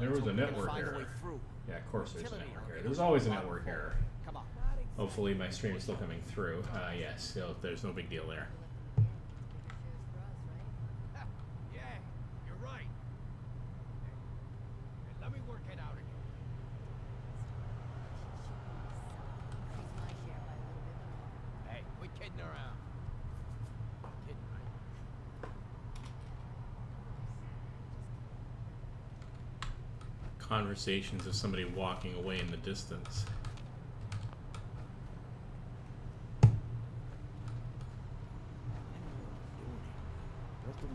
There was a network error. Yeah, of course there's a network error. There's always a network error. Hopefully my stream is still coming through. Yes, so there's no big deal there. Yeah, you're right. Hey, let me work it out again. Hey, we're kidding around. Kidding, right? Conversations of somebody walking away in the distance.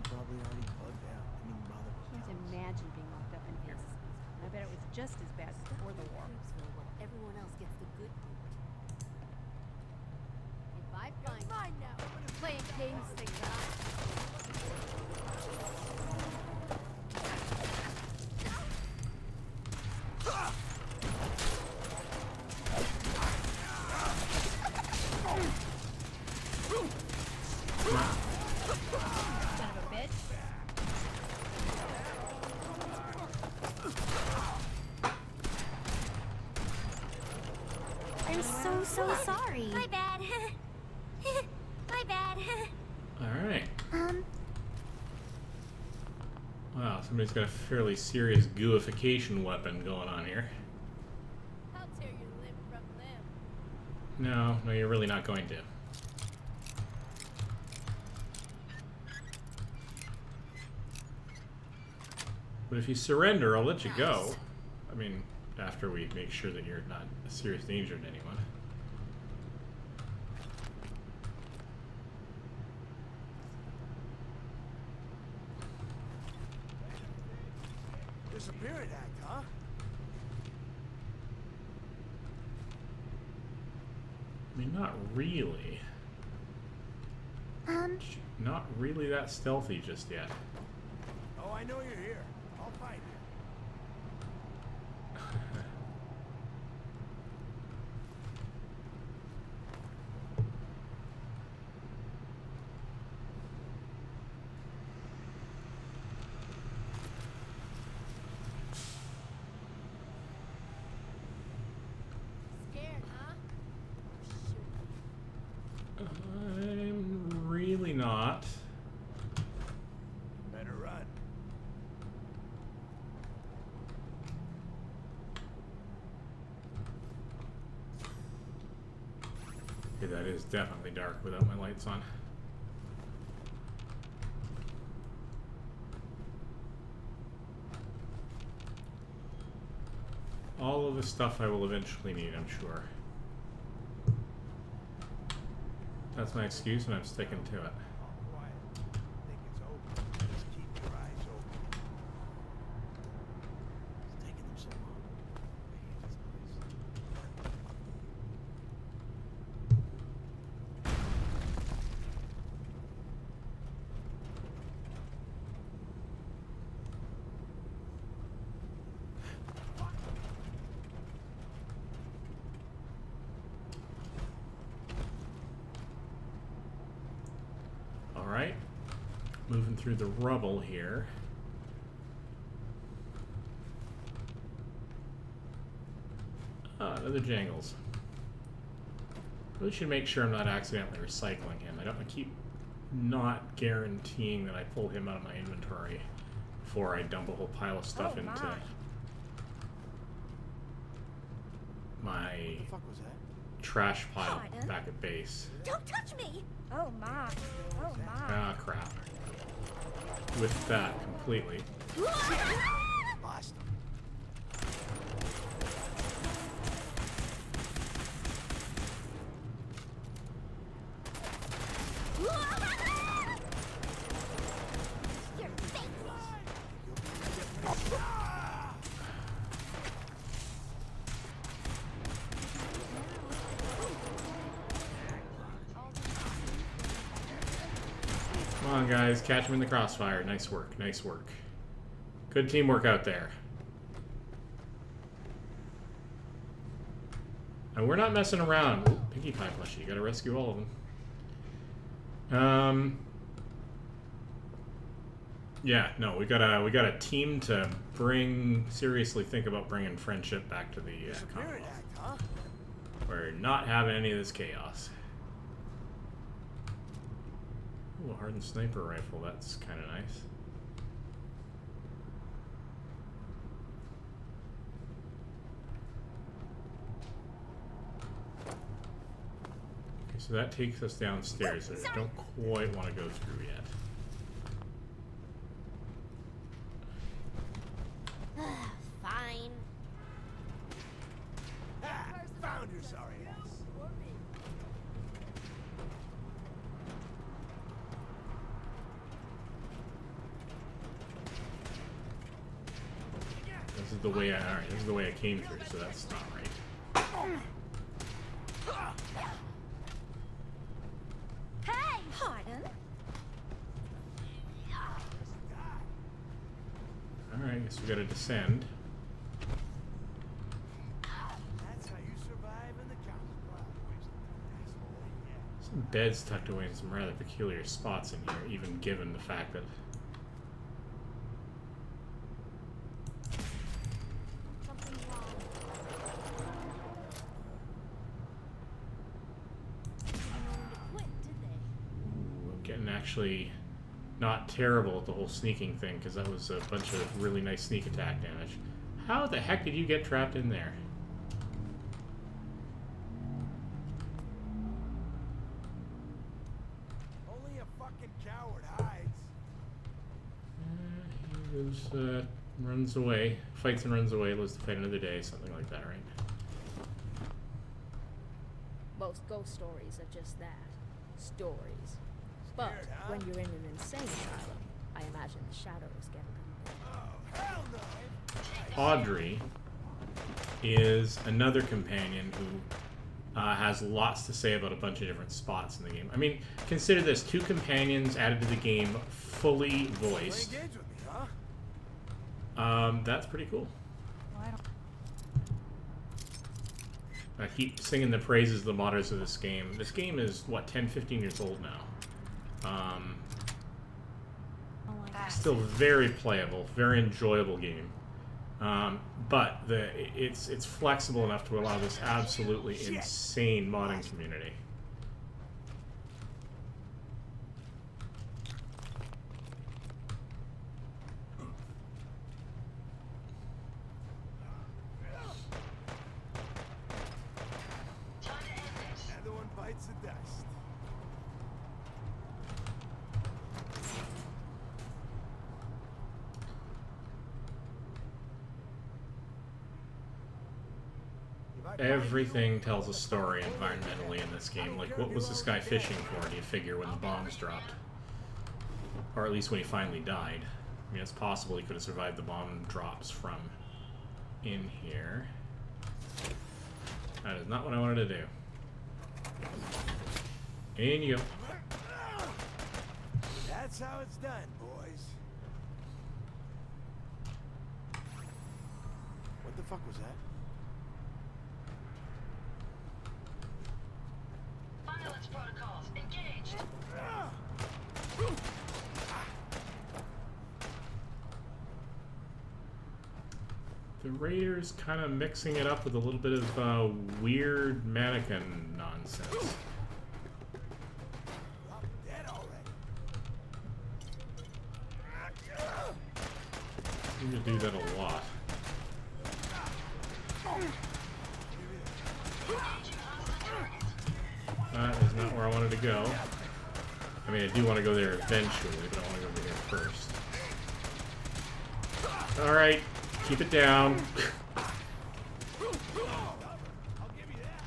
Probably already bugged out. Didn't even bother. Can't imagine being locked up in here. I bet it was just as bad before the war. Everyone else gets the good boot. If I find mine now, playing games things out. So sorry. My bad. My bad. Alright. Wow, somebody's got a fairly serious gooification weapon going on here. I'll tear your limb from limb. No, you're really not going to. But if you surrender, I'll let you go. I mean, after we make sure that you're not a serious danger to anyone. Disappearance act, huh? I mean, not really. Not really that stealthy just yet. Oh, I know you're here. I'll find you. Scared, huh? I'm really not. Better run. Okay, that is definitely dark without my lights on. All of the stuff I will eventually need, I'm sure. That's my excuse, and I'm sticking to it. All quiet. Think it's over. Just keep your eyes open. It's taking them so long. Alright. Moving through the rubble here. Ah, another Jangles. Really should make sure I'm not accidentally recycling him. I keep not guaranteeing that I pull him out of my inventory before I dump a whole pile of stuff into my What the fuck was that? trash pile back at base. Don't touch me! Oh my. Oh my. Ah, crap. With that completely. Lost him. Your face! Come on, guys. Catch him in the crossfire. Nice work. Nice work. Good teamwork out there. And we're not messing around. Ooh, Pinkie Pie plushie. You gotta rescue all of them. Yeah, no, we got a team to seriously think about bringing friendship back to the Spirit Commonwealth. Act, huh? We're not having any of this chaos. Ooh, a hardened sniper rifle, that's kind of nice. Okay, so that takes us downstairs, so I don't quite want to go through yet. Fine. Ah, found your sorry ass. This is the way alright, this is the way I came through, so that's not right. Hey! Pardon? Alright, guess we gotta descend. That's how you survive in the Commonwealth. Asshole, yeah. Some beds tucked away in some rather peculiar spots in here, even given the fact that Something's wrong. They didn't know when to quit, did they? ooh, I'm getting actually not terrible at the whole sneaking thing, because that was a bunch of really nice sneak attack damage. How the heck did you get trapped in there? Only a fucking coward hides. He goes, runs away, fights and runs away, lives to fight another day, something like that, right? Most ghost stories are just that. Stories. But Scared, huh? when you're in an insane asylum, I imagine the shadows get a Oh, hell no. Audrey is another companion who has lots to say about a bunch of different spots in the game. I mean, consider this, 2 companions added to the game, fully voiced. Play games with me, huh? That's pretty cool. Well, I don't. I keep singing the praises of the modders of this game. This game is, what, 10, 15 years old now. Still very playable, very enjoyable game. But it's flexible enough to allow this absolutely insane modding community. Another one bites the dust. If I find Everything you, tells a story environmentally in this game. Like, what was this guy fishing for, do you figure, when the bombs dropped? Or at least when he finally died. I mean, it's possible he could have survived the bomb drops from in here. That is not what I wanted to do. In you go. That's how it's done, boys. What the fuck was that? Violence protocols engaged. The Raiders kind of mixing it up with a little bit of weird mannequin nonsense. I'm dead already. Seem to do that a lot. That is not where I wanted to go. I mean, I do want to go there eventually, but I want to go over here first. Alright, keep it down. I'll give you that.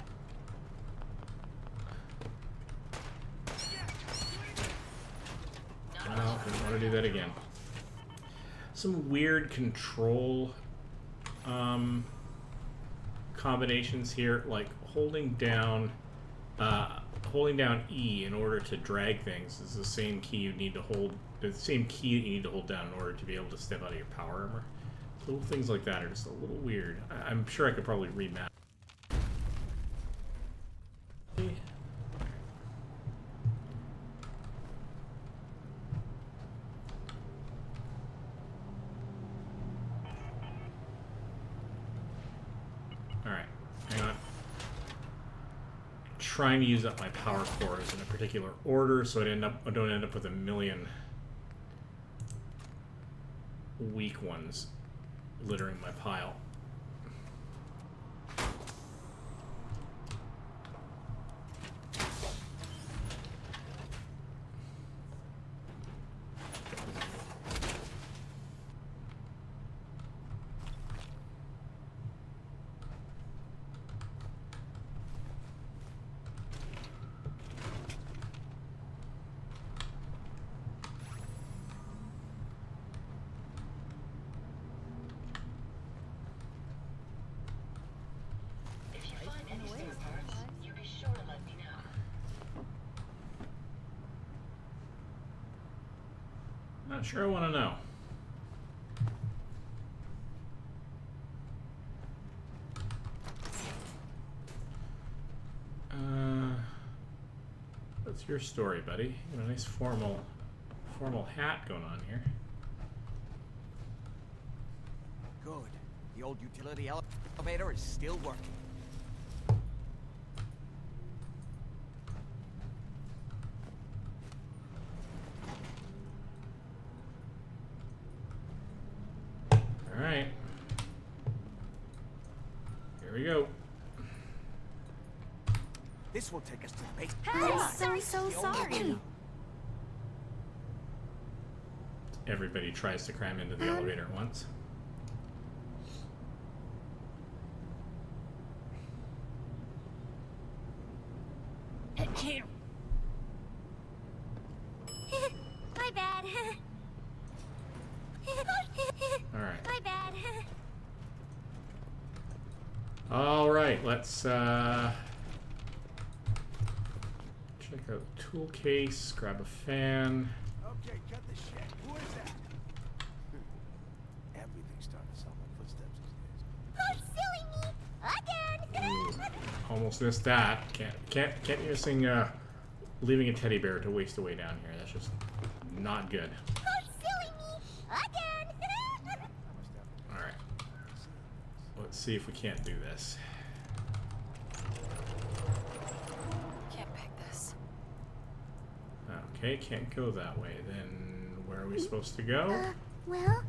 Well, didn't want to do that again. Some weird control combinations here, like holding down E in order to drag things is the same key you need to hold. The same key that you need to hold down in order to be able to step out of your power armor. Little things like that are just a little weird. I'm sure I could probably remap. Alright, hang on. Trying to use up my power cores in a particular order so I don't end up with a million weak ones littering my pile. Not sure I want to know. What's your story, buddy? You got a nice formal hat going on here. Good. The old utility elevator is still working. Alright. Here we go. This will take us to the base. I'm so sorry. Everybody tries to cram into the elevator at once. My bad. Alright. My bad. Alright, let's check out the tool case, grab a fan. Okay, cut the shit. Who is that? Everything's starting to sound like footsteps these days. Oh, silly me. Again. Ooh, almost missed that. Can't be missing leaving a teddy bear to waste away down here. That's just not good. Oh, silly me. Again. Alright. Let's see if we can't do this. Can't pick this. Okay, can't go that way. Then where are we supposed to go? Well,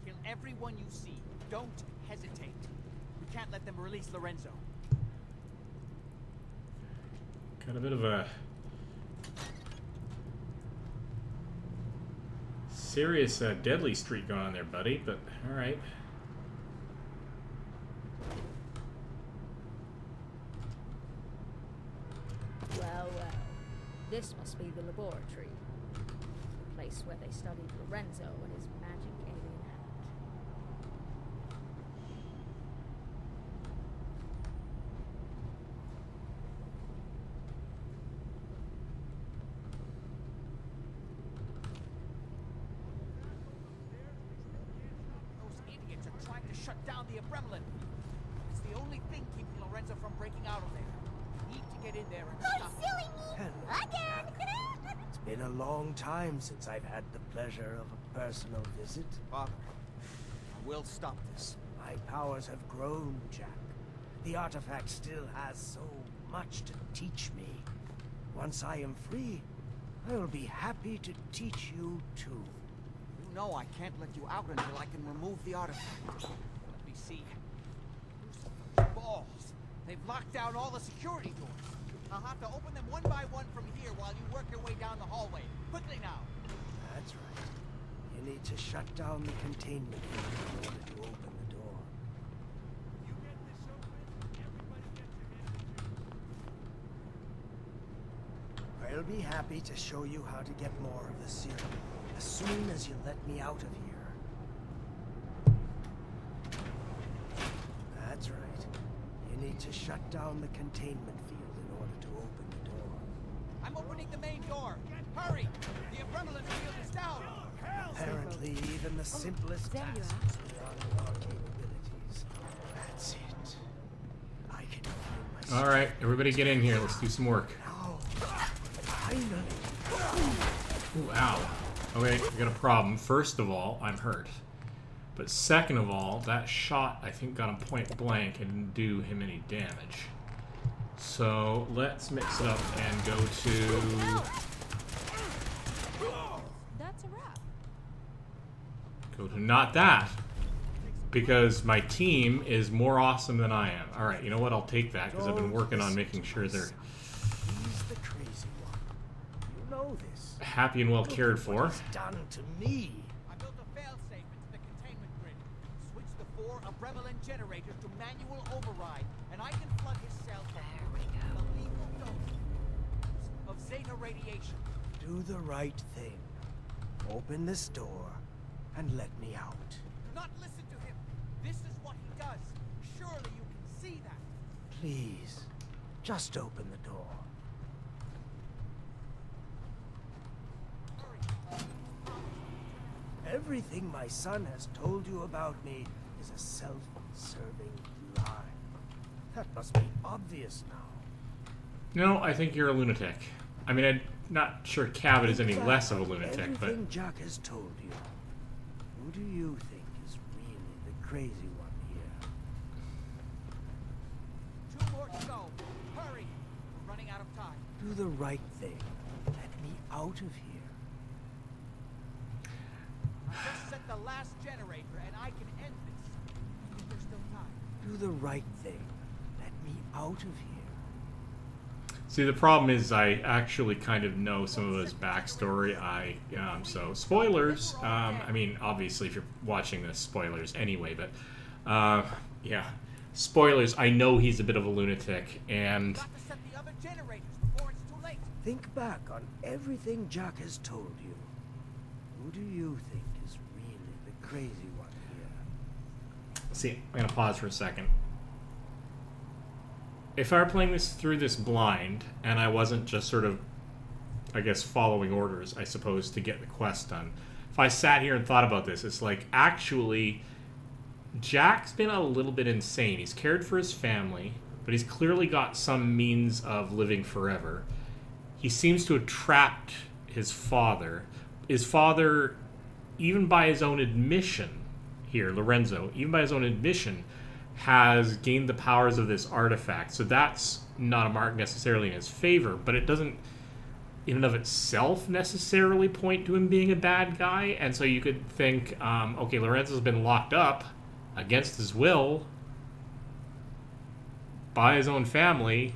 Kill everyone you see. Don't hesitate. We can't let them release Lorenzo. Got a bit of a serious deadly streak going on there, buddy, but alright. Well, well. This must be the laboratory. The place where they studied Lorenzo and his magic alien hat. Those idiots are trying to shut down the Abremlin. It's the only thing keeping Lorenzo from breaking out of there. We need to get in there and oh, stop it. silly me. Again. It's been a long time since I've had the pleasure of a personal visit. Father, I will stop this. My powers have grown, Jack. The artifact still has so much to teach me. Once I am free, I will be happy to teach you too. You know I can't let you out until I can remove the artifact. Let me see. Lucifer's balls. They've locked down all the security doors. I'll have to open them one by one from here while you work your way down the hallway. Quickly now. That's right. You need to shut down the containment field in order to open the door. You get this open, everybody gets a minute. I'll be happy to show you how to get more of the serum as soon as you let me out of here. That's right. You need to shut down the containment field in order to open the door. I'm opening the main door. Hurry! The Abremlin field is down. Apparently, even the simplest there you tasks are. are beyond our capabilities. That's it. I can feel myself. Alright, everybody get in here. Let's do some work. Now, finally. Ooh, ow. Okay, we got a problem. First of all, I'm hurt. But second of all, that shot I think got him point blank and didn't do him any damage. So let's mix it up and go to... That's a wrap. Go to not that. Because my team is more awesome than I am. Alright, you know what? I'll take that because I've been working on making sure they're He's the crazy one. You know this. happy and well cared for. What he's done to me. I built a failsafe into the containment grid. Switch the 4 Abremelin generators to manual override, and I can flood his cells with a lethal dose of zeta radiation. Do the right thing. Open this door and let me out. Do not listen to him. This is what he does. Surely you can see that. Please, just open the door. Hurry. Everything my son has told you about me is a self-serving lie. That must be obvious now. No, I think you're a lunatic. I mean, I'm not sure Cabot is any Think less of a back on lunatic, but... everything Jack has told you. Who do you think is really the crazy one here? 2 more to go. Hurry. We're running out of time. Do the right thing. Let me out of here. I just set the last generator, and I can end this. I think there's still time. Do the right thing. Let me out of here. See, the problem is I actually kind of know some of his backstory. So spoilers. I mean, obviously, if you're watching this, spoilers anyway. But yeah, spoilers. I know he's a bit of a lunatic, and Got to set the other generators before it's too late. Think back on everything Jack has told you. Who do you think is really the crazy one here? see, I'm gonna pause for a second. If I were playing this through this blind, and I wasn't just sort of, I guess, following orders, I suppose, to get the quest done. If I sat here and thought about this, it's like, actually, Jack's been a little bit insane. He's cared for his family, but he's clearly got some means of living forever. He seems to have trapped his father. His father, even by his own admission here, Lorenzo, even by his own admission, has gained the powers of this artifact. So that's not a mark necessarily in his favor, but it doesn't in and of itself necessarily point to him being a bad guy. And so you could think, okay, Lorenzo's been locked up against his will by his own family,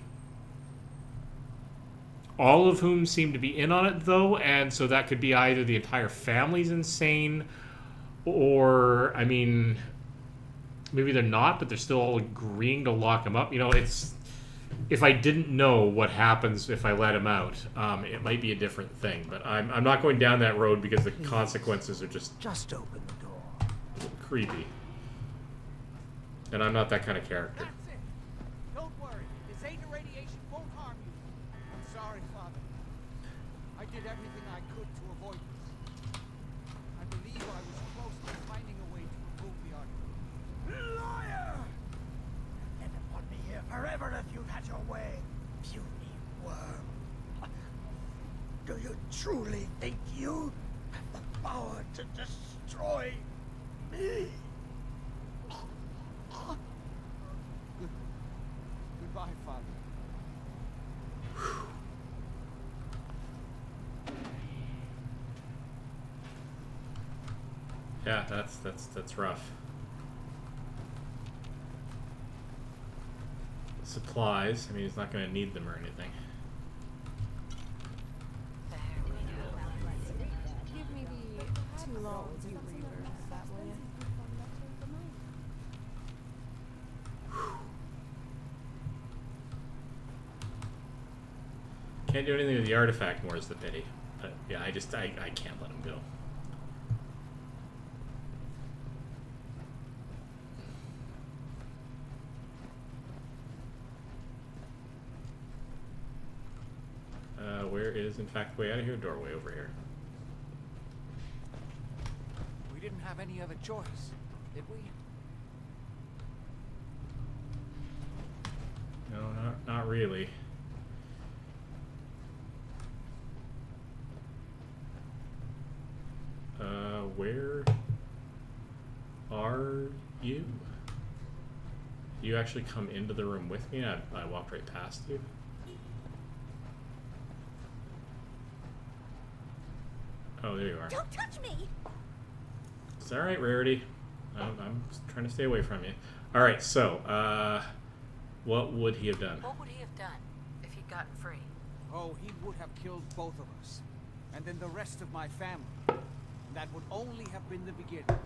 all of whom seem to be in on it, though, and so that could be either the entire family's insane, or, I mean, maybe they're not, but they're still all agreeing to lock him up. You know, it's... If I didn't know what happens if I let him out, it might be a different thing. But I'm not going down that road because the consequences are just open the door. creepy. And I'm not that kind of character. That's it. Don't worry. The Zeta radiation won't harm you. I'm sorry, Father. I did everything I could to avoid this. I believe I was close to finding a way to remove the artifact. Liar! Depend upon me here forever if you'd had your way, puny worm. Do you truly think you have the power to destroy me? Goodbye, Father. Yeah, that's rough. Supplies. I mean, he's not going to need them or anything. Give me the 2 loads you reverse that, will you? Can't do anything with the artifact, more is the pity. But yeah, I can't let him go. Where is, in fact, way out of here? Doorway over here. We didn't have any other choice, did we? No, not really. Where you. You actually come into the room with me? I walked right past you. Oh, there you are. Don't touch me! It's alright, Rarity. I'm trying to stay away from you. Alright, so, what would he have done? What would he have done if he'd gotten free? Oh, he would have killed both of us. And then the rest of my family. That would only have been the beginning.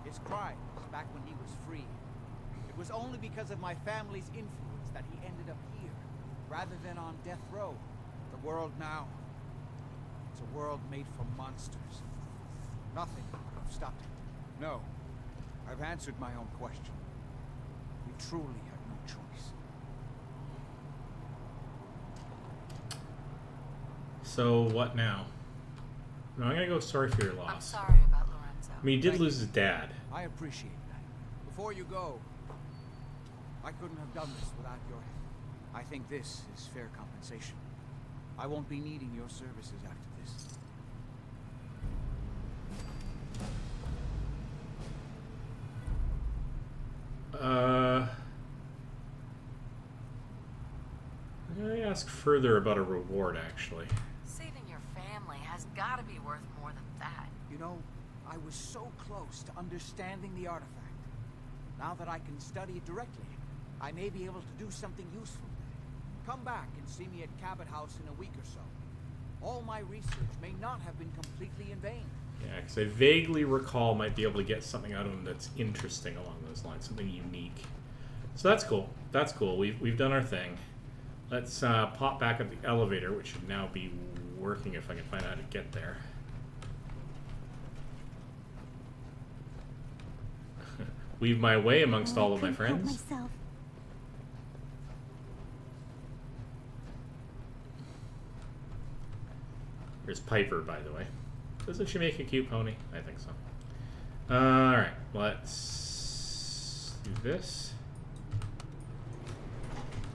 His crimes back when he was free. It was only because of my family's influence that he ended up here, rather than on death row. The world now, it's a world made for monsters. Nothing could have stopped him. No, I've answered my own question. We truly have no choice. So, what now? No, I'm gonna go sorry for your loss. I'm sorry about Lorenzo. I mean, he did lose his dad. I appreciate that. Before you go, I couldn't have done this without your help. I think this is fair compensation. I won't be needing your services after this. I'm gonna ask further about a reward, actually. Saving your family has got to be worth more than that. You know, I was so close to understanding the artifact. Now that I can study it directly, I may be able to do something useful with it. Come back and see me at Cabot House in a week or so. All my research may not have been completely in vain. Yeah, because I vaguely recall might be able to get something out of him that's interesting along those lines, something unique. So that's cool. That's cool. We've done our thing. Let's pop back up the elevator, which should now be working if I can find out how to get there. Weave my way amongst all of my Couldn't help friends. myself. Here's Piper, by the way. Doesn't she make a cute pony? I think so. Alright, let's do this.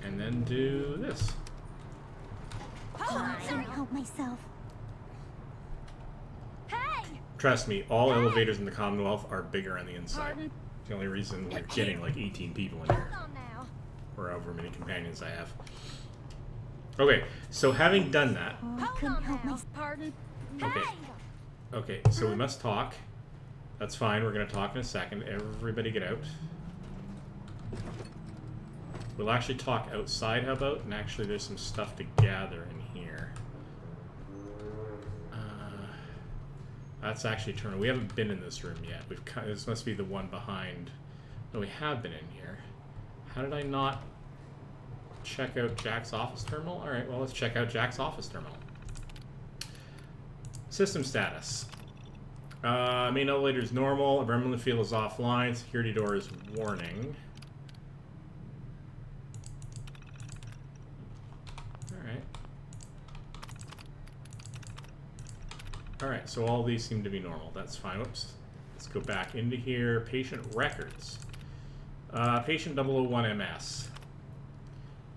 And then do this. I couldn't help myself. Hey! Trust me, all elevators in the Commonwealth are bigger on the inside. Pardon? It's the only reason we're getting like 18 people in here. Hold on now. Or however many companions I have. Okay, so having done that, Oh, I Hold couldn't on help now. myself. Pardon? Okay. Hey! okay, so we must talk. That's fine, we're gonna talk in a second. Everybody get out. We'll actually talk outside, how about? And actually there's some stuff to gather in here. That's actually terminal. We haven't been in this room yet. This must be the one behind. No, we have been in here. How did I not check out Jack's office terminal? Alright, well let's check out Jack's office terminal. System status. Main elevator is normal. Adrenaline field is offline. Security door is warning. Alright. Alright, so all these seem to be normal. That's fine. Whoops. Let's go back into here. Patient records. Patient 001 MS.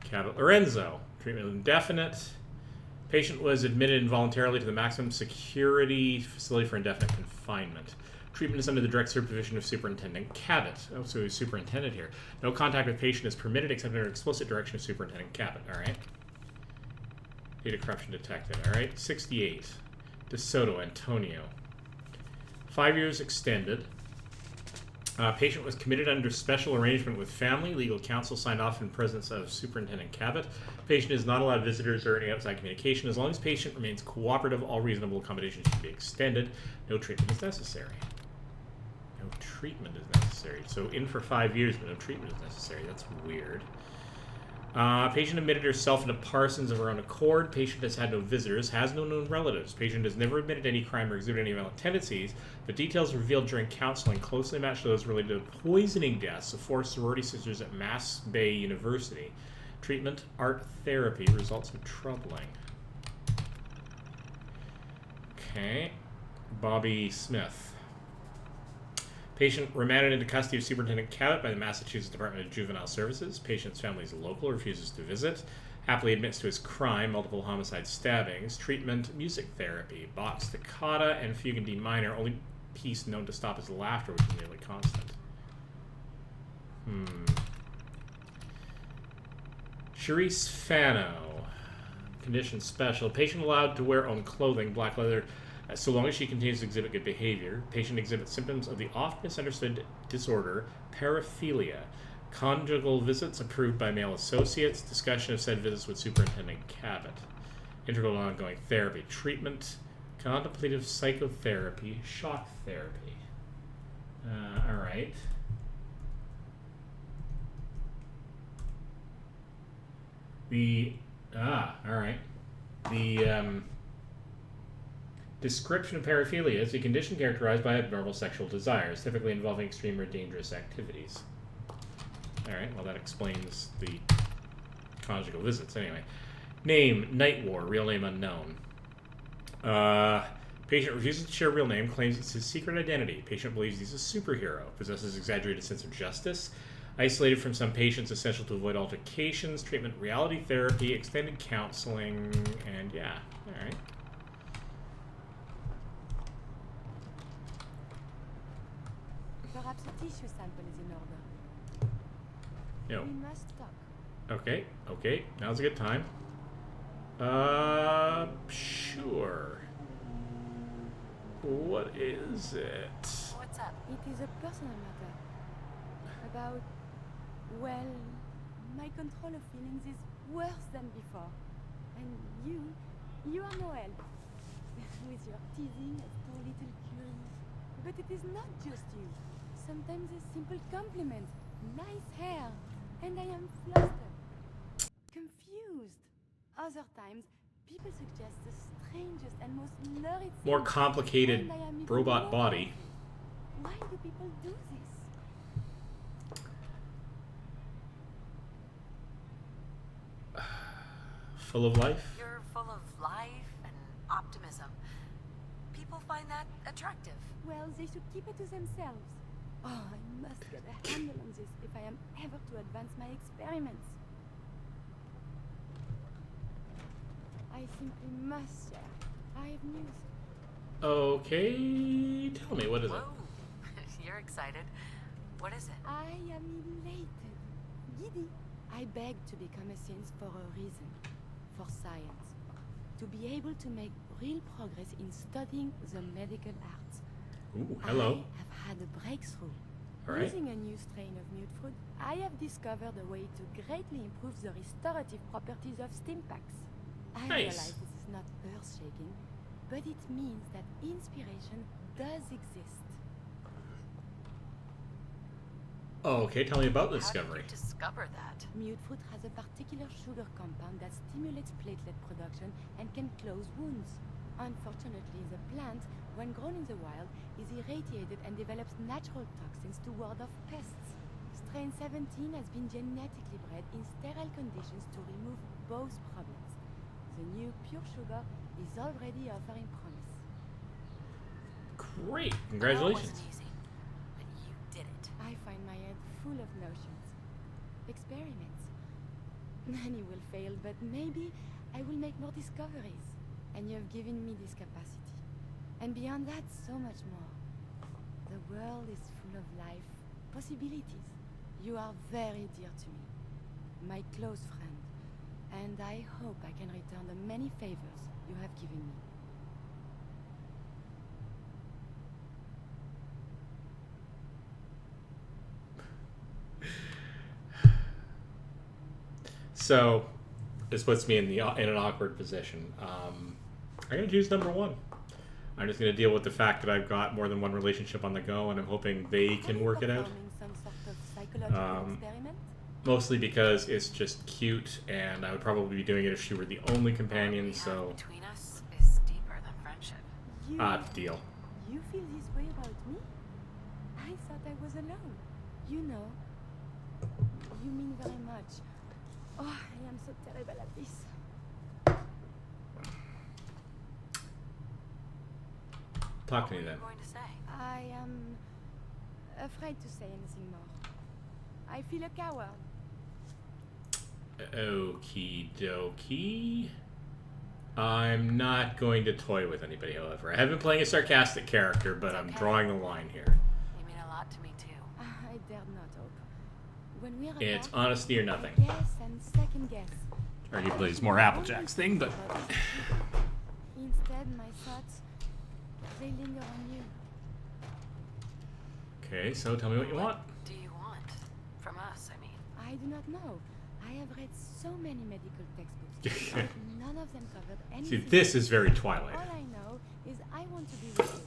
Cabot Lorenzo. Treatment indefinite. Patient was admitted involuntarily to the maximum security facility for indefinite confinement. Treatment is under the direct supervision of Superintendent Cabot. Oh, so he's superintendent here. No contact with patient is permitted except under explicit direction of Superintendent Cabot. Alright. Data corruption detected. Alright. 68. DeSoto, Antonio. 5 years extended. Patient was committed under special arrangement with family. Legal counsel signed off in presence of Superintendent Cabot. Patient is not allowed visitors or any outside communication. As long as patient remains cooperative, all reasonable accommodations should be extended. No treatment is necessary. No treatment is necessary. So in for 5 years, but no treatment is necessary. That's weird. Patient admitted herself into Parsons of her own accord. Patient has had no visitors, has no known relatives. Patient has never admitted any crime or exhibited any violent tendencies. The details revealed during counseling closely match those related to poisoning deaths of 4 sorority sisters at Mass Bay University. Treatment, art therapy, results are troubling. Okay. Bobby Smith. Patient remanded into custody of Superintendent Cabot by the Massachusetts Department of Juvenile Services. Patient's family is local, refuses to visit. Happily admits to his crime, multiple homicide stabbings. Treatment, music therapy, Bach staccato, and fugue in D minor. Only piece known to stop his laughter, which is nearly constant. Charisse Fano. Condition special. Patient allowed to wear own clothing, black leather, so long as she continues to exhibit good behavior. Patient exhibits symptoms of the oft misunderstood disorder, paraphilia. Conjugal visits approved by male associates. Discussion of said visits with Superintendent Cabot. Integral to ongoing therapy. Treatment. Contemplative psychotherapy. Shock therapy. Alright. Alright. The description of paraphilia is a condition characterized by abnormal sexual desires, typically involving extreme or dangerous activities. Alright, well that explains the conjugal visits. Anyway. Name, Night War, real name unknown. Patient refuses to share real name, claims it's his secret identity. Patient believes he's a superhero, possesses exaggerated sense of justice, isolated from some patients, essential to avoid altercations, treatment, reality therapy, extended counseling, and yeah, alright. Perhaps a tissue sample is in order. No. We must talk. Okay, now's a good time. Sure. What is it? What's up? It is a personal matter. About, well, my control of feelings is worse than before. And you are no help. With your teasing as poor little Curie. But it is not just you. Sometimes a simple compliment. Nice hair. And I am flustered. Confused. Other times, people suggest the strangest and most lurid More things, complicated and I am even robot more body. confused. Why do people do this? Full of life? You're full of life and optimism. People find that attractive. Well, they should keep it to themselves. Oh, I must get a handle on this if I am ever to advance my experiments. I simply must share. I have news. Okay, tell me, what is it? Whoa, you're excited. What is it? I am elated. Giddy. I begged to become a saint for a reason. For science. To be able to make real progress in studying the medical arts. Ooh, hello. I have had a breakthrough. All right. Using a new strain of mute fruit, I have discovered a way to greatly improve the restorative properties of stim packs. I realize this is not earth-shaking, but it means that inspiration does exist. Oh, okay, tell me about the How discovery. did you discover that? Mute fruit has a particular sugar compound that stimulates platelet production and can close wounds. Unfortunately, the plant, when grown in the wild, is irradiated and develops natural toxins to ward off pests. Strain 17 has been genetically bred in sterile conditions to remove both problems. The new pure sugar is already offering promise. Great, I know it congratulations. wasn't easy, but you did it. I find my head full of notions. Experiments. Many will fail, but maybe I will make more discoveries. And you have given me this capacity. And beyond that, so much more. The world is full of life, possibilities. You are very dear to me. My close friend. And I hope I can return the many favors you have given me. So, this puts me in an awkward position. I'm going to choose number one. I'm just going to deal with the fact that I've got more than one relationship on the go, and I'm hoping they can work it out. Performing some sort of psychological experiment? Mostly because it's just cute, and I would probably be doing it if she were the only companion, What we so... have between us is deeper than friendship. deal. You feel this way about me? I thought I was alone. You know, you mean very much. Oh, I am so terrible at this. Talk to me What were then. you going to say? I am afraid to say anything more. I feel a coward. Okie dokie. I'm not going to toy with anybody, however. I have been playing a sarcastic character, but I'm drawing the line here. You mean a lot to me too. I dared not hope. when we're It's apart, honesty or nothing. guess and second guess. Arguably, it's more Applejacks thing, but Instead, my thoughts, they linger on you. okay. So tell me what you want. Do you want? From us, I mean. I do not know. I have read so many medical textbooks, but none of them covered See, anything. this is very Twilight. All I know is I want to be with you.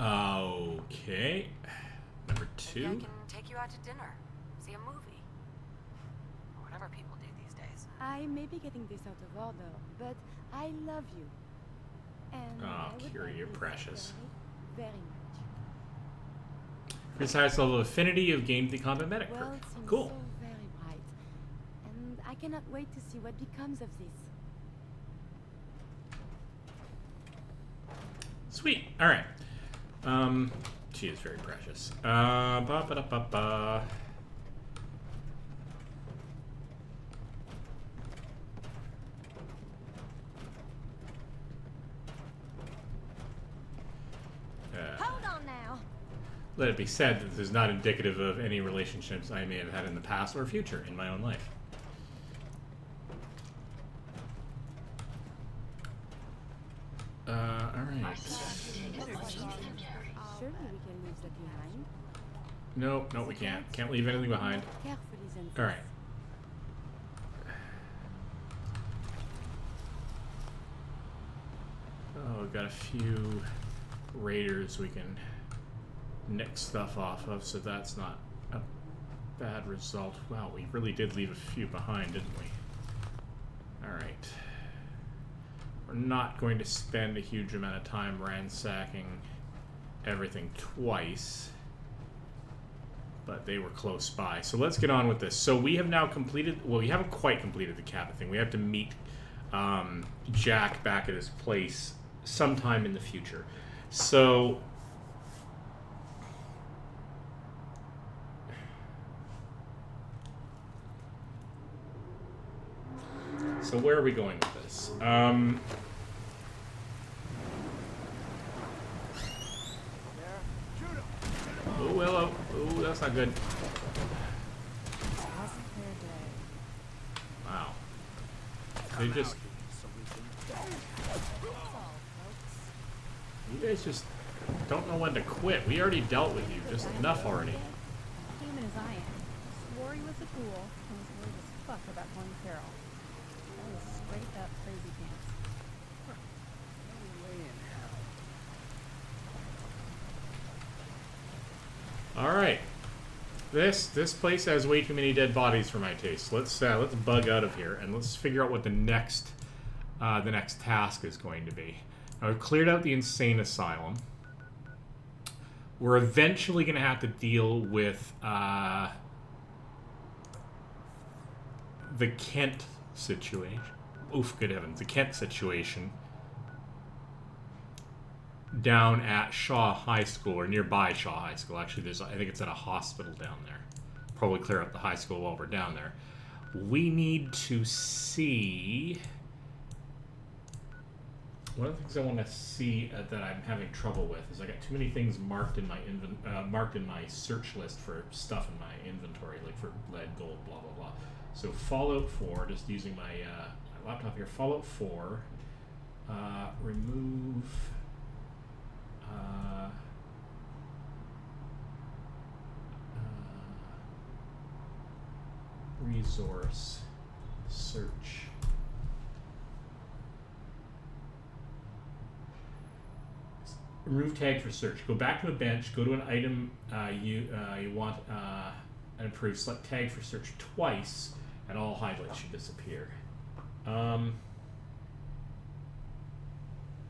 Okay. Number Maybe I 2. can take you out to dinner, see a movie, or whatever people do these days. I may be getting this out of order, but I love you. And Oh, I would Kira, like you're this precious. very, very much. For this highest level of affinity, you've gained the combat medic Well, perk. it seems Cool. so very bright. And I cannot wait to see what becomes of this. Sweet. All right. She is very precious. Ba ba da ba ba. Hold on now. Let it be said that this is not indicative of any relationships I may have had in the past or future in my own life. Alright. Surely we can leave that behind. No, we can't. Can't leave anything behind. Carefully, then. Alright. Oh, we've got a few raiders we can nick stuff off of, so that's not a bad result. Wow, we really did leave a few behind, didn't we? Alright. We're not going to spend a huge amount of time ransacking everything twice, but they were close by. So let's get on with this. So we have now completed, well, we haven't quite completed the Cabot thing. We have to meet Jack back at his place sometime in the future. So where are we going with this? Oh, hello. Oh, that's not good. Wow. They just... You guys just don't know when to quit. We already dealt with you. Just enough already. Human as I am. Swore he was a fool and was worried as fuck about going Carol. That was straight up crazy pants. Alright. This place has way too many dead bodies for my taste. Let's bug out of here and let's figure out what the next task is going to be. Now, we've cleared out the insane asylum. We're eventually going to have to deal with the Kent situation. Oof, good heavens. The Kent situation down at Shaw High School, or nearby Shaw High School. Actually, I think it's at a hospital down there. Probably clear up the high school while we're down there. We need to see... One of the things I want to see that I'm having trouble with is I got too many things marked in my search list for stuff in my inventory, like for lead, gold, blah blah blah. So Fallout 4, just using my laptop here. Fallout 4, remove resource search. Remove tag for search. Go back to a bench. Go to an item you want and improve. Select tag for search twice, and all highlights should disappear. How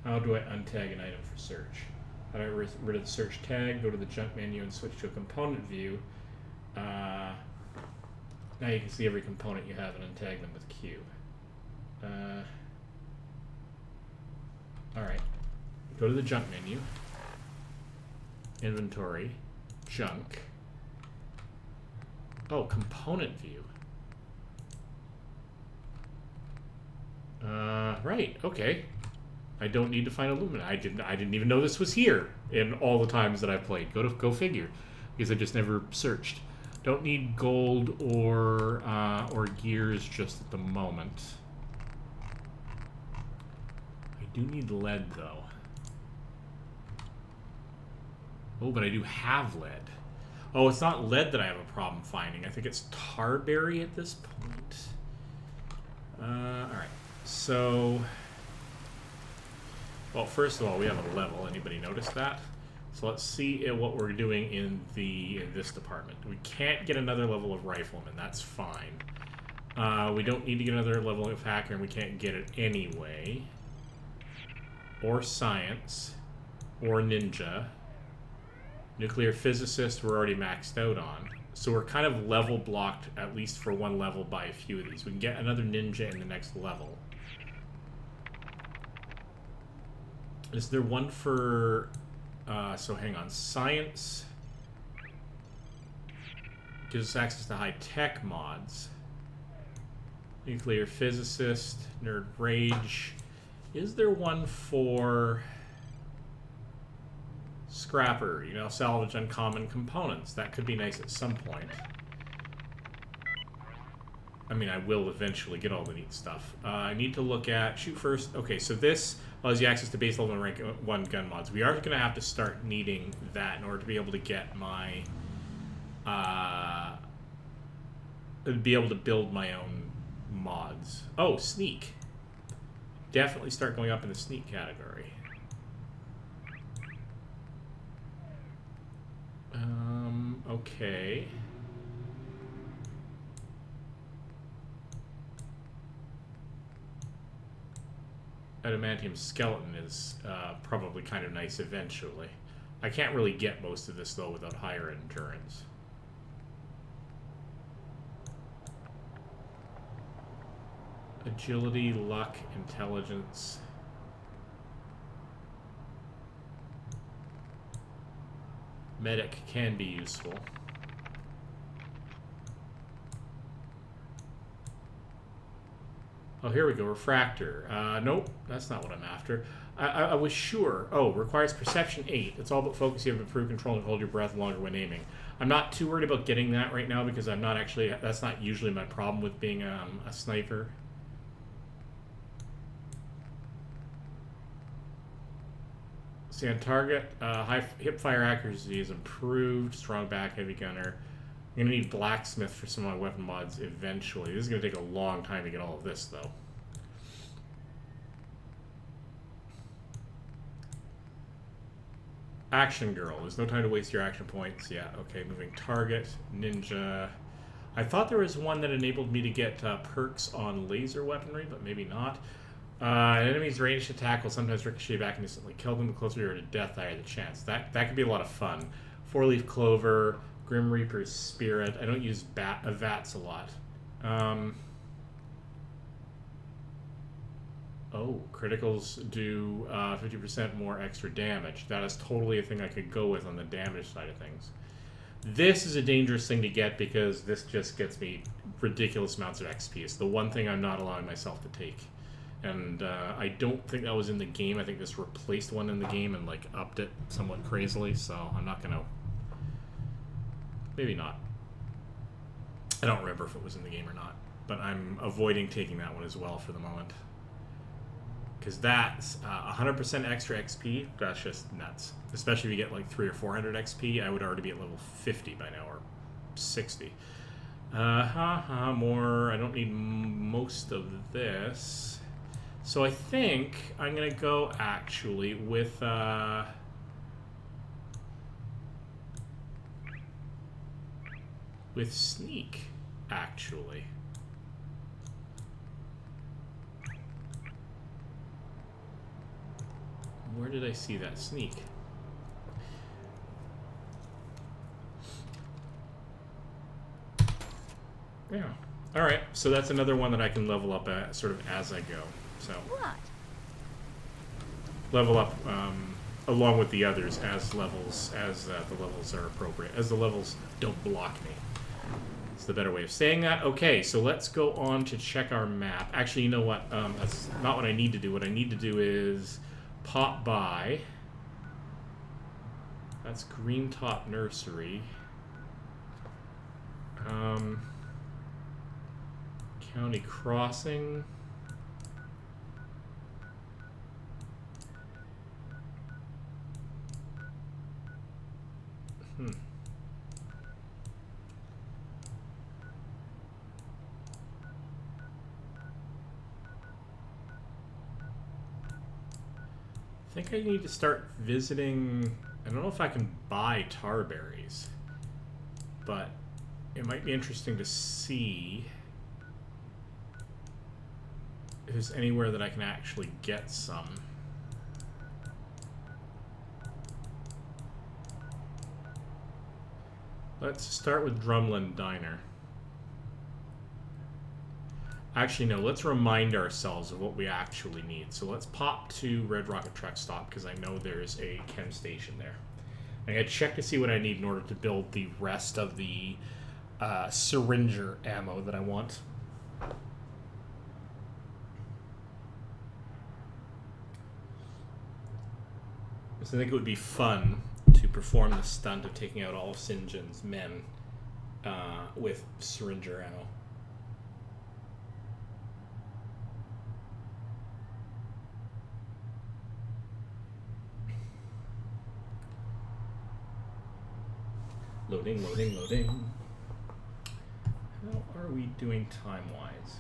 do I untag an item for search? How do I get rid of the search tag? Go to the junk menu and switch to a component view. Now you can see every component you have and untag them with Q. All right. Go to the junk menu, inventory, junk. Oh, component view. Right, okay. I don't need to find Illumina. I didn't even know this was here in all the times that I've played. Go figure. because I just never searched. Don't need gold or gears just at the moment. I do need lead though. Oh, but I do have lead. Oh, it's not lead that I have a problem finding. I think it's tarberry at this point. Alright. So, well, first of all, we have a level. Anybody notice that? So let's see what we're doing in this department. We can't get another level of rifleman. That's fine. We don't need to get another level of hacker, and we can't get it anyway. Or science. Or ninja. Nuclear physicist we're already maxed out on. So we're kind of level blocked, at least for one level, by a few of these. We can get another ninja in the next level. Is there one for... so hang on. Science gives us access to high-tech mods. Nuclear physicist, nerd rage. Is there one for... scrapper, you know, salvage uncommon components? That could be nice at some point. I mean, I will eventually get all the neat stuff. I need to look at... shoot first. Okay, so this allows you access to base level and rank 1 gun mods. We are going to have to start needing that in order to be able to get my... be able to build my own mods. Oh, sneak. Definitely start going up in the sneak category. Okay. Adamantium skeleton is probably kind of nice eventually. I can't really get most of this though without higher endurance. Agility, luck, intelligence. Medic can be useful. Oh, here we go. Refractor. Nope, that's not what I'm after. I was sure. Oh, requires perception 8. It's all about focus. You have improved control and hold your breath longer when aiming. I'm not too worried about getting that right now because I'm not actually... that's not usually my problem with being a sniper. See, on target, high hip fire accuracy is improved. Strong back, heavy gunner. I'm going to need blacksmith for some of my weapon mods eventually. This is going to take a long time to get all of this, though. Action girl. There's no time to waste your action points. Yeah, okay. Moving target. Ninja. I thought there was one that enabled me to get perks on laser weaponry, but maybe not. An enemy's ranged attack will sometimes ricochet back and instantly kill them. The closer you are to death, the higher the chance. That could be a lot of fun. 4-leaf clover, Grim Reaper's spirit. I don't use VATS a lot. Oh, criticals do 50% more extra damage. That is totally a thing I could go with on the damage side of things. This is a dangerous thing to get because this just gets me ridiculous amounts of XP. It's the one thing I'm not allowing myself to take. And I don't think that was in the game. I think this replaced one in the game and like upped it somewhat crazily, so I'm not gonna... maybe not. I don't remember if it was in the game or not, but I'm avoiding taking that one as well for the moment. Because that's 100% extra XP, that's just nuts. Especially if you get like 300 or 400 XP, I would already be at level 50 by now, or 60. More, I don't need most of this. So I think I'm going to go actually with sneak, actually. Where did I see that sneak? Yeah. All right. So that's another one that I can level up at, sort of as I go. So What? level up along with the others as levels the levels are appropriate, as the levels don't block me. It's the better way of saying that. Okay, so let's go on to check our map. Actually, you know what? That's not what I need to do. What I need to do is pop by. That's Green Top Nursery. County Crossing. I think I need to start visiting. I don't know if I can buy tarberries, but it might be interesting to see if there's anywhere that I can actually get some. Let's start with Drumlin Diner. Actually, no, let's remind ourselves of what we actually need. So let's pop to Red Rocket Truck Stop because I know there's a chem station there. I gotta check to see what I need in order to build the rest of the syringer ammo that I want. So I think it would be fun to perform the stunt of taking out all of Sinjin's men with syringer ammo. Loading, loading, loading. How are we doing time-wise?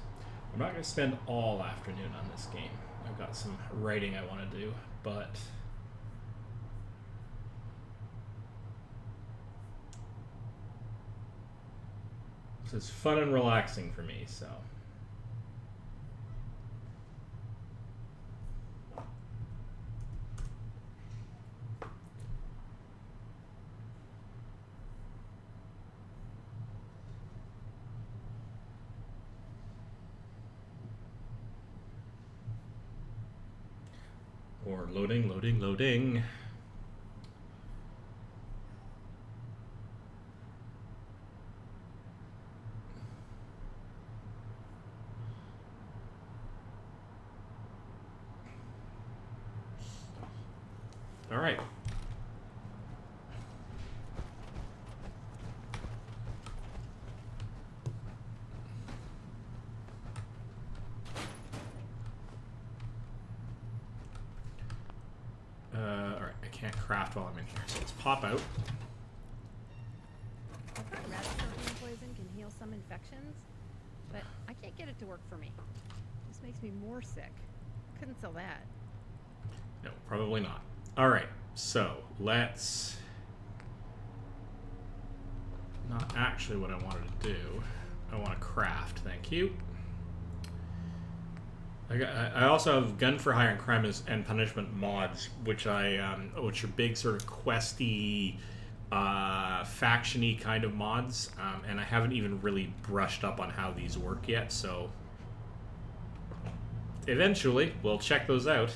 I'm not going to spend all afternoon on this game. I've got some writing I want to do, but this is fun and relaxing for me, so. Or loading, loading, loading. All right. All right, I can't craft while I'm in here, so let's pop out. I've heard rat protein poison can heal some infections, but I can't get it to work for me. This makes me more sick. Couldn't sell that. No, probably not. All right, so let's. Not actually what I wanted to do. I want to craft. Thank you. I also have Gun for Hire and Crime and Punishment mods, which which are big sort of questy, faction-y kind of mods, and I haven't even really brushed up on how these work yet. So eventually, we'll check those out.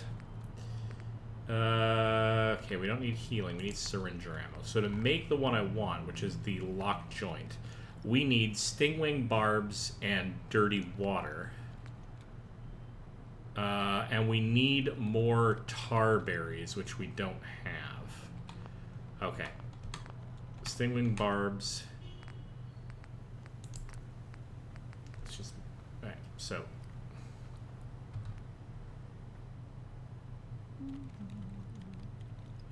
Okay, we don't need healing. We need syringer ammo. So to make the one I want, which is the lock joint, we need stingwing barbs and dirty water. And we need more tar berries, which we don't have. Okay. Stingwing barbs. Let's just... Alright, so...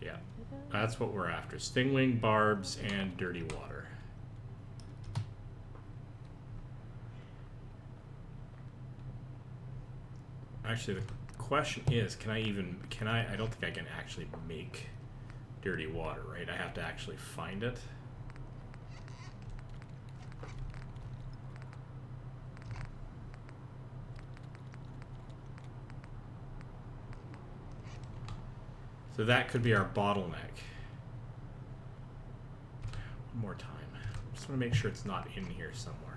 Yeah, that's what we're after. Stingwing barbs and dirty water. Actually, the question is, can I don't think I can actually make dirty water, right? I have to actually find it. So that could be our bottleneck. One more time. Just want to make sure it's not in here somewhere.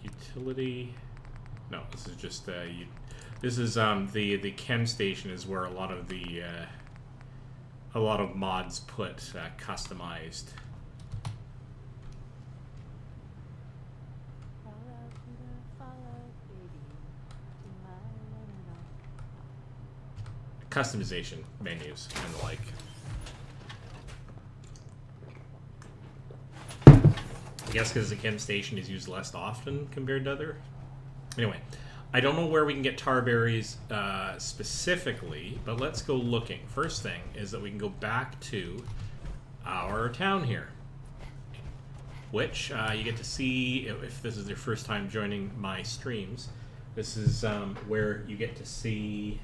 Utility. No, this is just this is the chem station is where a lot of mods put customized. customization menus and the like. I guess because the chem station is used less often compared to other. Anyway, I don't know where we can get tar berries specifically, but let's go looking. First thing is that we can go back to our town here, which you get to see if this is your first time joining my streams. This is where you get to see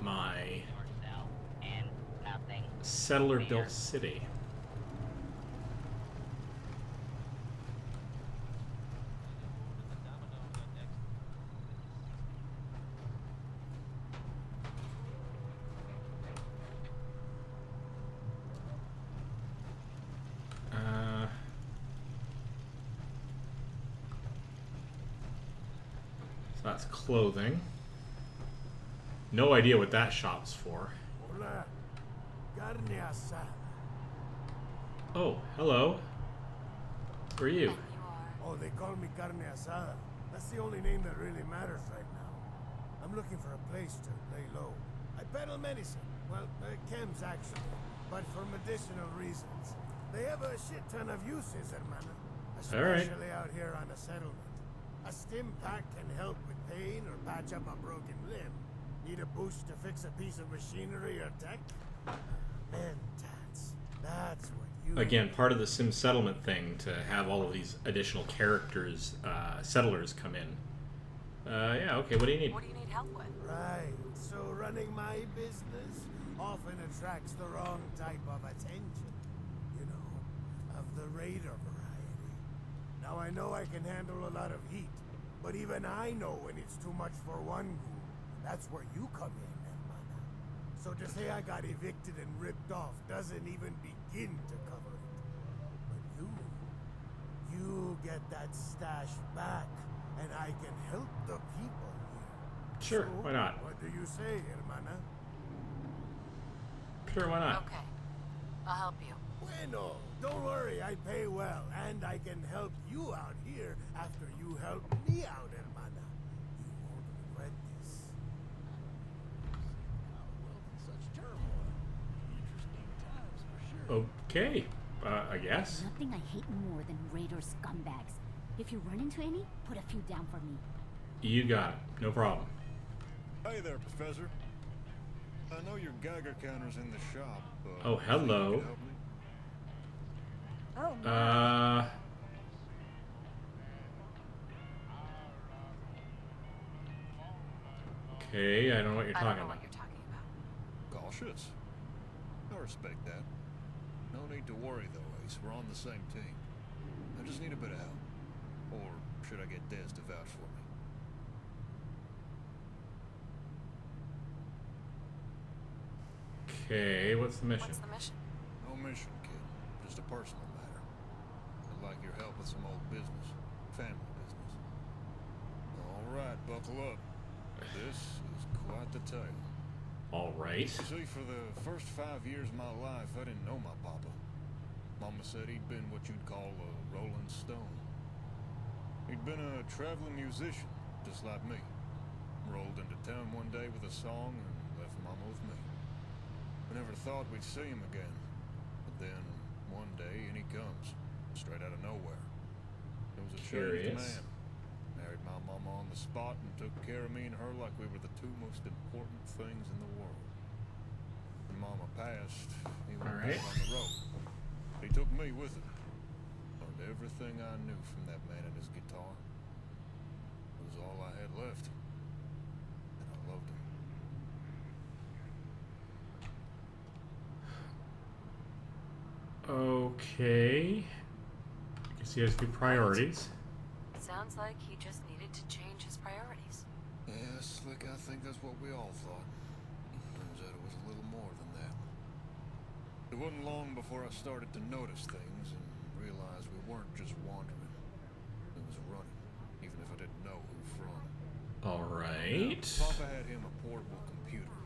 my settler-built city. So that's clothing. No idea what that shop's for. Hola. Carne asada. Oh, hello. Who are you? Oh, they call me carne asada. That's the only name that really matters right now. I'm looking for a place to lay low. I peddle medicine. Well, chems actually, but for medicinal reasons. They have a shit ton of uses, hermana. Especially out here on a settlement. A stim pack can help with pain or patch up a broken limb. Need a boost to fix a piece of machinery or tech? Mentats. That's what you... Again, part of the sim settlement thing to have all of these additional characters, settlers come in. Yeah, okay, what do you need? What do you need help with? Right. So running my business often attracts the wrong type of attention. You know, of the raider variety. Now I know I can handle a lot of heat, but even I know when it's too much for one ghoul. That's where you come in, hermana. So to say I got evicted and ripped off doesn't even begin to cover it. But you get that stash back, and I can help the people here. Sure, So, why not? What do you say, hermana? Sure, why not? Okay. I'll help you. Bueno, don't worry, I pay well, and I can help you out here after you help me out, hermana. You won't regret this. Okay, I guess. Nothing I hate more than raider scumbags. If you run into any, put a few down for me. You got it. No problem. Hey there, Professor. I know your Geiger counter's in the shop. Oh, hello. You can help me? Oh, Okay, I don't know what you're I talking don't know about. what you're talking about. Cautious. I respect that. No need to worry, though, Ace. We're on the same team. I just need a bit of help. Or should I get Des to vouch for me? Okay, what's the mission? What's the mission? No mission, kid. Just a personal matter. I'd like your help with some old business. Family business. All right, buckle up. This is quite the tale. All right. You see, for the first 5 years of my life, I didn't know my papa. Mama said he'd been what you'd call a rolling stone. He'd been a traveling musician, just like me. Rolled into town one day with a song and left Mama with me. We never thought we'd see him again. But then, one day, in he comes, straight out of nowhere. He was a changed man. Married my mama on the spot and took care of me and her like we were the two most important things in the world. When Mama passed, he went back on the road. He took me with him. Learned everything I knew from that man and his guitar. It was all I had left. And I loved him. Okay. I guess he has good priorities. Sounds like he just needed to change his priorities. Yeah, Slick, I think that's what we all thought. Turns out it was a little more than that. It wasn't long before I started to notice things and realize we weren't just wandering. It was running, even if I didn't know who from. All right. Papa had him a portable computer.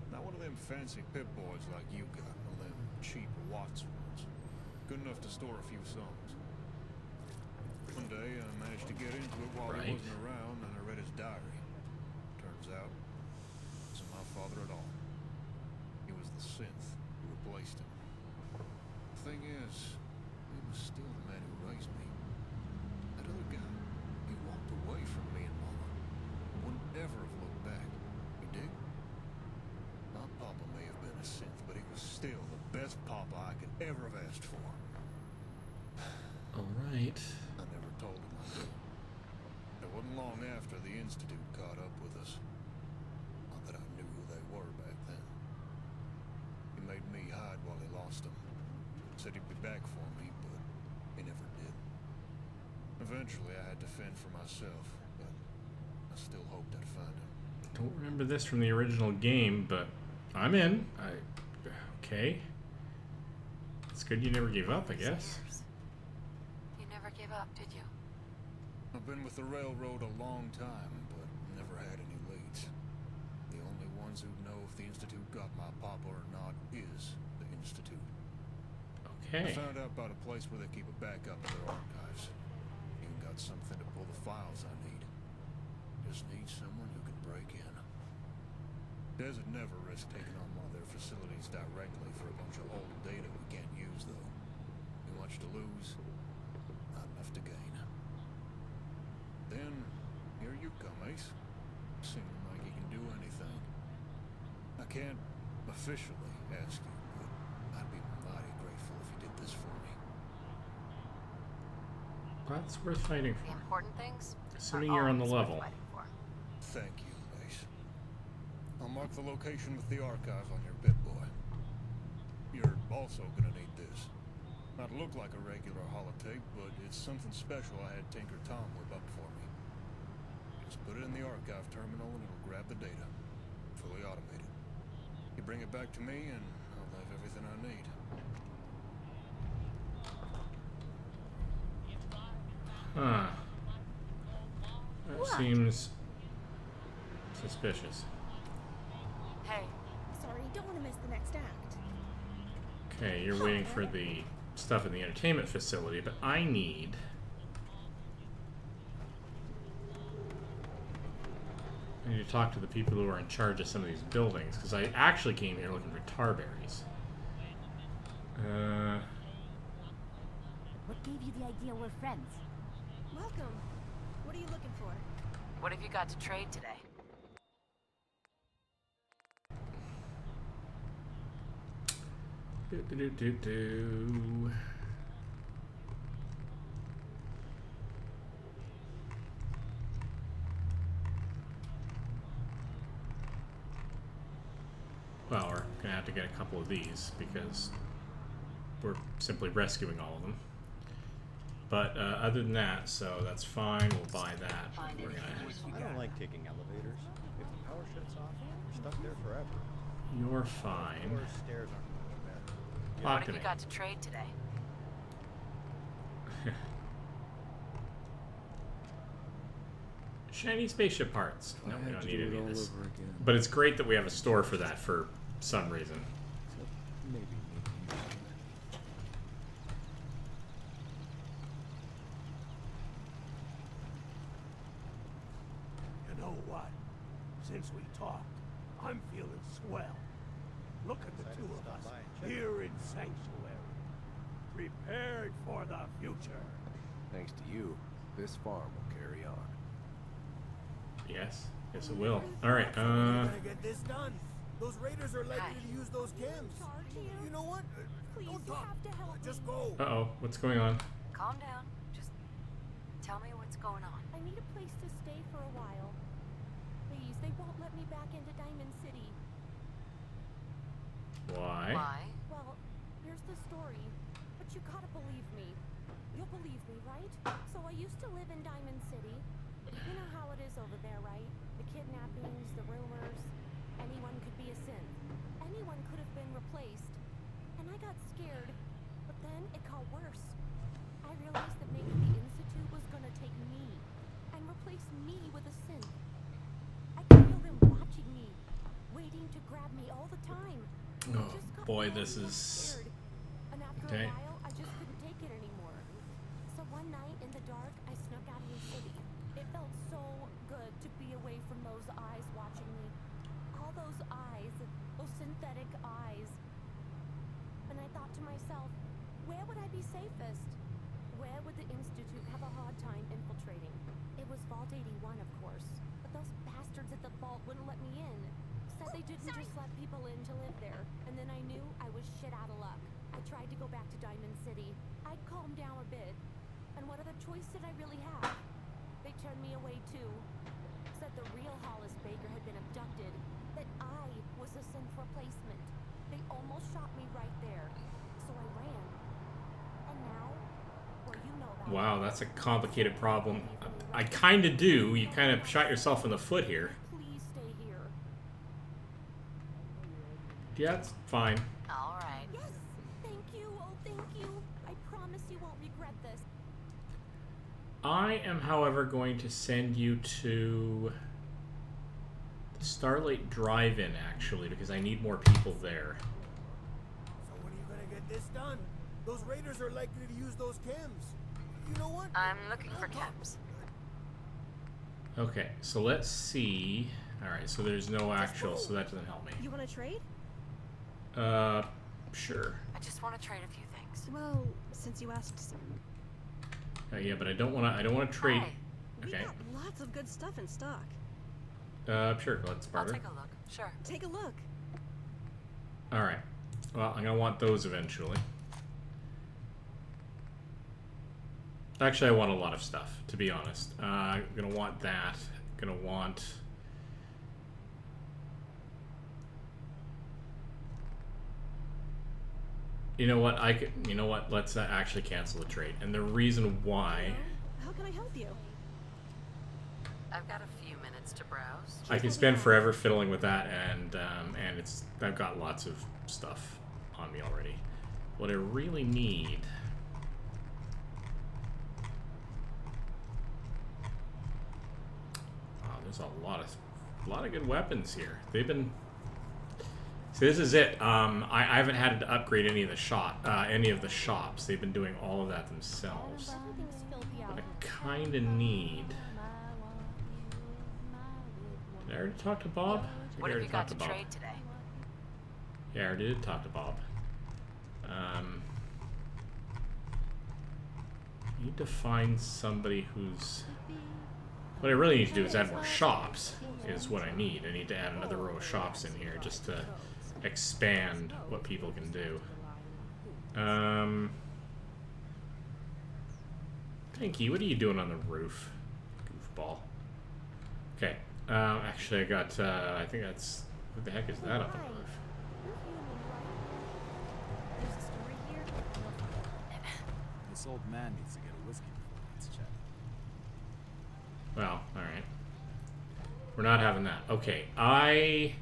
Not one of them fancy Pip-Boys like you got, one of them cheap Watts ones. Good enough to store a few songs. One day I managed to get into it while he Right. wasn't around, and I read his diary. Turns out, it wasn't my father at all. He was the synth who replaced him. The thing is, he was still the man who raised me. That other guy, he walked away from me and Mama. Wouldn't ever have looked back. You dig? My papa may have been a synth, but he was still the best papa I could ever have asked for. All right. I never told him I did. It wasn't long after the Institute caught up with us. Not that I knew who they were back then. He made me hide while he lost them. Said he'd be back for me, but he never did. Eventually, I had to fend for myself, but I still hoped I'd find him. Don't remember this from the original game, but I'm in. Okay. It's good you never gave up, I guess. You never gave up, did you? I've been with the railroad a long time, but never had any leads. The only ones who know if the Institute got my papa or not is the Institute. Okay. I found out about a place where they keep a backup of their archives. Even got something to pull the files I need. Just need someone who can break in. Desert never risk taking on one of their facilities directly for a bunch of old data we can't use, though. Too much to lose, not enough to gain. Then, here you come, Ace. Seeming like you can do anything. I can't officially ask you, but I'd be mighty grateful if you did this for me. That's worth fighting The for. important things? Assuming are you're on the always level. worth fighting for. Thank you, Ace. I'll mark the location with the archive on your Pip-Boy. You're also gonna need this. Not look like a regular holotape, but it's something special I had Tinker Tom whip up for me. Just put it in the archive terminal and it'll grab the data. Fully automated. You bring it back to me and I'll have everything I need. Huh. That seems suspicious. Hey, Sorry, don't want to miss the next act. Okay, you're waiting for the stuff in the entertainment facility, but I need... I need to talk to the people who are in charge of some of these buildings, because I actually came here looking for tarberries. What gave you the idea we're friends? Welcome. What are you looking for? what have you got to trade today? Do. Well, we're gonna have to get a couple of these because we're simply rescuing all of them. But other than that, so that's fine. We'll buy that. We're gonna. I don't like taking elevators. If the power shuts off, we're stuck there forever. You're fine. Or stairs aren't much better. What Talk have to you me. got to trade today? Shiny spaceship parts. No, I we have don't to need do it any of all this. over again. But it's great that we have a store for that for some reason. Except maybe me. You know what? Since we talked, I'm feeling swell. Look at the Decided two to of stop us by and check. here in Sanctuary. Prepared for the future. Thanks to you, this farm will carry on. Yes. Yes, it will. Alright, We're gonna get this done. Those raiders are likely Hi. to use those chems. Charge you? You know what? Please, Don't you talk. have to help Just me. go. uh-oh. What's going on? Calm down. Just tell me what's going on. I need a place to stay for a while. Please, they won't let me back into Diamond City. Why? Why? Well, here's the story. But you gotta believe me. You'll believe me, right? So I used to live in Diamond City. You know how it is over there, right? The kidnappings, the rumors. Anyone could be a synth. Anyone could have been replaced. And I got scared. But then it got worse. I realized that maybe the Institute was gonna take me and replace me with a synth. I could feel them watching me, waiting to grab me all the time. I Oh, just got boy, really this is... scared. And after Okay. a while, I just couldn't take it anymore. So one night in the dark, I myself, where would I be safest? Where would the Institute have a hard time infiltrating? It was Vault 81, of course. But those bastards at the vault wouldn't let me in. Said they didn't just let people in to live there. And then I knew I was shit out of luck. I tried to go back to Diamond City. I'd calmed down a bit. And what other choice did I really have? They turned me away too. Said the real Hollis Baker had been abducted. That I was a synth replacement. They almost shot me right there. So I ran. And now, well, you know about Wow, that's a complicated problem. I kind of do. You kind of shot yourself in the foot here. Please stay here. Yeah, it's fine. All right. Yes, thank you. Oh, thank you. I promise you won't regret this. I am, however, going to send you to the Starlight Drive-In, actually, because I need more people there. So when are you gonna get this done? Those raiders are likely to use those chems. You know what? I'm looking for chems. Okay, so let's see. Alright, so there's no actual, so that doesn't help me. You want to trade? Sure. I just want to trade a few things. Well, since you asked. Yeah, but I don't want to trade. Hi. Okay. We got lots of good stuff in stock. Sure, let's barter. I'll take a look. Sure. Take a look. Alright. Well, I'm gonna want those eventually. Actually, I want a lot of stuff, to be honest. I'm gonna want that. Gonna want... You know what? You know what? Let's actually cancel the trade. And the reason why... How can I help you? I've got a few minutes to browse. I can spend forever fiddling with that, and it's... I've got lots of stuff on me already. What I really need... Wow, there's a lot of good weapons here. They've been... See, this is it. I haven't had to upgrade any of the shops. They've been doing all of that themselves. What I kind of need... Did I already talk to Bob? I think What I have already you got talked to to Bob. trade today? Yeah, I already did talk to Bob. Need to find somebody who's... What I really need to do is add more shops, is what I need. I need to add another row of shops in here just to expand what people can do. Pinky, what are you doing on the roof? Goofball. Okay. Actually, I got, I think that's... What the heck is that up on the roof? There's a story here. This old man needs to get a whiskey before he gets checked. Well, alright. We're not having that. Okay, I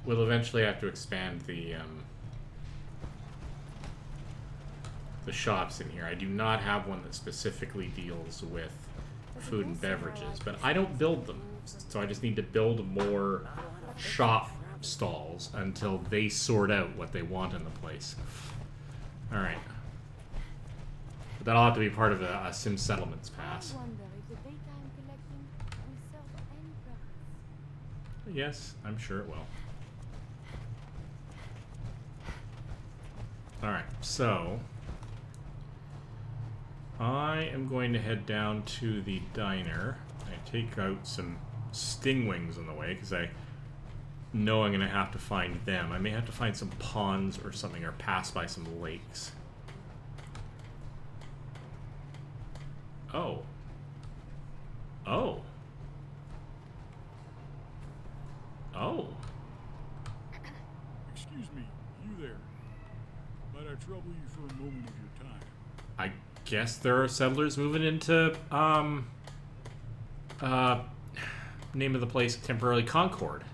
will eventually have to expand the shops in here. I do not have one that specifically deals with food and beverages, but I don't build them. So I just need to build more shop stalls until they sort out what they want in the place. Alright. But that'll have to be part of a Sim Settlements pass. I wonder if the daytime collecting will serve any purpose. Yes, I'm sure it will. Alright, so I am going to head down to the diner. I take out some stingwings on the way because I know I'm going to have to find them. I may have to find some ponds or something or pass by some lakes. Oh. Oh. Oh. Excuse me, you there. Might I trouble you for a moment of your time? I guess there are settlers moving into, name of the place, temporarily Concord.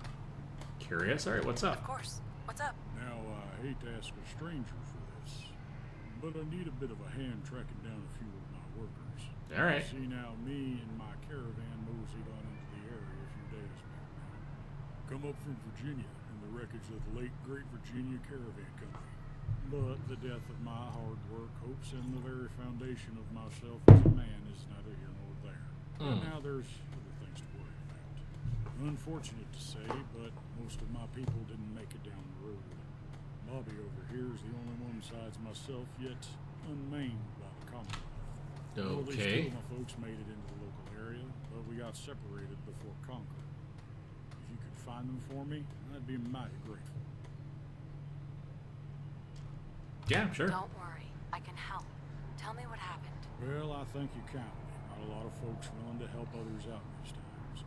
Curious? Alright, what's up? Of course. What's up? Now, I hate to ask a stranger for this, but I need a bit of a hand tracking down a few of my workers. Alright. See now, me and my caravan moseyed on into the area a few days back now. Come up from Virginia in the wreckage of the late Great Virginia Caravan Company. But the death of my hard work, hopes, and the very foundation of myself as a man is neither here nor there. And now there's other things to worry about. Unfortunate to say, but most of my people didn't make it down the road. Bobby over here is the only one besides myself yet unmaimed by the Commonwealth. Well, at least Okay. 2 of my folks made it into the local area, but we got separated before Conquer. If you could find them for me, I'd be mighty grateful. Yeah, sure. Don't worry, I can help. Tell me what happened. Well, I think you counted it. Not a lot of folks willing to help others out these times.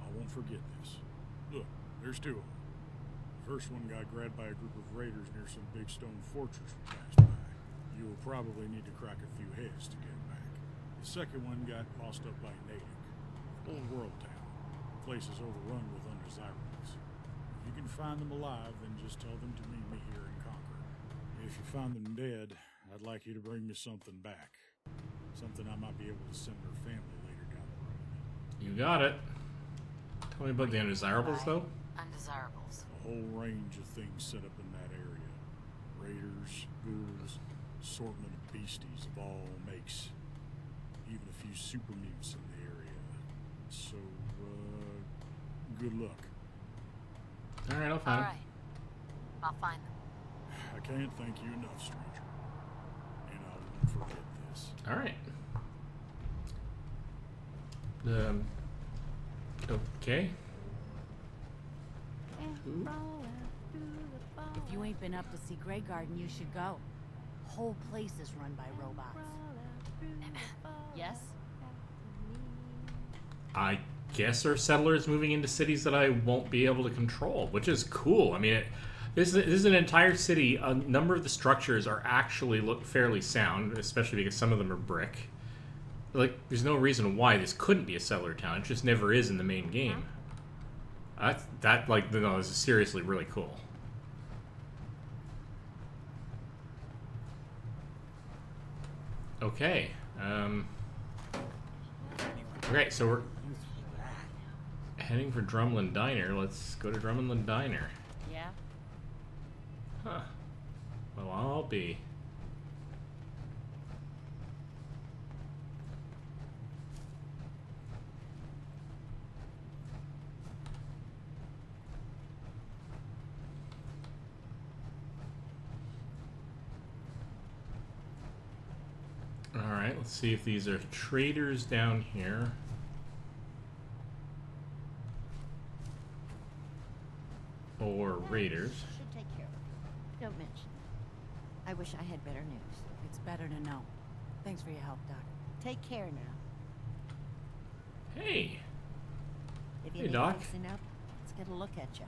I won't forget this. Look, there's 2 of them. The first one got grabbed by a group of raiders near some big stone fortress we passed by. You'll probably need to crack a few heads to get him back. The second one got tossed up by Natick. Old world town. The place is overrun with undesirables. If you can find them alive, then just tell them to meet me here in Concord. If you find them dead, I'd like you to bring me something back. Something I might be able to send their family later down the road. You got it. Tell me about the undesirables, though. Undesirables. A whole range of things set up in that area. Raiders, ghouls, assortment of beasties of all makes. Even a few super mutants in the area. So, good luck. Alright, I'll find All him. right. I'll find them. I can't thank you enough, stranger. And I won't forget this. Alright. Okay. If you ain't been up to see Grey Garden, you should go. Whole place is run by robots. Yes? I guess our settlers moving into cities that I won't be able to control, which is cool. I mean, this is an entire city. A number of the structures are actually look fairly sound, especially because some of them are brick. Like, there's no reason why this couldn't be a settler town. It just never is in the main game. This is seriously really cool. Okay. Okay, so we're heading for Drumlin Diner. Let's go to Drumlin Diner. Yeah? Huh. Well, I'll be. Alright, let's see if these are traders down here. Or raiders. Should take care of it. Don't mention it. I wish I had better news. It's better to know. Thanks for your help, Doc. Take care now. Hey. If you Hey, need Doc. fixing up, let's get a look at you.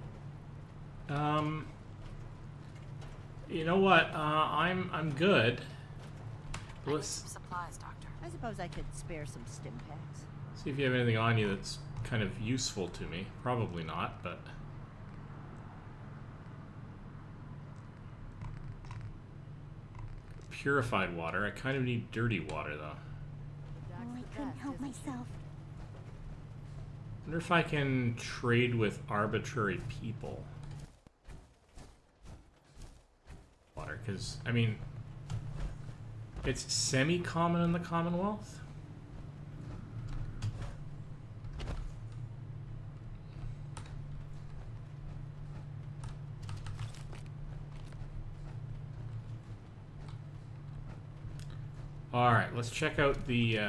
You know what? I'm good. Let's Some supplies, Doctor. I suppose I could spare some stim packs. see if you have anything on you that's kind of useful to me. Probably not, but... Purified water. I kind of need dirty water, though. Oh, I couldn't help myself. Wonder if I can trade with arbitrary people. Water, because, I mean... It's semi-common in the Commonwealth? Alright, let's check out the,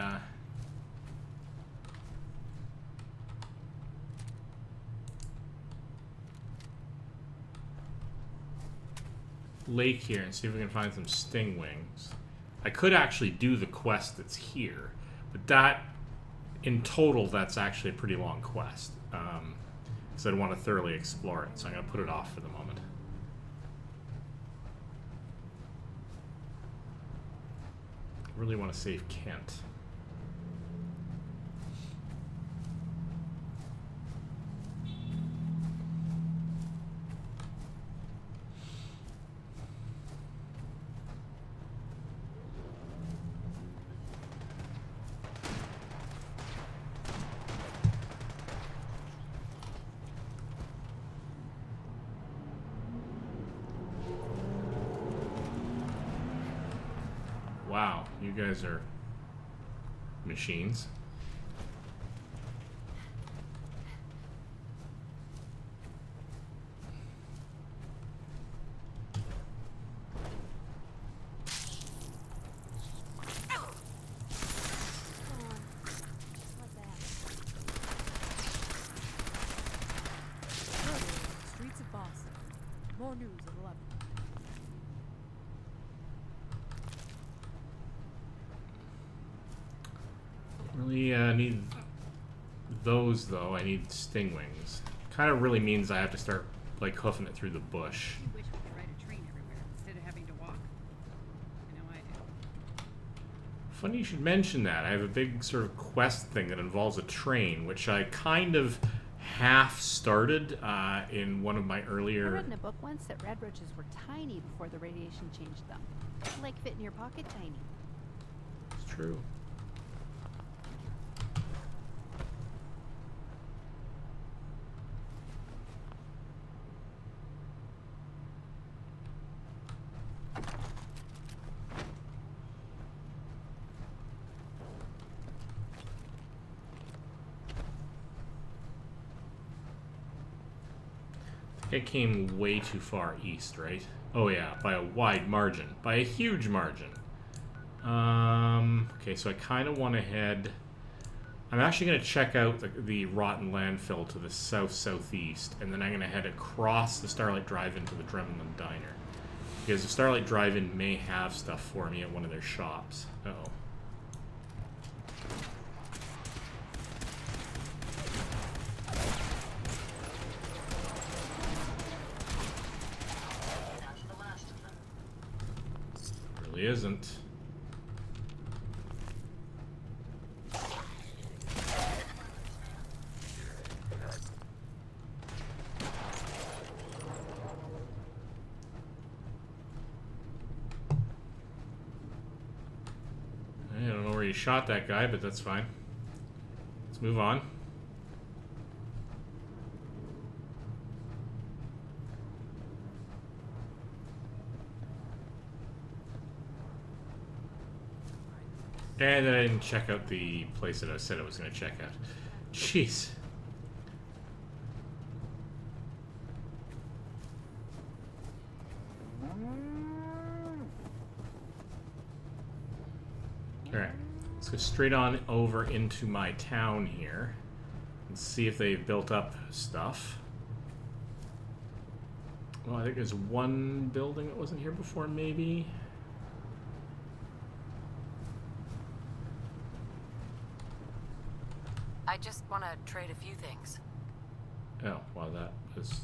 lake here and see if we can find some sting wings. I could actually do the quest that's here, but that, in total, that's actually a pretty long quest. Because I'd want to thoroughly explore it, so I'm going to put it off for the moment. I really want to save Kent. Wow, you guys are machines. I need those, though. I need sting wings. Kind of really means I have to start, like, hoofing it through the bush. I wish we could ride a train everywhere instead of having to walk. I know I do. Funny you should mention that. I have a big sort of quest thing that involves a train, which I kind of half started in one of my I earlier... read in a book once that redroaches were tiny before the radiation changed them. Like fit in your pocket tiny. It's true. It came way too far east, right? Oh yeah, by a wide margin. By a huge margin. Okay, so I kind of want to head... I'm actually going to check out the rotten landfill to the south-southeast, and then I'm going to head across the Starlight Drive-In to the Dremlin Diner. Because the Starlight Drive-In may have stuff for me at one of their shops. Uh-oh. Really isn't. I don't know where you shot that guy, but that's fine. Let's move on. And then I didn't check out the place that I said I was going to check out. Jeez. Alright, let's go straight on over into my town here and see if they've built up stuff. Well, I think there's one building that wasn't here before, maybe. I just want to trade a few things. Oh, well, that was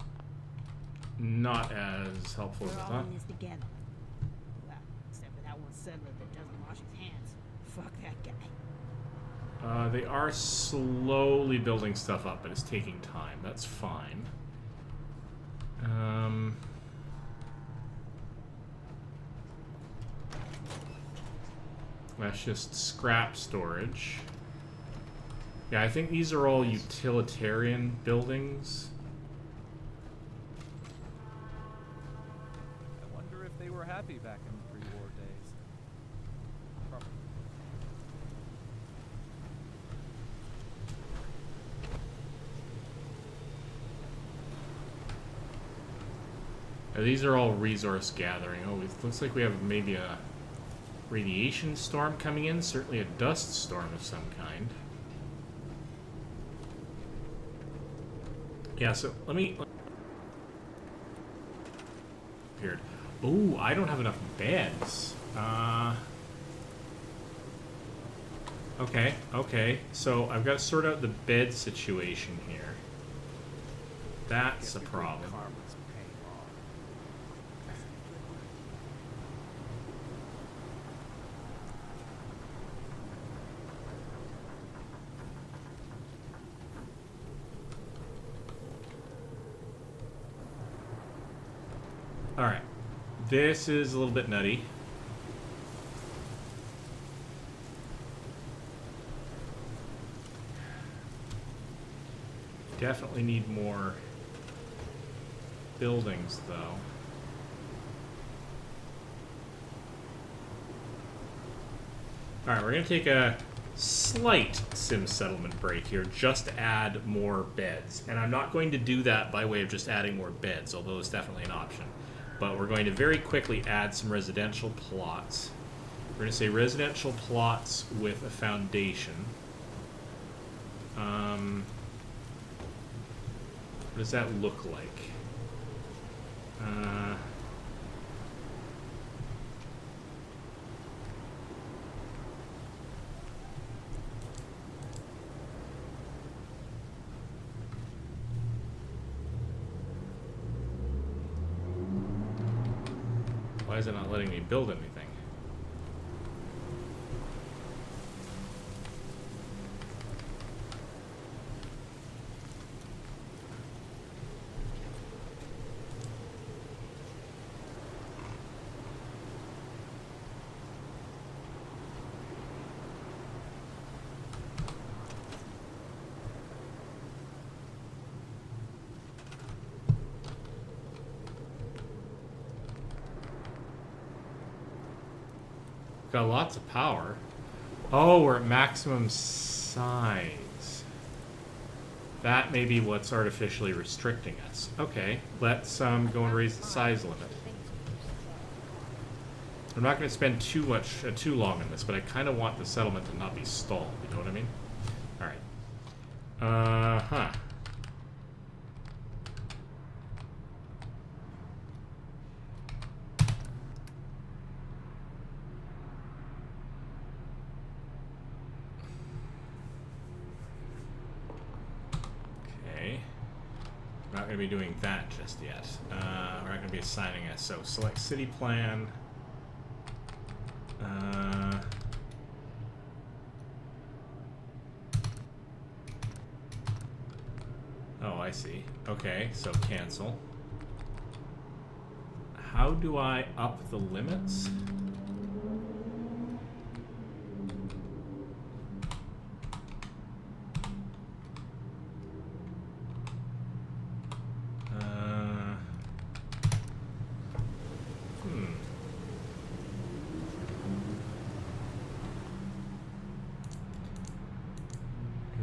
not as helpful as I We're all thought. in this together. Well, except for that one settler that doesn't wash his hands. Fuck that guy. They are slowly building stuff up, but it's taking time. That's fine. That's just scrap storage. Yeah, I think these are all utilitarian buildings. I wonder if they were happy back in the pre-war days. Probably. These are all resource gathering. Oh, it looks like we have maybe a radiation storm coming in. Certainly a dust storm of some kind. Yeah, so let me... Appeared. Ooh, I don't have enough beds. Okay. So I've got to sort out the bed situation here. That's a problem. Alright. This is a little bit nutty. Definitely need more buildings, though. Alright, we're going to take a slight sim settlement break here just to add more beds. And I'm not going to do that by way of just adding more beds, although it's definitely an option. But we're going to very quickly add some residential plots. We're going to say residential plots with a foundation. What does that look like? Why is it not letting me build anything? Got lots of power. Oh, we're at maximum size. That may be what's artificially restricting us. Okay, let's go and raise the size limit. I'm not going to spend too long on this, but I kind of want the settlement to not be stalled. You know what I mean? All right. Huh. Not going to be doing that just yet. We're not going to be assigning it. So select city plan. Oh, I see. Okay, so cancel. How do I up the limits?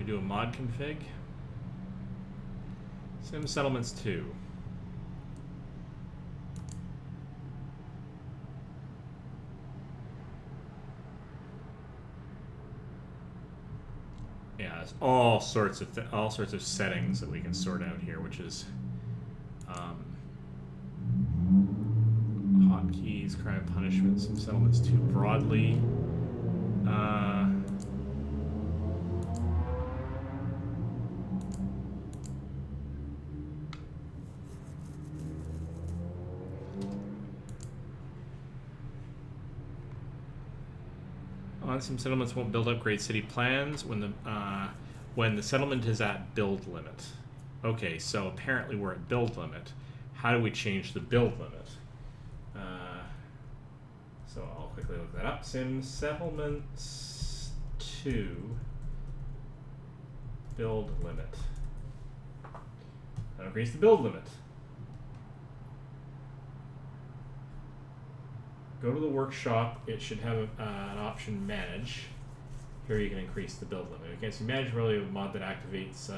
Do a mod config. Sim settlements 2. Yeah, there's all sorts of settings that we can sort out here, which is hotkeys, crime and punishment, sim settlements 2 broadly. Some settlements won't build upgrade city plans when the settlement is at build limit. Okay, so apparently we're at build limit. How do we change the build limit? So I'll quickly look that up. Sim settlements 2 build limit. That increase the build limit. Go to the workshop. It should have an option manage. Here you can increase the build limit. Okay, so manage really a mod that activates,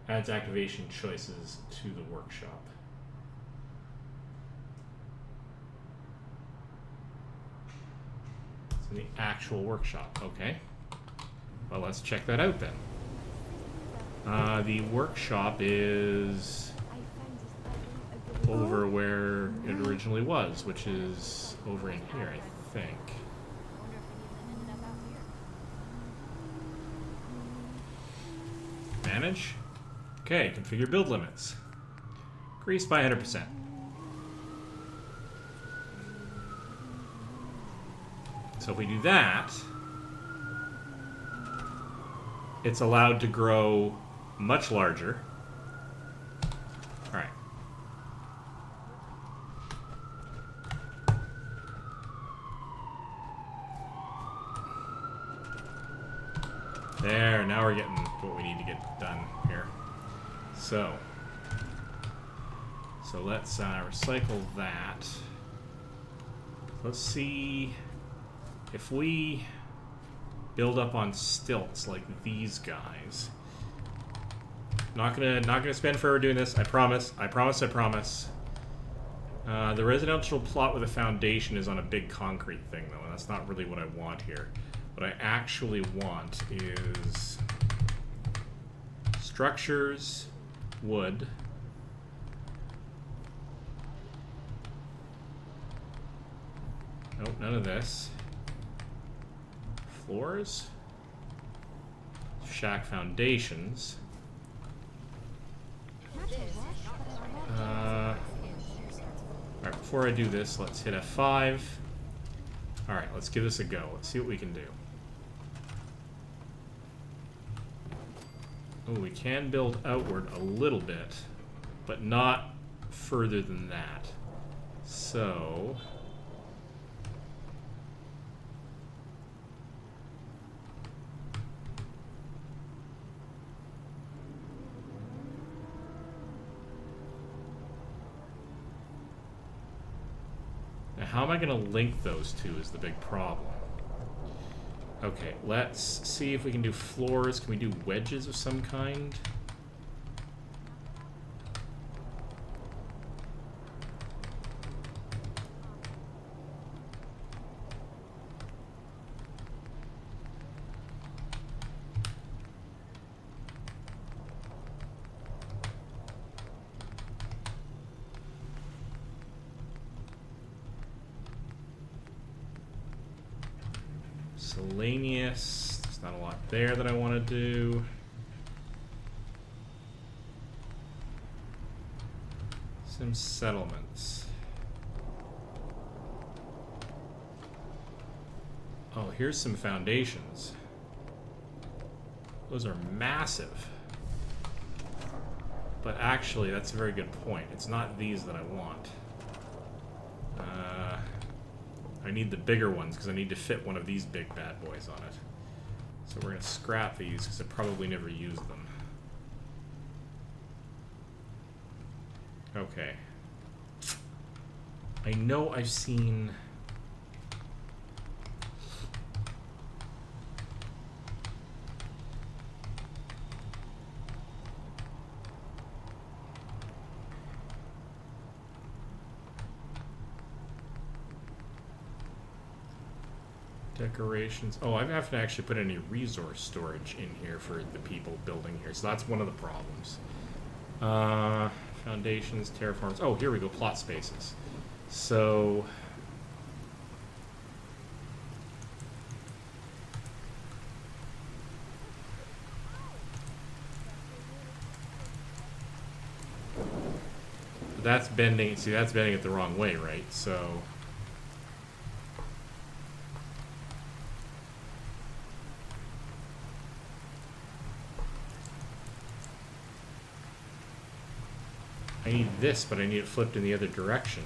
adds activation choices to the workshop. So the actual workshop. Okay. Well, let's check that out then. The workshop is over where it originally was, which is over in here, I think. Manage. Okay, configure build limits. Increase by 100%. So if we do that, it's allowed to grow much larger. All right. There, now we're getting what we need to get done here. So let's recycle that. Let's see if we build up on stilts like these guys. Not gonna spend forever doing this. I promise. I promise. I promise. The residential plot with a foundation is on a big concrete thing, though, and that's not really what I want here. What I actually want is structures, wood. Nope, none of this. Floors. Shack foundations. Alright, before I do this, let's hit F5. Alright, let's give this a go. Let's see what we can do. Oh, we can build outward a little bit, but not further than that. So... now, how am I going to link those two is the big problem. Okay, let's see if we can do floors. Can we do wedges of some kind? Miscellaneous. There's not a lot there that I want to do. Some settlements. Oh, here's some foundations. Those are massive. But actually, that's a very good point. It's not these that I want. I need the bigger ones because I need to fit one of these big bad boys on it. So we're going to scrap these because I probably never use them. Okay. I know I've seen... decorations. Oh, I have to actually put any resource storage in here for the people building here. So that's one of the problems. Foundations, terraforms. Oh, here we go. Plot spaces. So... that's bending. See, that's bending it the wrong way, right? So... I need this, but I need it flipped in the other direction.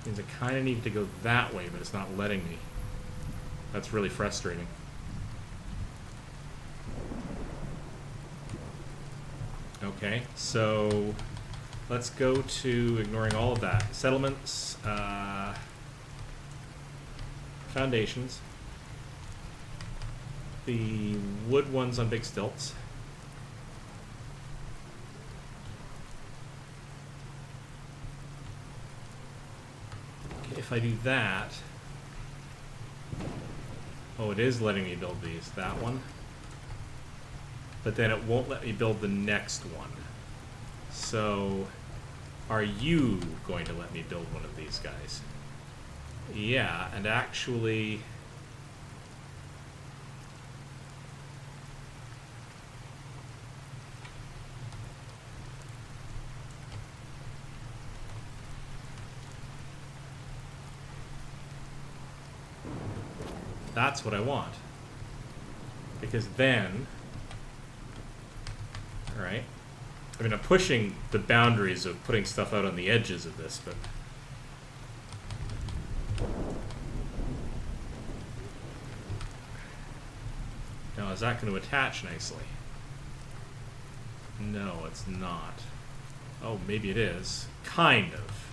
Means I kind of need to go that way, but it's not letting me. That's really frustrating. Okay, so let's go to ignoring all of that. Settlements, foundations, the wood ones on big stilts. If I do that, oh, it is letting me build these, that one, but then it won't let me build the next one. So, are you going to let me build one of these guys? Yeah, and actually, that's what I want. Because then... Alright. I mean, I'm pushing the boundaries of putting stuff out on the edges of this, but... Now, is that going to attach nicely? No, it's not. Oh, maybe it is. Kind of.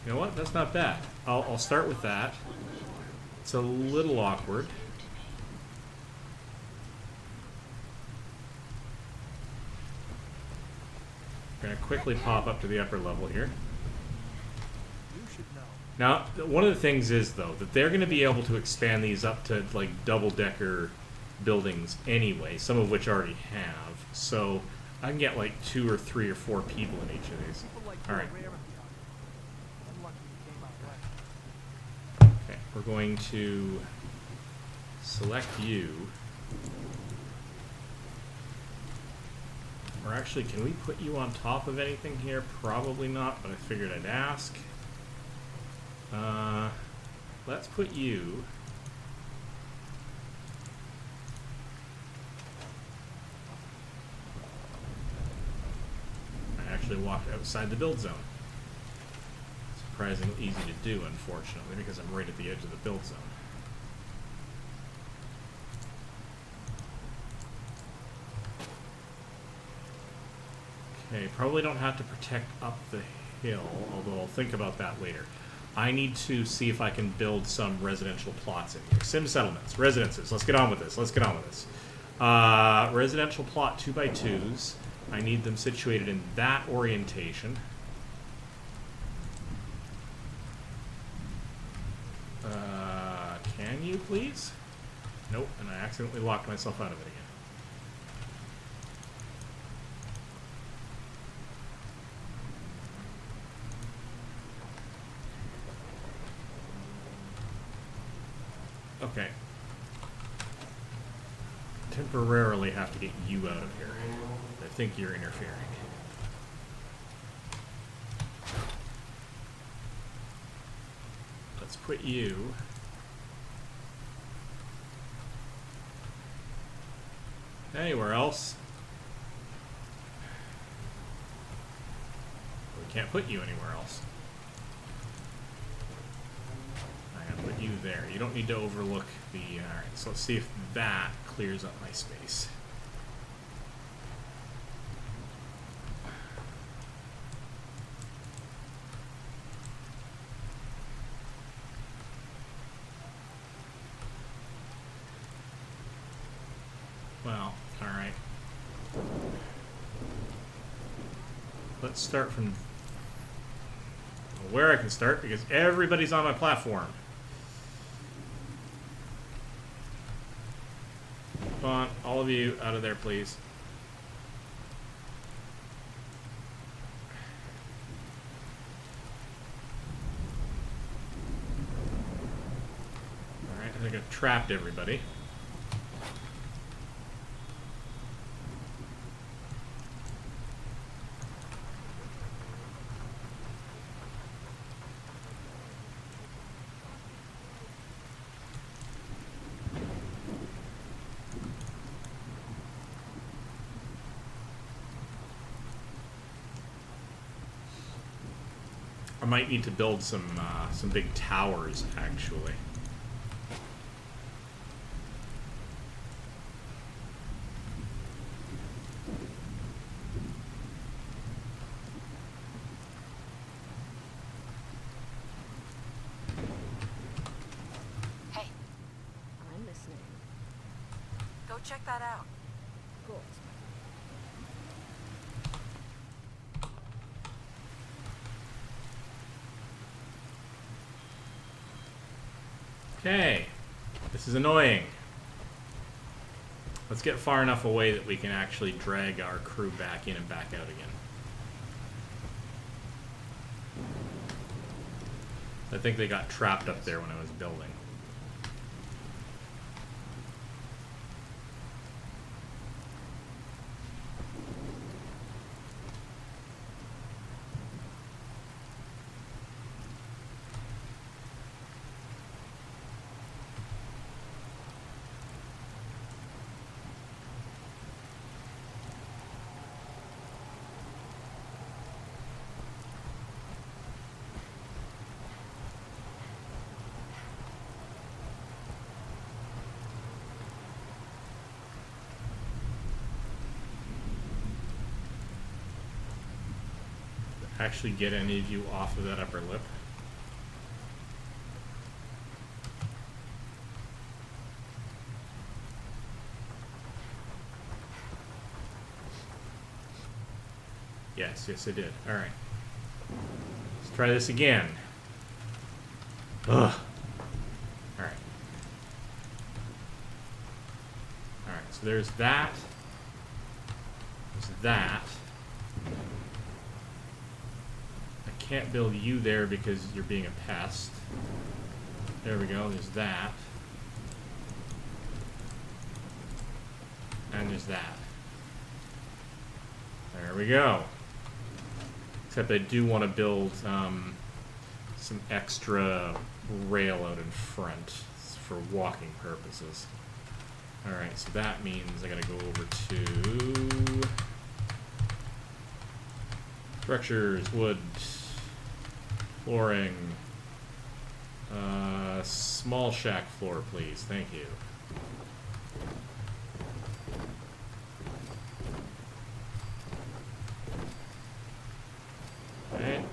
You know what? That's not bad. I'll start with that. It's a little awkward. We're going to quickly pop up to the upper level here. Now, one of the things is, though, that they're going to be able to expand these up to, like, double-decker buildings anyway, some of which already have. So I can get, like, 2 or 3 or 4 people in each of these. All right. we're going to select you. Or actually, can we put you on top of anything here? Probably not, but I figured I'd ask. Let's put you. I actually walked outside the build zone. Surprisingly easy to do, unfortunately, because I'm right at the edge of the build zone. Okay, probably don't have to protect up the hill, although I'll think about that later. I need to see if I can build some residential plots in here. Sim settlements, residences. Let's get on with this. Let's get on with this. Residential plot 2x2s. I need them situated in that orientation. Can you please? Nope, and I accidentally locked myself out of it again. Okay. Temporarily have to get you out of here. I think you're interfering. Let's put you anywhere else. We can't put you anywhere else. I'm gonna put you there. You don't need to overlook the... Alright, so let's see if that clears up my space. Well, alright. Let's start from where I can start, because everybody's on my platform. Come on, all of you out of there, please. Alright, I think I've trapped everybody. I might need to build some big towers, actually. Hey, I'm listening. go check that out. Of course. Okay, this is annoying. Let's get far enough away that we can actually drag our crew back in and back out again. I think they got trapped up there when I was building. Actually get any of you off of that upper lip. Yes, yes I did. Alright. Let's try this again. Ugh. Alright. Alright, so there's that. There's that. Can't build you there because you're being a pest. There we go, there's that. And there's that. There we go. Except I do want to build some extra rail out in front for walking purposes. Alright, so that means I gotta go over to structures, wood, flooring, small shack floor, please. Thank you. Okay.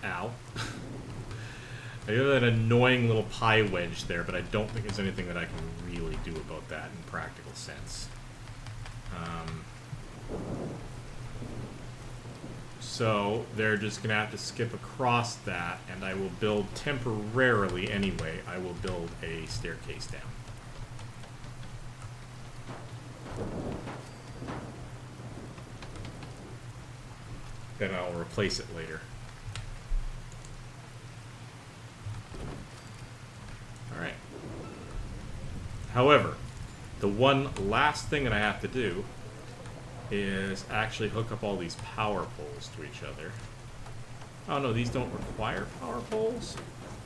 Ow. I got that annoying little pie wedge there, but I don't think there's anything that I can really do about that in practical sense. So they're just gonna have to skip across that, and I will build temporarily anyway. I will build a staircase down. Then I'll replace it later. Alright. However, the one last thing that I have to do is actually hook up all these power poles to each other. Oh no, these don't require power poles?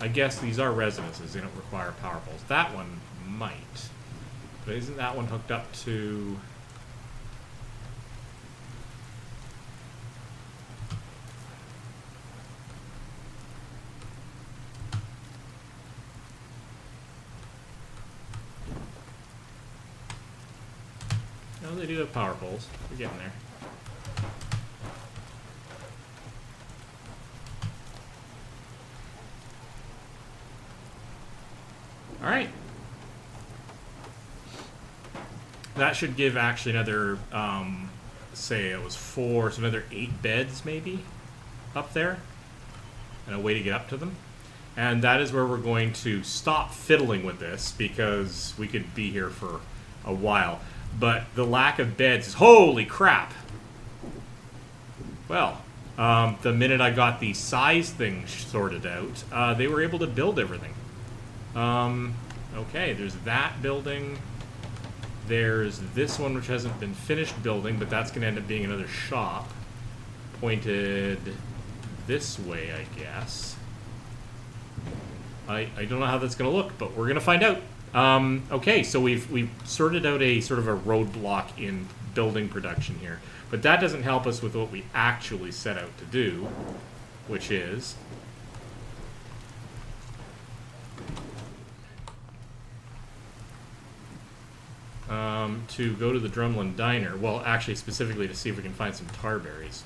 I guess these are residences, they don't require power poles. That one might. But isn't that one hooked up to... No, they do have power poles. We're getting there. Alright. That should give actually another, say it was 4, so another 8 beds maybe up there. And a way to get up to them. And that is where we're going to stop fiddling with this because we could be here for a while. But the lack of beds is... Holy crap! Well, the minute I got the size thing sorted out, they were able to build everything. Okay, there's that building. There's this one which hasn't been finished building, but that's going to end up being another shop. Pointed this way, I guess. I don't know how that's going to look, but we're going to find out. Okay, so we've sorted out a sort of a roadblock in building production here. But that doesn't help us with what we actually set out to do, which is... to go to the Drumlin Diner. Well, actually, specifically to see if we can find some tarberries.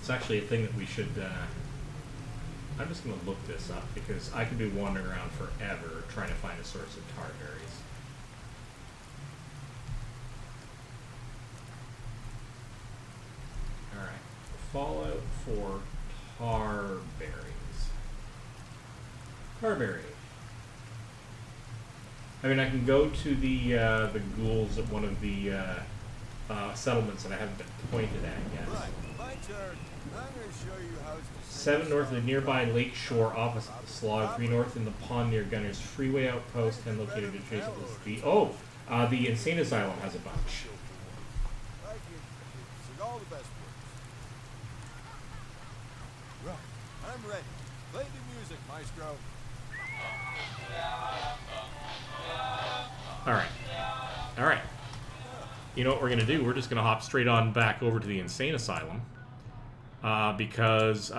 It's actually a thing that we should... I'm just going to look this up because I could be wandering around forever trying to find a source of tarberries. Alright. Fallout for tarberries. Tarberry. I mean, I can go to the ghouls at one of the settlements that I haven't been pointed at yet. Right, my turn. I'm going to show you how to... 7 north of the nearby lake shore opposite the slog, 3 north in the pond near Gunner's Freeway Outpost, 10 located adjacent to the... Oh! The Insane Asylum has a bunch. Like it's all the best works. Right, I'm ready. Play the music, maestro. Alright. Alright. You know what we're going to do? We're just going to hop straight on back over to the Insane Asylum. Because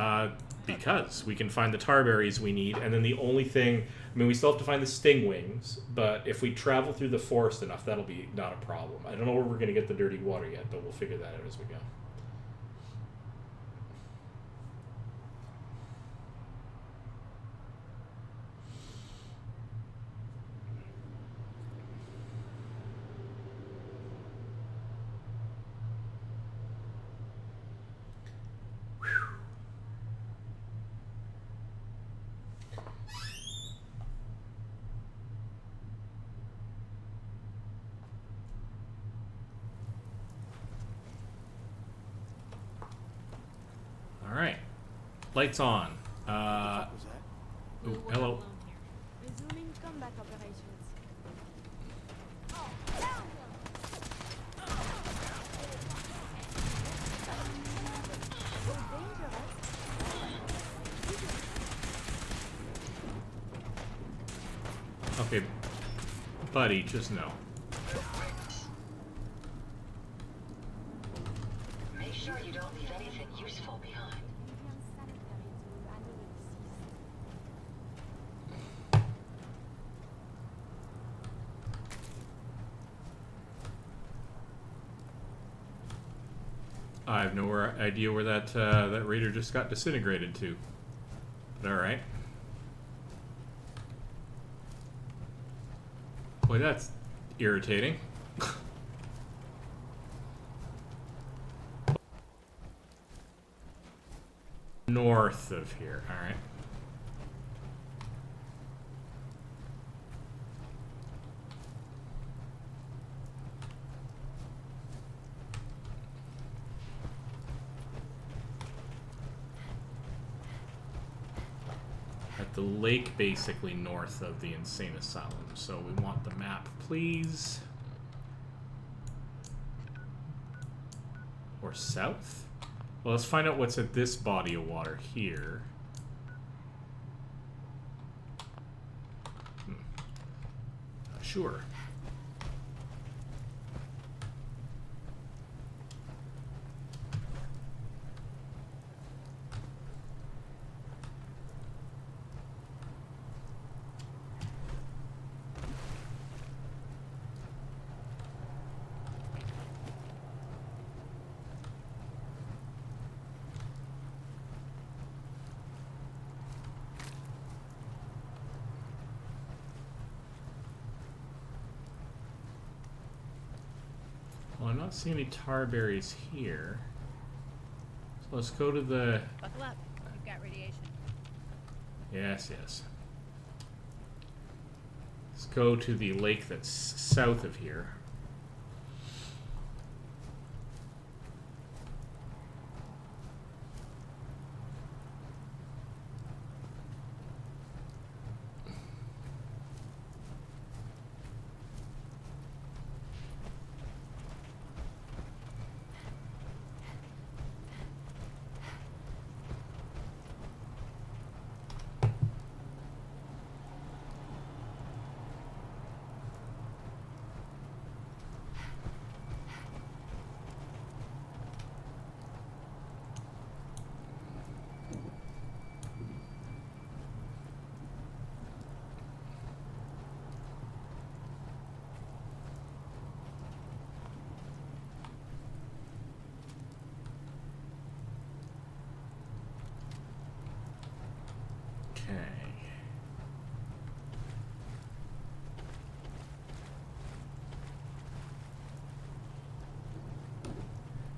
we can find the tarberries we need, and then the only thing... I mean, we still have to find the stingwings, but if we travel through the forest enough, that'll be not a problem. I don't know where we're going to get the dirty water yet, but we'll figure that out as we go. lights on. Ooh, hello. Resuming combat operations. Okay, buddy, just no. Make sure you don't leave anything useful behind. I have no idea where that that raider just got disintegrated to. But all right. Boy, that's irritating. North of here. All right. At the lake, basically north of the insane asylum. So we want the map, please. Or south? Well, let's find out what's at this body of water here. Sure. Well, I'm not seeing any tar berries here. So let's go to the... Buckle up. You've got radiation. Yes, yes. Let's go to the lake that's south of here.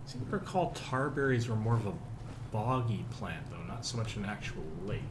I seem to recall tarberries were more of a boggy plant, though, not so much an actual lake.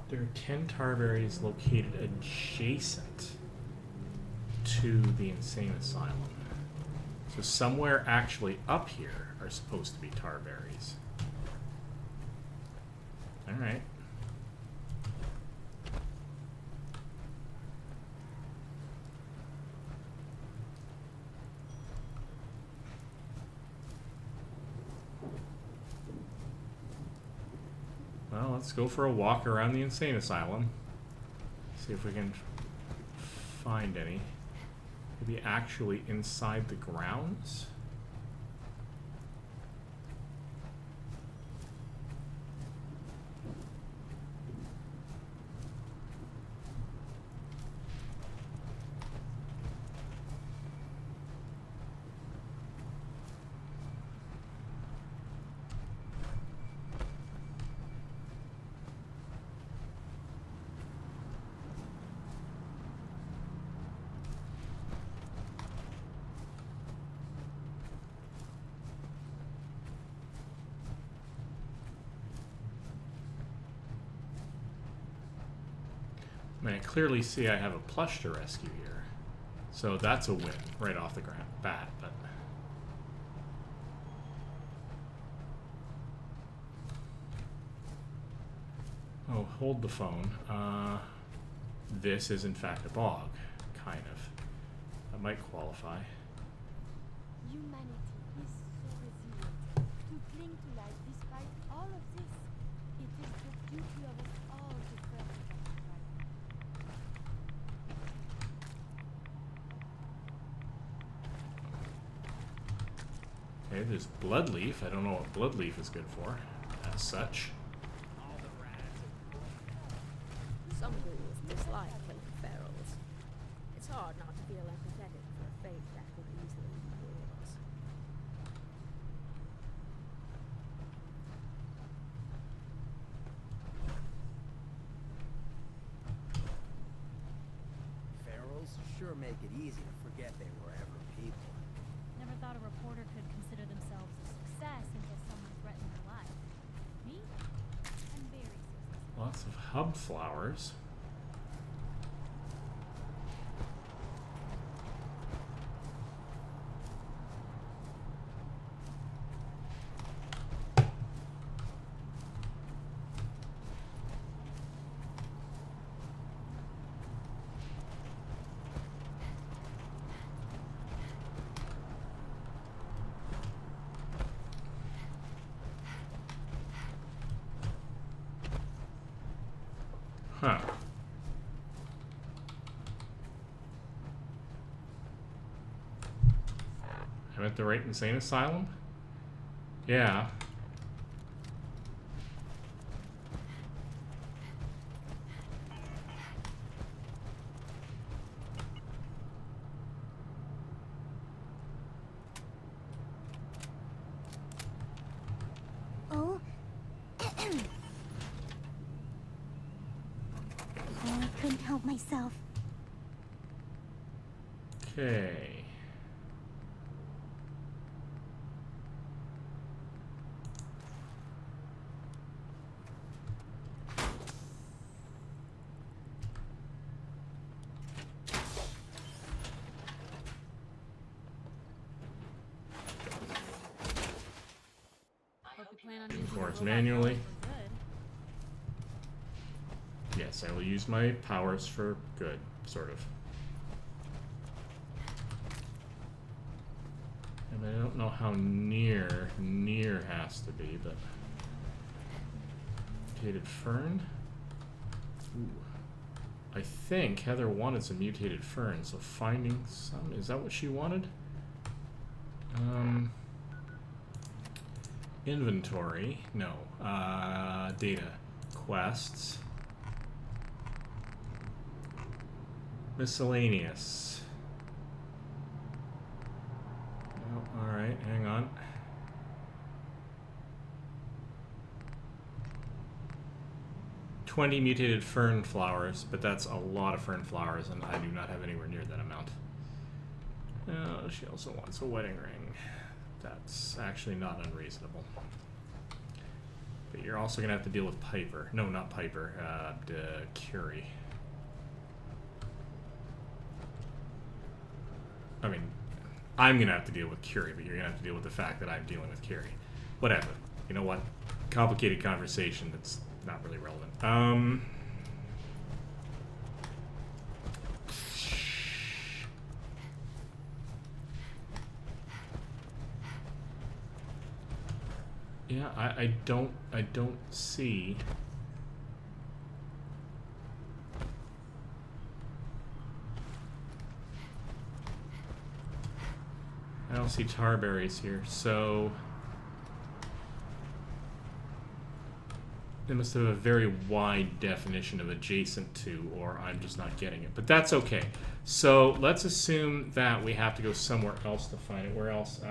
There are 10 tarberries located adjacent to the insane asylum. So somewhere actually up here are supposed to be tarberries. Alright. Well, let's go for a walk around the insane asylum. See if we can find any. Maybe actually inside the grounds? I mean, I clearly see I have a plush to rescue here. So that's a win right off the bat, but... Oh, hold the phone. This is in fact a bog, kind of. That might qualify. Humanity is so resilient to cling to life despite all of this. It is the duty of us all to protect life. Okay, there's bloodleaf. I don't know what bloodleaf is good for, as such. Some ghouls dislike killing ferals. It's hard not to feel empathetic for a fate that could easily be yours. Ferals sure make it easy to forget they were ever people. Never thought a reporter could consider themselves a success until someone threatened their life. Me? I'm very successful. Lots of hub flowers. Huh. I'm at the right insane asylum? Yeah. Oh? Oh, I couldn't help myself. Okay. Hope you plan on using Of your course, robot manually. powers for good. Yes, I will use my powers for good, sort of. And I don't know how near has to be, but... Mutated fern? Ooh. I think Heather wanted some mutated fern, so finding some... Is that what she wanted? Inventory. No. Data. Quests. Miscellaneous. Oh, alright, hang on. $20 mutated fern flowers, but that's a lot of fern flowers, and I do not have anywhere near that amount. Oh, she also wants a wedding ring. That's actually not unreasonable. But you're also going to have to deal with Piper. No, not Piper. Curie. I mean, I'm going to have to deal with Curie, but you're going to have to deal with the fact that I'm dealing with Curie. Whatever. You know what? Complicated conversation that's not really relevant. Yeah, I don't see. I don't see tarberries here, so they must have a very wide definition of adjacent to, or I'm just not getting it. But that's okay. So let's assume that we have to go somewhere else to find it. Where else?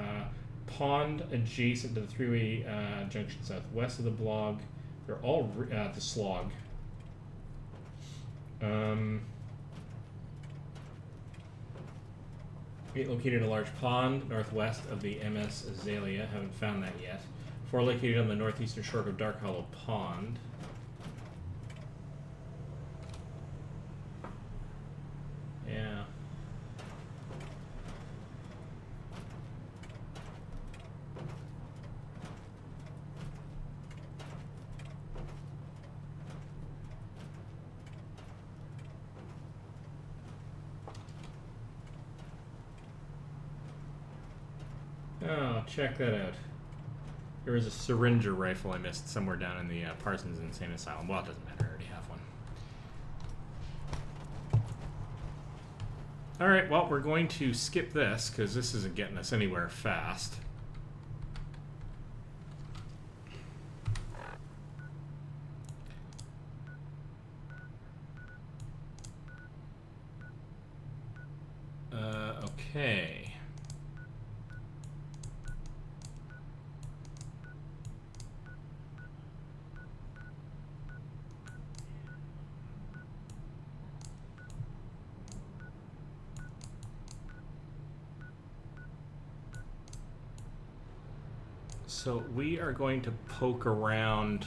Pond adjacent to the three-way junction southwest of the blog. They're all the slog. Located in a large pond northwest of the MS Azalea. Haven't found that yet. 4 located on the northeastern shore of Dark Hollow Pond. Oh, check that out. There was a syringer rifle I missed somewhere down in the Parsons Insane Asylum. Well, it doesn't matter. I already have one. Alright, well, we're going to skip this, because this isn't getting us anywhere fast. Okay. So we are going to poke around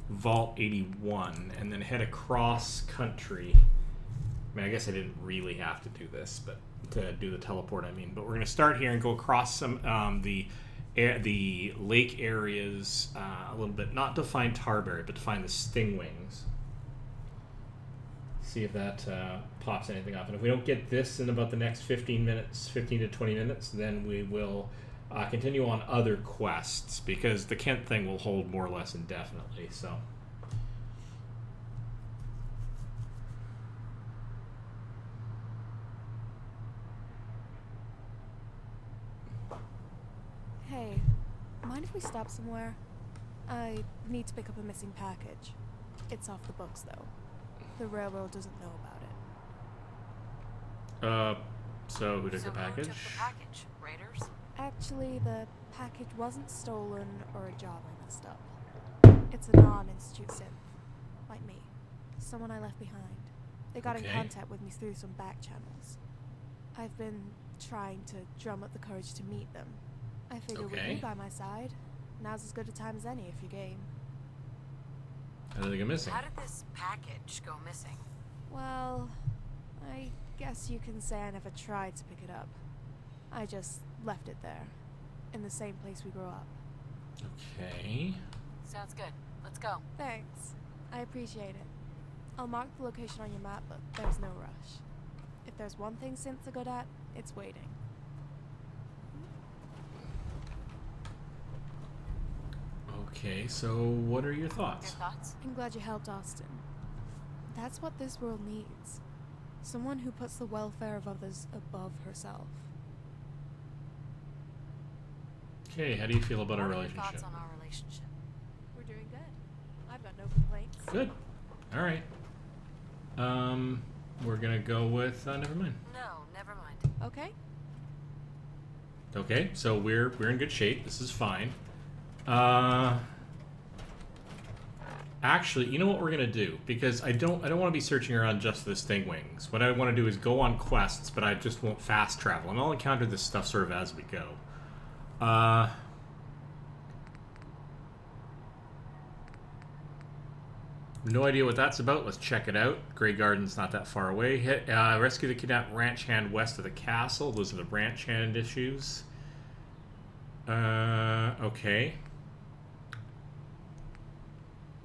Vault 81 and then head across country. I mean, I guess I didn't really have to do this, but to do the teleport, I mean. But we're going to start here and go across some the lake areas a little bit, not to find Tarberry, but to find the stingwings. See if that pops anything up. And if we don't get this in about the next 15 to 20 minutes, then we will continue on other quests, because the Kent thing will hold more or less indefinitely. So. Hey, mind if we stop somewhere? I need to pick up a missing package. It's off the books, though. The railroad doesn't know about it. So who took the package? Who took the package? Raiders? Actually, the package wasn't stolen or a job I messed up. It's a non-institute synth, like me. Someone I left behind. They got in contact with me through some back channels. I've been trying to drum up the courage to meet them. I figured with you by my side, now's as good a time as any if you're game. How did they go missing? How did this package go missing? Well, I guess you can say I never tried to pick it up. I just left it there, in the same place we grew up. Okay. Sounds good. Let's go. Thanks. I appreciate it. I'll mark the location on your map, but there's no rush. If there's one thing synths are good at, it's waiting. Okay, so what are your thoughts? Your thoughts? I'm glad you helped, Austin. That's what this world needs. Someone who puts the welfare of others above herself. Okay, how do you feel about our What are your relationship? thoughts on our relationship? We're doing good. I've got no complaints. Good. All right. We're gonna go with never mind. No, never mind. Okay. Okay, so we're in good shape. This is fine. Actually, you know what we're gonna do, because I don't want to be searching around just for the stingwings. What I want to do is go on quests, but I just won't fast travel, and I'll encounter this stuff sort of as we go. No idea what that's about. Let's check it out. Grey Garden's not that far away. Rescue the kidnapped ranch hand west of the castle. Those are the ranch hand issues. Okay.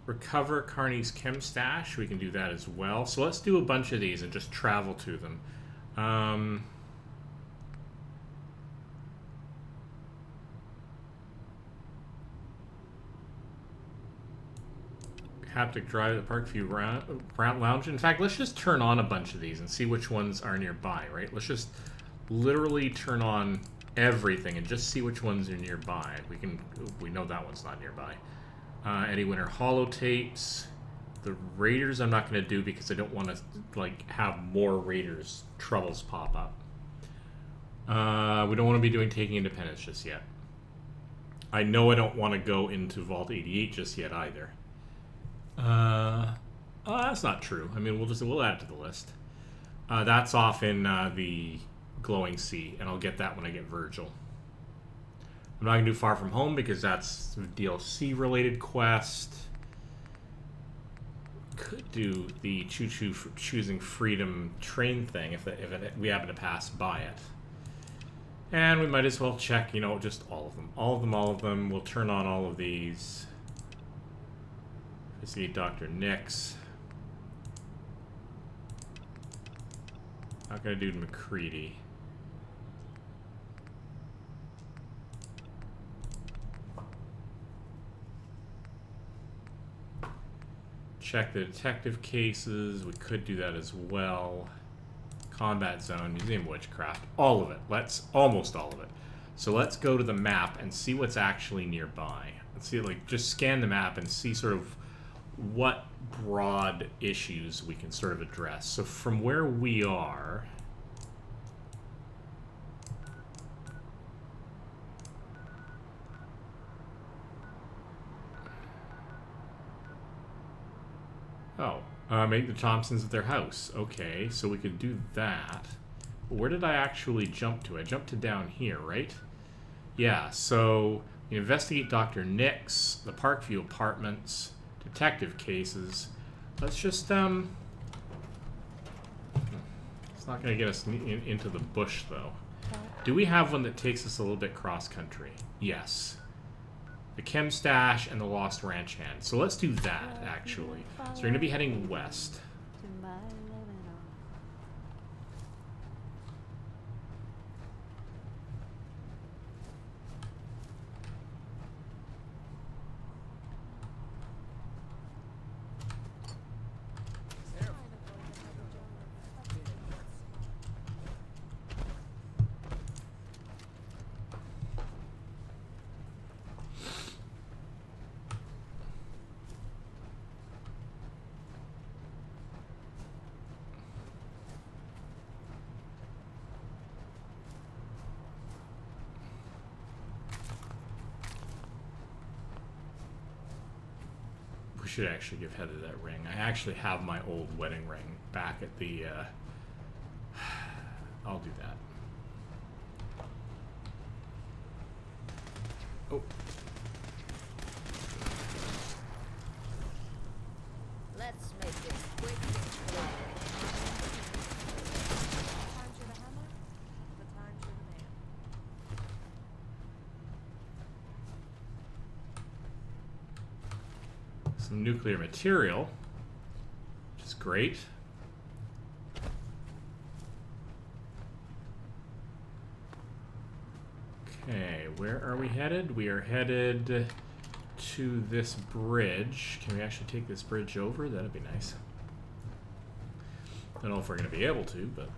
Recover Carney's chem stash. We can do that as well. So let's do a bunch of these and just travel to them. Haptic drive at the Parkview Lounge. In fact, let's just turn on a bunch of these and see which ones are nearby, right? Let's just literally turn on everything and just see which ones are nearby. We know that one's not nearby. Eddie Winter holotapes. The Raiders I'm not going to do because I don't want to like have more Raiders troubles pop up. We don't want to be doing Taking Independence just yet. I know I don't want to go into Vault 88 just yet either. Oh, that's not true. I mean, we'll add it to the list. That's off in the Glowing Sea, and I'll get that when I get Virgil. I'm not gonna do Far From Home because that's a DLC related quest. Could do the Choosing Freedom train thing if we happen to pass by it. And we might as well check, just all of them. All of them. We'll turn on all of these. See Dr. Nix. Not gonna do McCready. Check the detective cases. We could do that as well. Combat zone, museum of witchcraft, all of it. Almost all of it. So let's go to the map and see what's actually nearby. Let's see, like, just scan the map and see sort of what broad issues we can sort of address. So from where we are, make the Thompsons at their house. Okay, so we could do that. But where did I actually jump to? I jumped to down here, right? Yeah, so we investigate Dr. Nix, the Parkview Apartments, detective cases. Let's just, it's not going to get us into the bush, though. Do we have one that takes us a little bit cross-country? Yes. The Chem Stash and the Lost Ranch Hand. So let's do that, actually. So we're going to be heading west. We should actually give Heather that ring. I actually have my old wedding ring back at the, I'll do that. Oh. Let's make this quick and clear. Times you're the hammer, the times you're the man. Some nuclear material, which is great. Okay, where are we headed? We are headed to this bridge. Can we actually take this bridge over? That'd be nice. I don't know if we're going to be able to, but...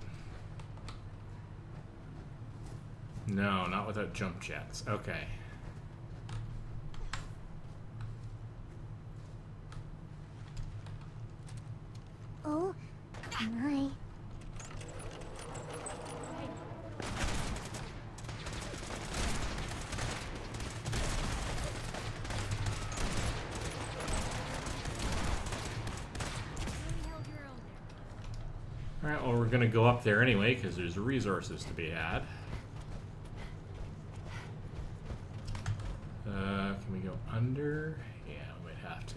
No, not without jump jets. Okay. Oh, my. Alright, well, we're going to go up there anyway, because there's resources to be had. Can we go under? Yeah, we might have to.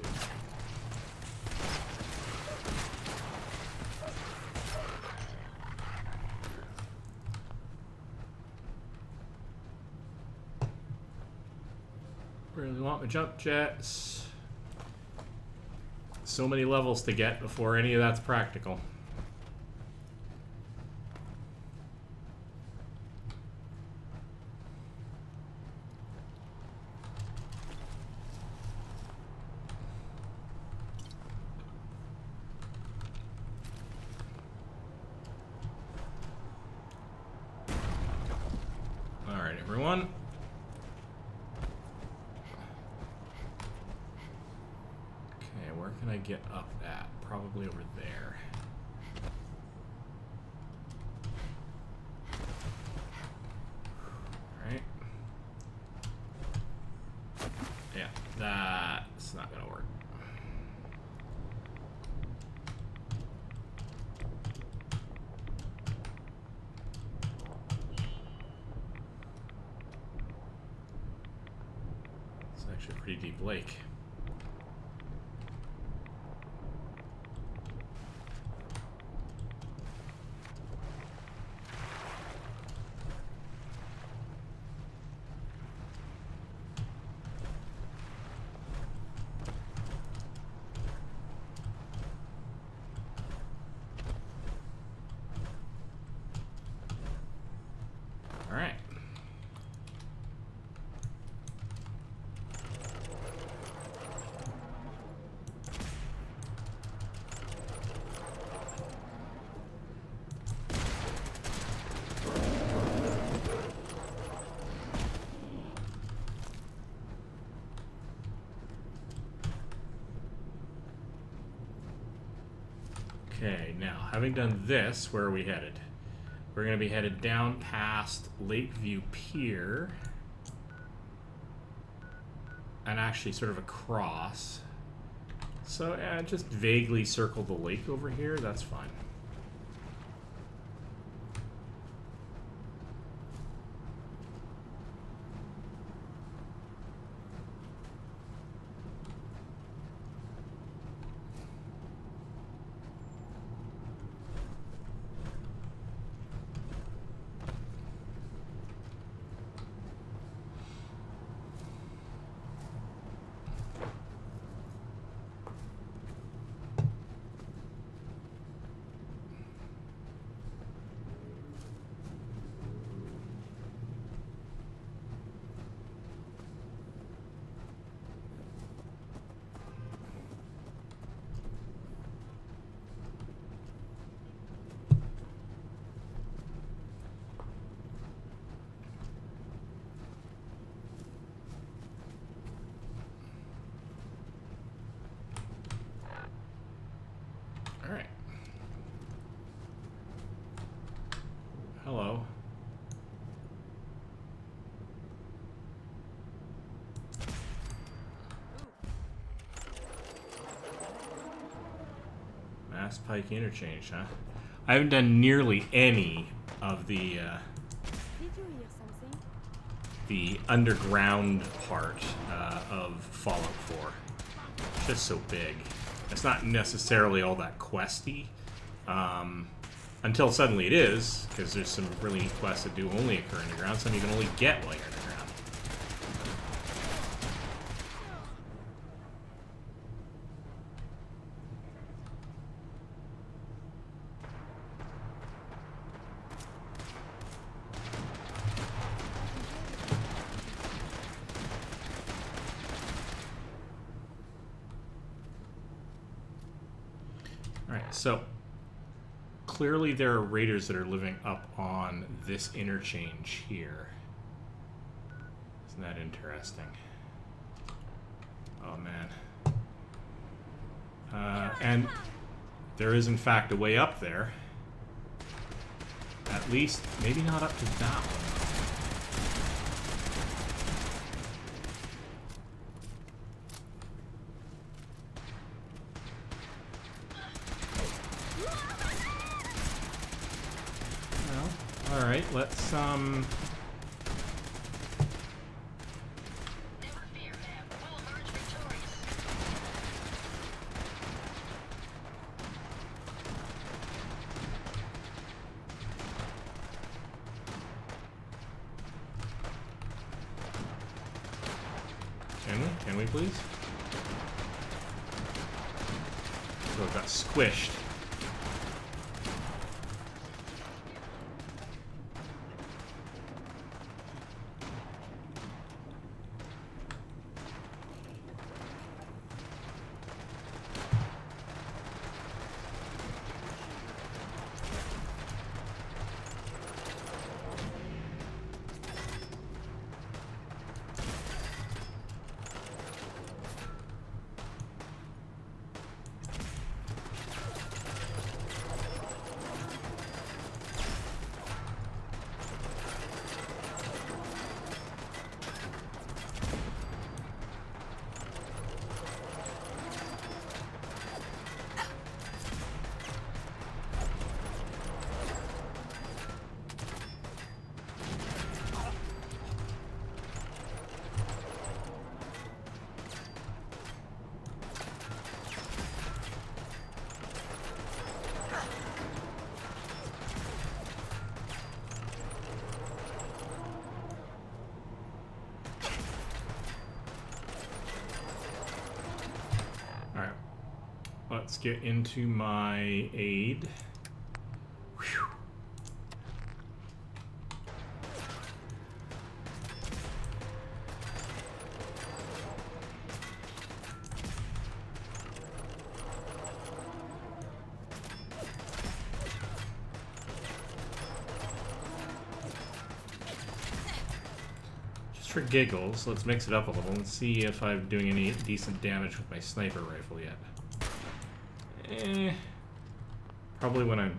Really want my jump jets. So many levels to get before any of that's practical. Alright, everyone. Okay, where can I get up at? Probably over there. Alright. Yeah, that's not gonna work. It's actually a pretty deep lake. Alright. Okay, now, having done this, where are we headed? We're going to be headed down past Lakeview Pier. And actually sort of across. So, just vaguely circle the lake over here. That's fine. Alright. Hello. Mass Pike Interchange, huh? I haven't done nearly any of the Did you hear something? the underground part of Fallout 4. It's just so big. It's not necessarily all that questy, until suddenly it is, because there's some really neat quests that do only occur underground, some you can only get while you're underground. Alright, so clearly there are raiders that are living up on this interchange here. Isn't that interesting? Oh man. And there is in fact a way up there. At least, maybe not up to that one. Alright, let's, Never fear, ma'am. We'll emerge victorious. Can we? Can we please? So it got squished. Alright, let's get into my aid. Whew. For giggles, let's mix it up a little and see if I'm doing any decent damage with my sniper rifle yet. Probably when I'm...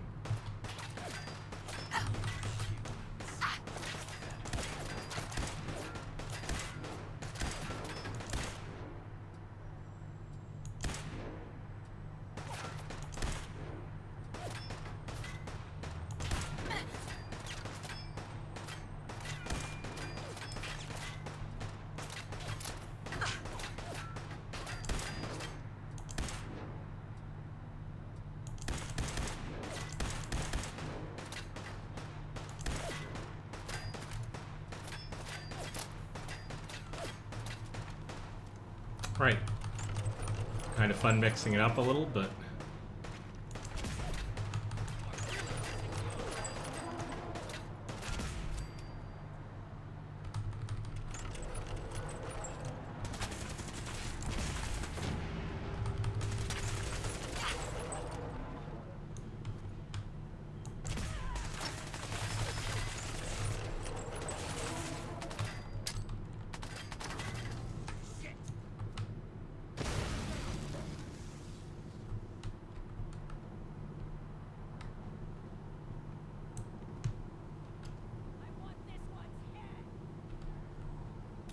Right. Kind of fun mixing it up a little, but...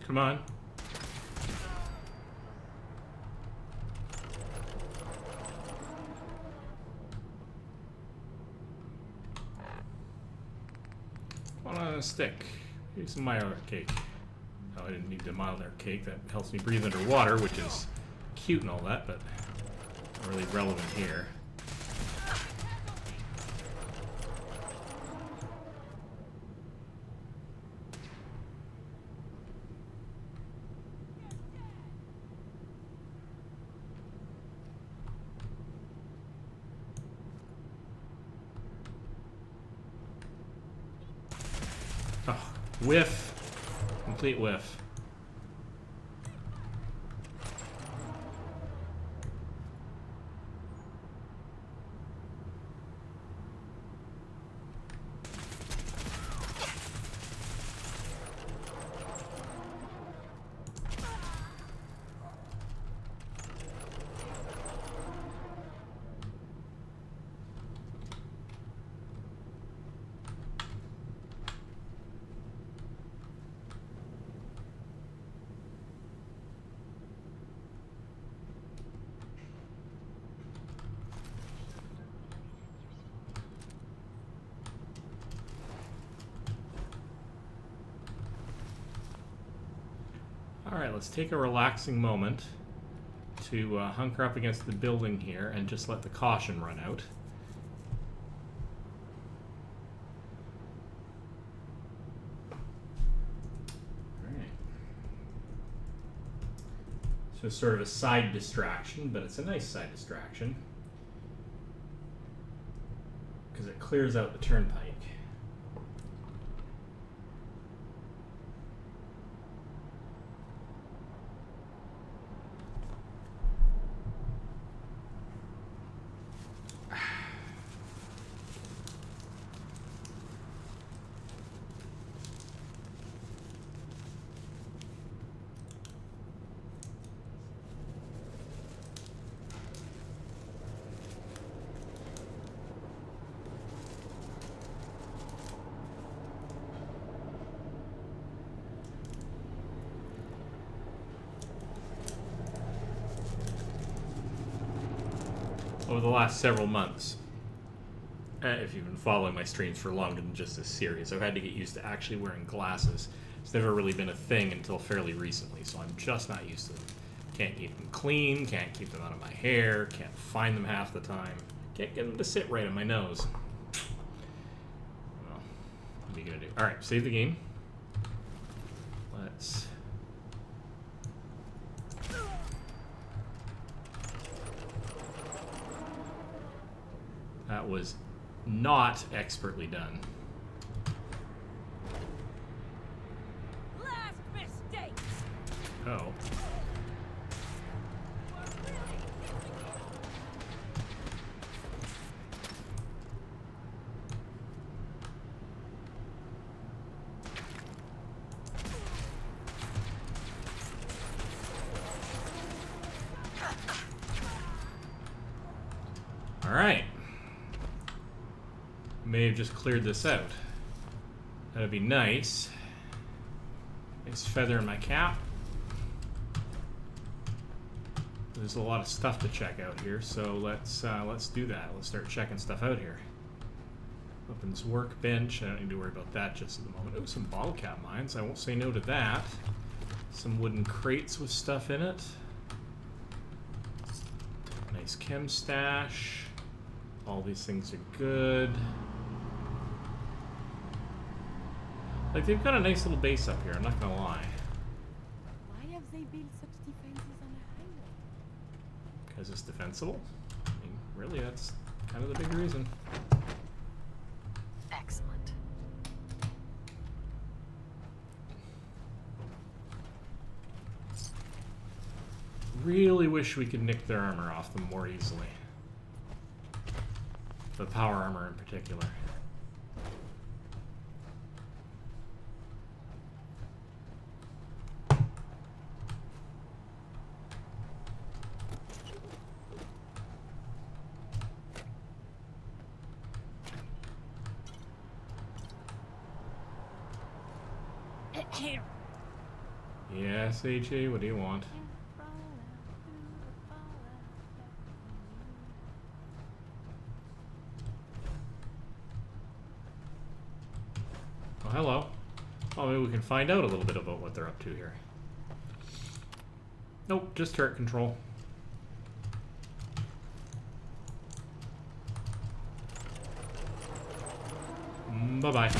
Come on. One on a stick. Here's some mild air cake. Oh, I didn't need the mild air cake. That helps me breathe underwater, which is cute and all that, but not really relevant here. Oh, whiff. Complete whiff. Alright, let's take a relaxing moment to hunker up against the building here and just let the caution run out. Alright. So it's sort of a side distraction, but it's a nice side distraction. Because it clears out the turnpike. Over the last several months, if you've been following my streams for longer than just this series, I've had to get used to actually wearing glasses. It's never really been a thing until fairly recently, so I'm just not used to them. Can't keep them clean, can't keep them out of my hair, can't find them half the time, can't get them to sit right on my nose. Well, what are you gonna do? Alright, save the game. Let's... That was not expertly done. Last mistakes. Oh. All right. May have just cleared this out. That'd be nice. Nice feather in my cap. There's a lot of stuff to check out here, so let's do that. Let's start checking stuff out here. Weapons workbench. I don't need to worry about that just at the moment. Oh, some bottle cap mines. I won't say no to that. Some wooden crates with stuff in it. Nice chem stash. All these things are good. Like, they've got a nice little base up here, I'm not gonna lie. Why have they built such defenses on a highway? Because it's defensible? I mean, really, that's kind of the big reason. Excellent. Really wish we could nick their armor off them more easily. The power armor in particular. Yes, AJ, what do you want? Oh, hello. Well, maybe we can find out a little bit about what they're up to here. Nope, just turret control. Bye-bye.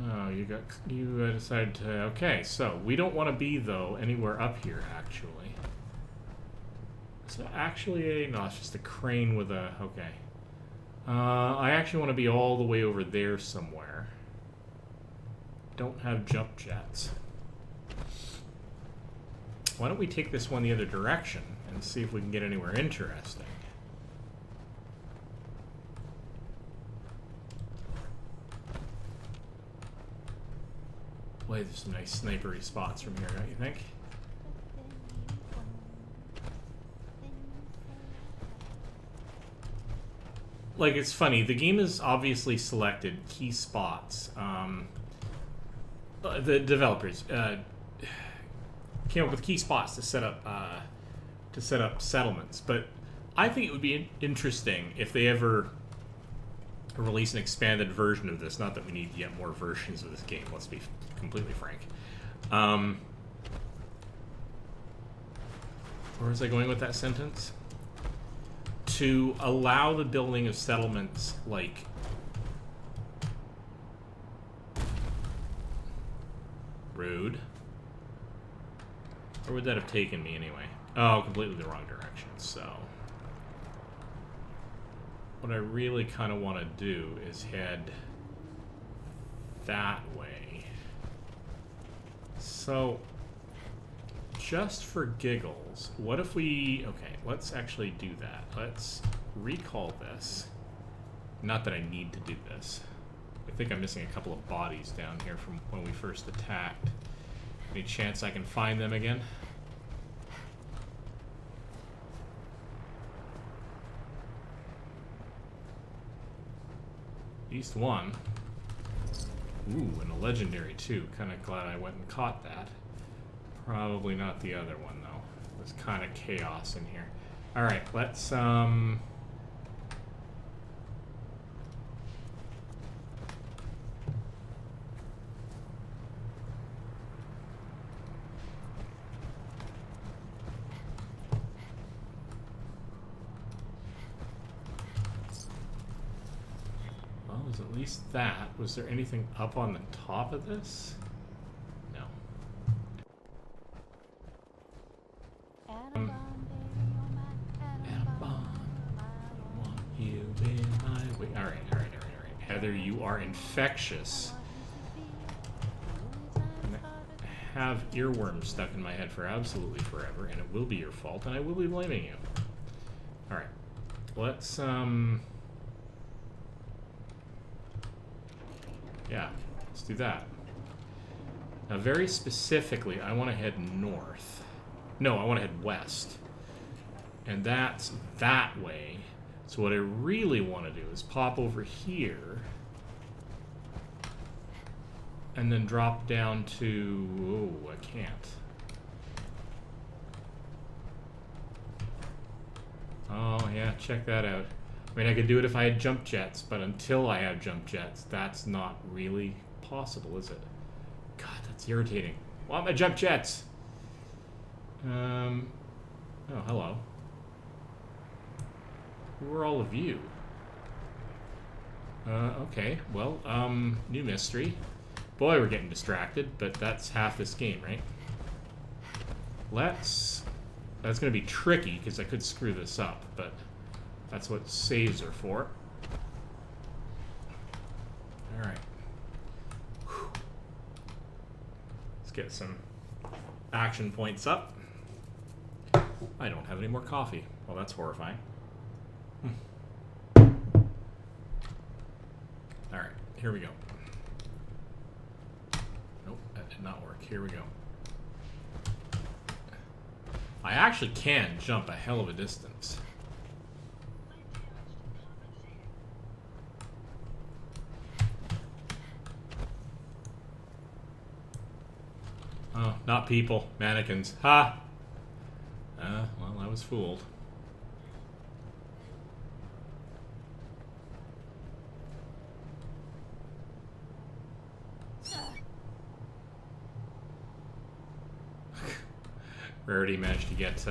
Oh, you decided to... Okay, so we don't want to be, though, anywhere up here, actually. So actually, no, it's just a crane with a... Okay. I actually want to be all the way over there somewhere. Don't have jump jets. Why don't we take this one the other direction and see if we can get anywhere interesting. Boy, there's some nice snipery spots from here, don't you think? Like, it's funny, the game has obviously selected key spots. The developers came up with key spots to set up settlements, but I think it would be interesting if they ever release an expanded version of this. Not that we need yet more versions of this game, let's be completely frank. Where was I going with that sentence? To allow the building of settlements like rude. Where would that have taken me anyway? Oh, completely the wrong direction. So what I really kind of want to do is head that way. So just for giggles, what if we... Okay, let's actually do that. Let's recall this. Not that I need to do this. I think I'm missing a couple of bodies down here from when we first attacked. Any chance I can find them again? East 1. Ooh, and a legendary too. Kind of glad I went and caught that. Probably not the other one, though. There's kind of chaos in here. Alright, let's, well, there's at least that. Was there anything up on the top of this? Heather, you are infectious. I have earworms stuck in my head for absolutely forever, and it will be your fault, and I will be blaming you. Alright. Let's, yeah, let's do that. Now, very specifically, I want to head north. No, I want to head west. And that's that way. So what I really want to do is pop over here and then drop down to... Oh, I can't. Oh, yeah, check that out. I mean, I could do it if I had jump jets, but until I have jump jets, that's not really possible, is it? God, that's irritating. I want my jump jets! Oh, hello. Who are all of you? Okay, well, new mystery. Boy, we're getting distracted, but that's half this game, right? That's gonna be tricky, because I could screw this up, but that's what saves are for. Alright. Let's get some action points up. I don't have any more coffee. Well, that's horrifying. Alright, here we go. Nope, that did not work. Here we go. I actually can jump a hell of a distance. Oh, not people. Mannequins. Ha! Well, I was fooled. Rarity managed to get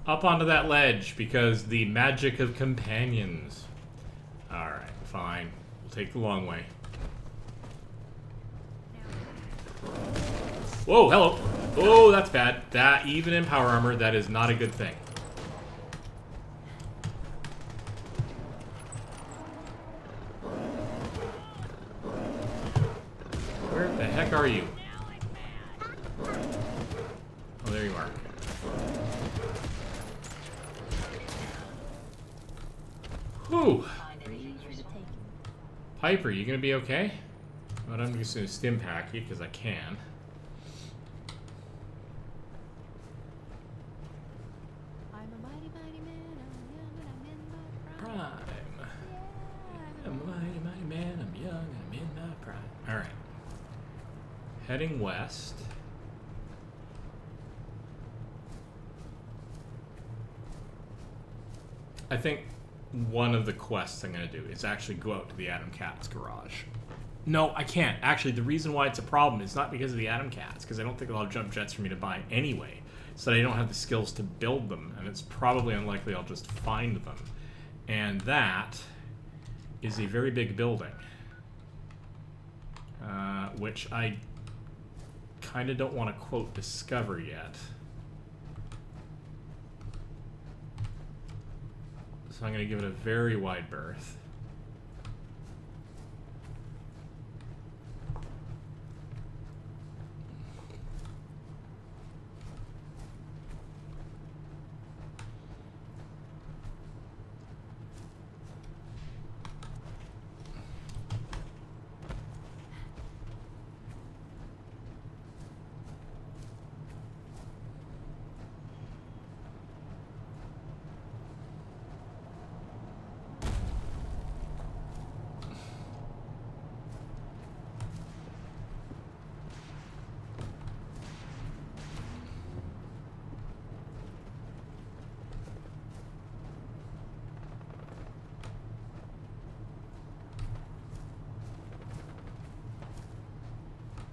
up onto that ledge because the magic of companions. Alright, fine. We'll take the long way. Whoa, hello! Oh, that's bad. That, even in power armor, that is not a good thing. Where the heck are you? Oh, there you are. Whew. Piper, you gonna be okay? But I'm just gonna stim pack you because I can. I'm a mighty, mighty man. I'm young and I'm in my Prime. I'm a mighty, mighty man. I'm young and I'm in my prime. Alright. Heading west. I think one of the quests I'm going to do is actually go out to the Atom Cat's garage. No, I can't. Actually, the reason why it's a problem is not because of the Atom Cats, because I don't think they'll have jump jets for me to buy anyway. So I don't have the skills to build them, and it's probably unlikely I'll just find them. And that is a very big building, which I kind of don't want to, quote, discover yet. So I'm going to give it a very wide berth.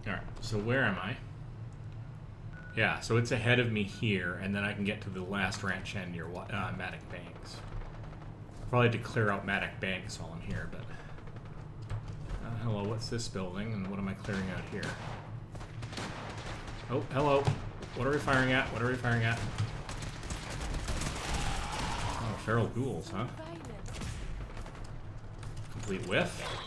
Alright, so where am I? Yeah, so it's ahead of me here, and then I can get to the last ranch end near Maddock Banks. Probably to clear out Maddock Banks while I'm here, but... hello, what's this building, and what am I clearing out here? Oh, hello. What are we firing at? What are we firing at? Oh, feral ghouls, huh? Complete whiff.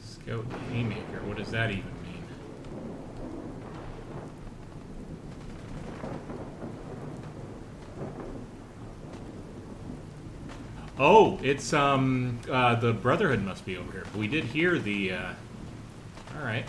Scout Haymaker, what does that even mean? Oh, it's the Brotherhood must be over here. We did hear the all right.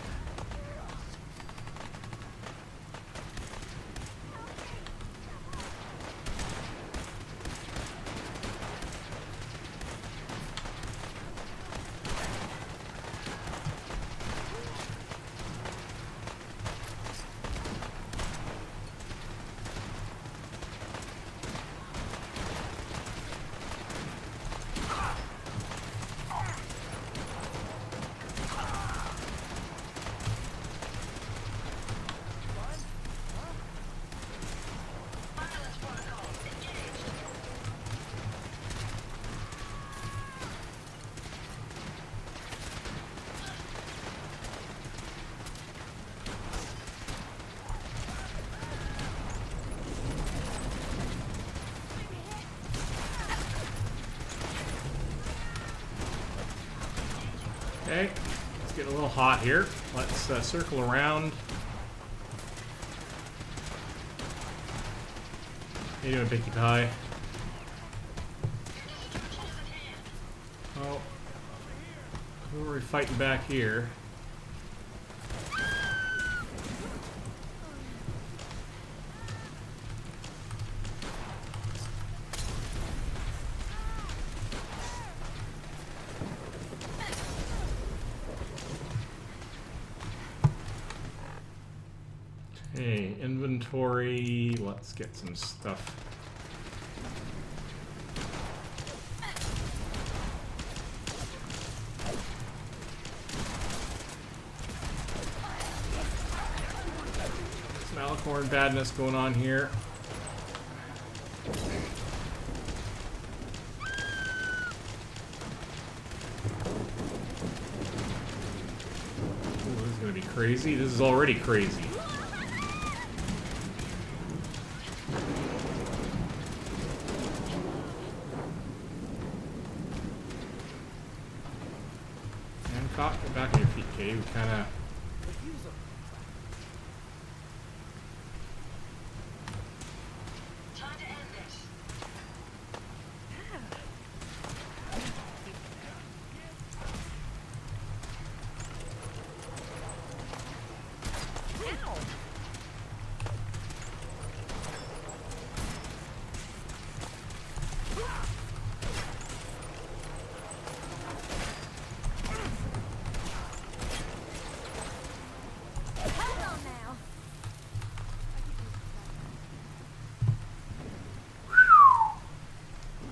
Okay, let's get a little hot here. Let's circle around. How you doing, Pinkie Pie? Oh, who are we fighting back here? Okay, inventory. Let's get some stuff. Some alicorn badness going on here. Ooh, this is gonna be crazy. This is already crazy. Get back on your feet, Kay. We kind of. Time to end this.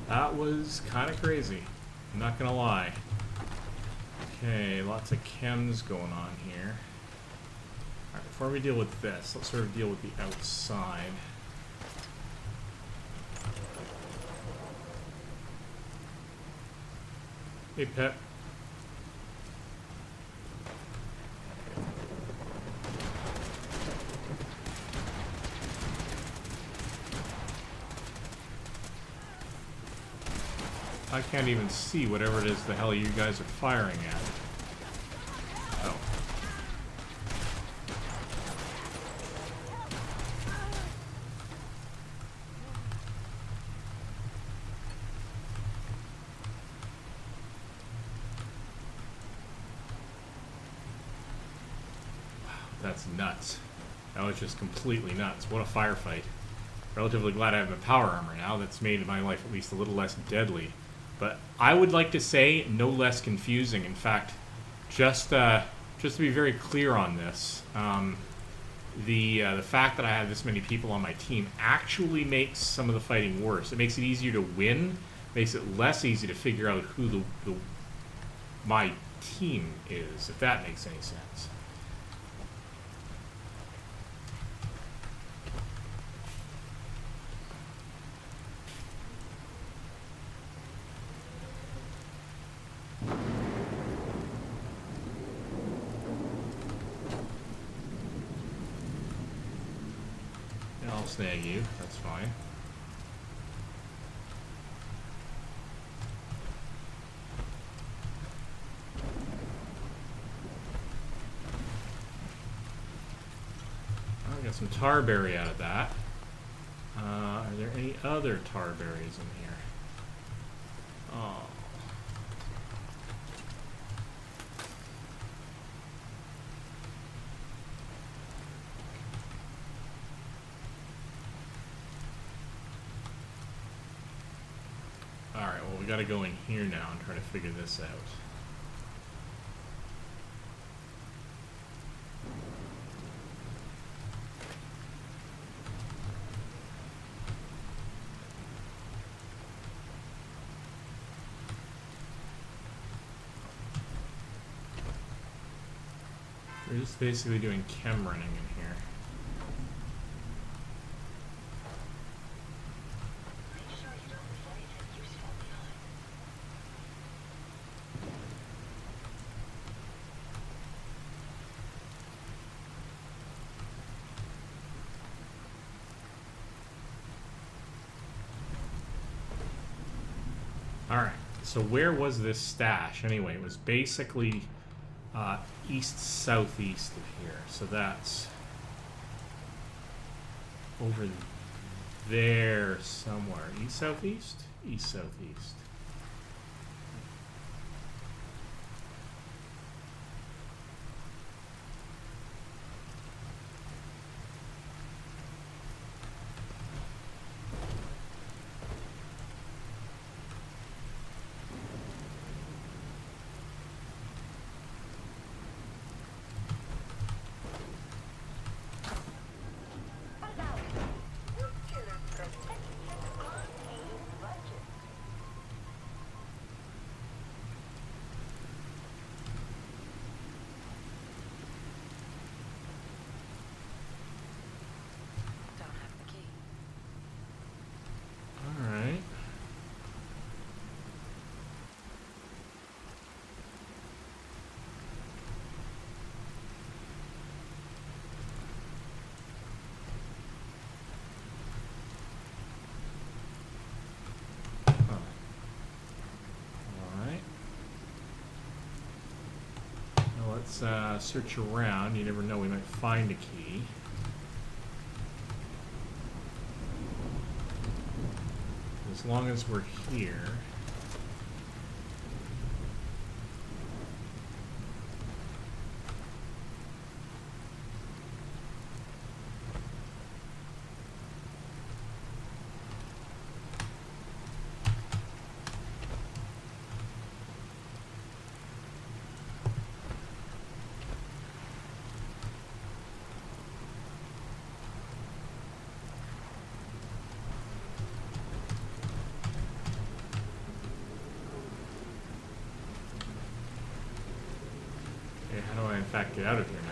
That was kind of crazy. I'm not gonna lie. Okay, lots of chems going on here. Alright, before we deal with this, let's sort of deal with the outside. Hey, Pep. I can't even see whatever it is the hell you guys are firing at. Oh. Wow, that's nuts. That was just completely nuts. What a firefight. Relatively glad I have a power armor now. That's made my life at least a little less deadly. But I would like to say no less confusing. In fact, just to be very clear on this, the fact that I have this many people on my team actually makes some of the fighting worse. It makes it easier to win, makes it less easy to figure out who my team is, if that makes any sense. I'll snag you, that's fine. I got some tarberry out of that. Are there any other tarberries in here? Oh. Alright, well we gotta go in here now and try to figure this out. We're just basically doing chem running in here. Alright, so where was this stash anyway? It was basically east-southeast of here, so that's over there somewhere. East-southeast? East-southeast. Let's search around. You never know, we might find a key. As long as we're here. How do I in fact get out of here now?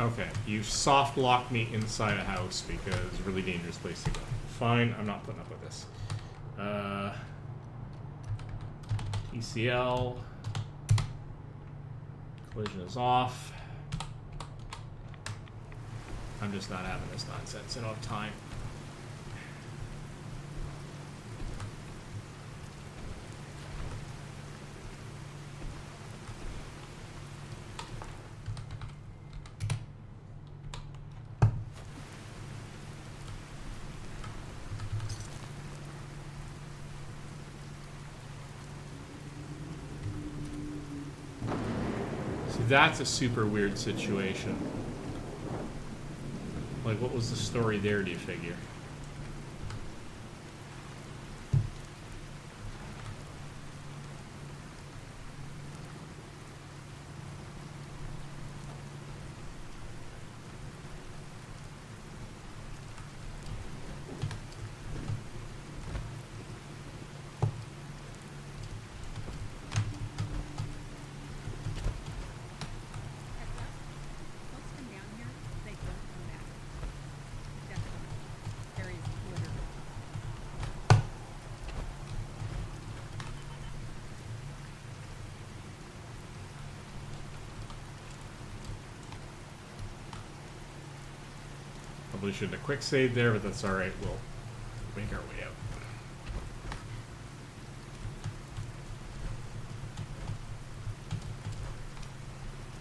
Okay, you soft locked me inside a house because it's a really dangerous place to go. Fine, I'm not putting up with this. TCL. Collision is off. I'm just not having this nonsense. I don't have time. That's a super weird situation. Like, what was the story there, do you figure? Probably should have quick saved there, but that's alright. We'll make our way out.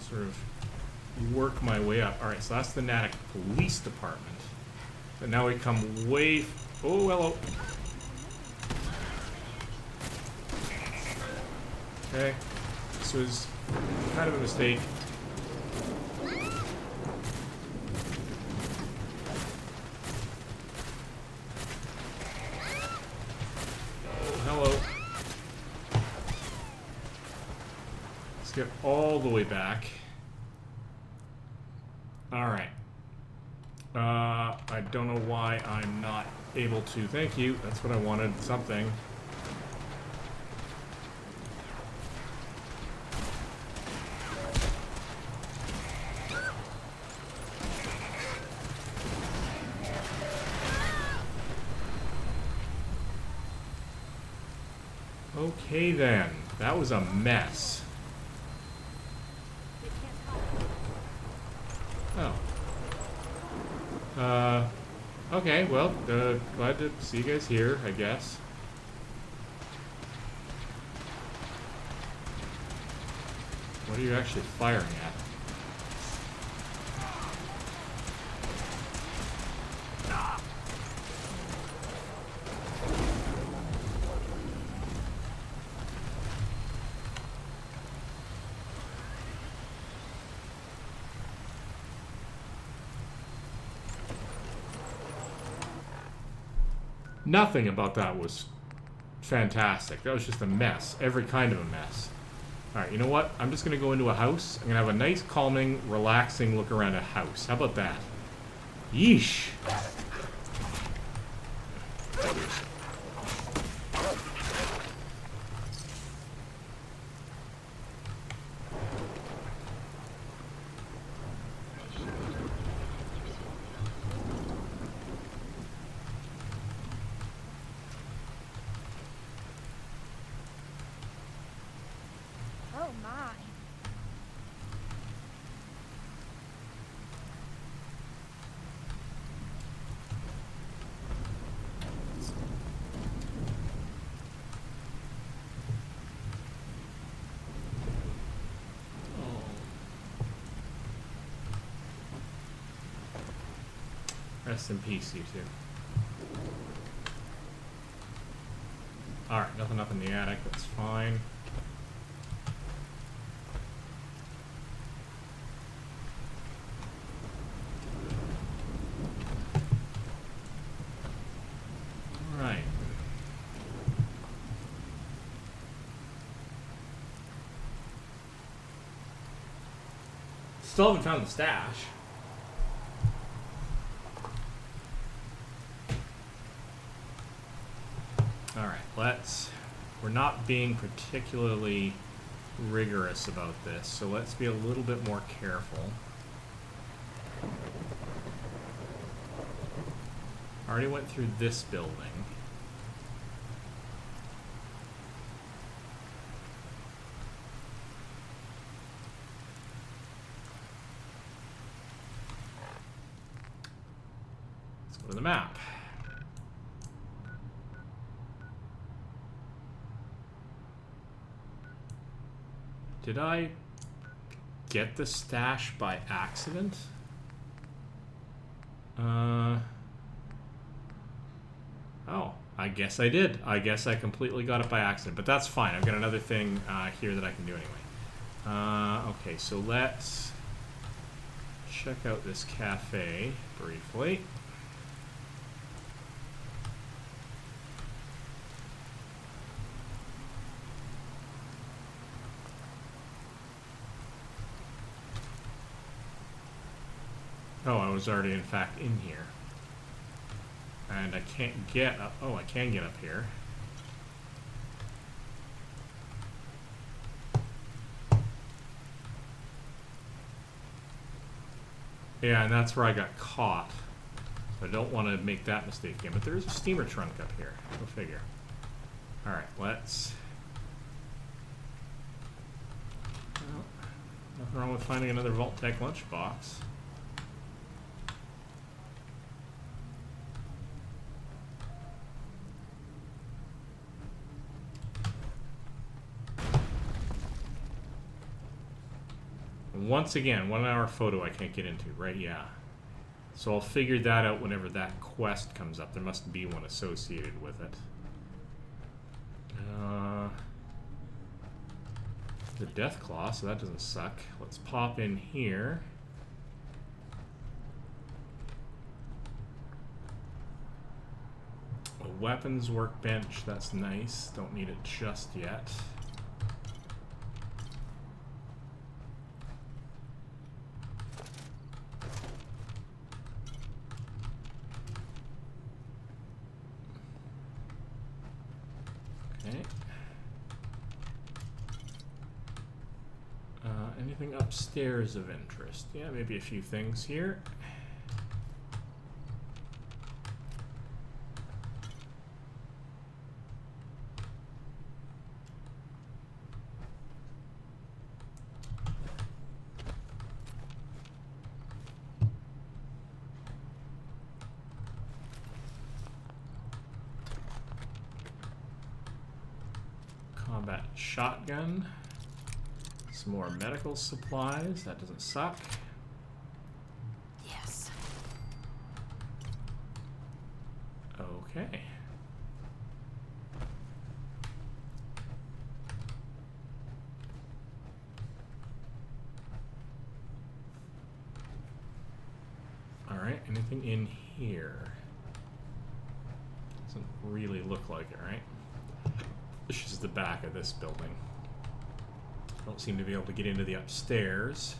Sort of work my way up. Alright, so that's the Natick Police Department. And now we come way... Oh, hello. Okay. This was kind of a mistake. Hello. Let's get all the way back. Alright. I don't know why I'm not able to. Thank you. That's what I wanted. Something. Okay then, that was a mess. Oh. Okay, well, glad to see you guys here, I guess. What are you actually firing at? Nothing about that was fantastic. That was just a mess. Every kind of a mess. Alright, you know what? I'm just going to go into a house. I'm going to have a nice, calming, relaxing look around a house. How about that? Yeesh. Oh my. Rest in peace, you two. Alright, nothing up in the attic, that's fine. Alright. Still haven't found the stash. We're not being particularly rigorous about this, so let's be a little bit more careful. I already went through this building. Let's go to the map. Did I get the stash by accident? Oh, I guess I did. I guess I completely got it by accident, but that's fine. I've got another thing here that I can do anyway. Okay, so let's check out this cafe briefly. Oh, I was already in fact in here. And I can't get up. Oh, I can get up here. Yeah, and that's where I got caught. So I don't want to make that mistake again. But there is a steamer trunk up here. Go figure. Alright, let's... Well, nothing wrong with finding another Vault-Tec lunchbox. once again, 1 hour photo I can't get into, right? Yeah. So I'll figure that out whenever that quest comes up. There must be one associated with it. The Death Claw, so that doesn't suck. Let's pop in here. A weapons workbench, that's nice. Don't need it just yet. Okay. Anything upstairs of interest? Yeah, maybe a few things here. Combat shotgun. Some more medical supplies. That doesn't suck. Yes. Okay. Alright, anything in here? Doesn't really look like it, right? This is the back of this building. Don't seem to be able to get into the upstairs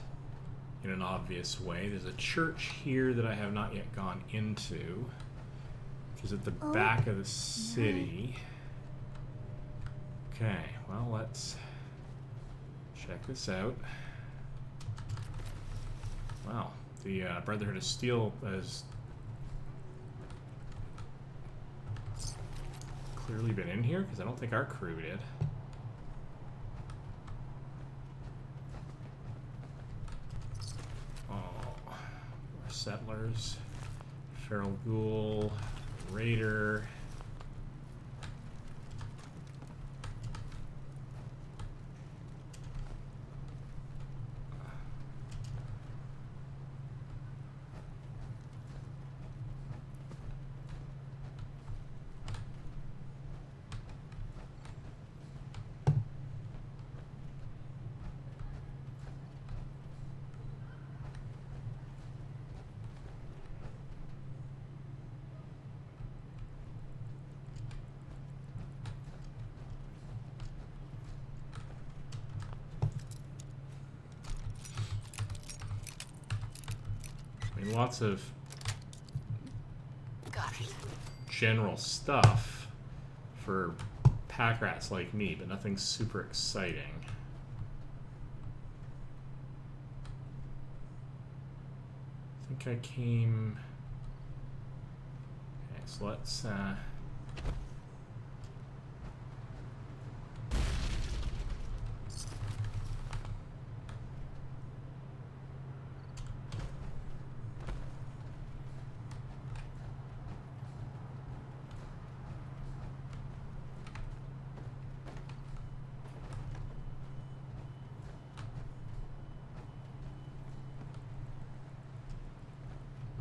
in an obvious way. There's a church here that I have not yet gone into, which is at the back of the city. Okay, well, let's check this out. Wow, the Brotherhood of Steel has clearly been in here, because I don't think our crew did. Settlers, Feral Ghoul, Raider. Lots of general stuff for pack rats like me, but nothing super exciting. I think I came... Okay, so let's...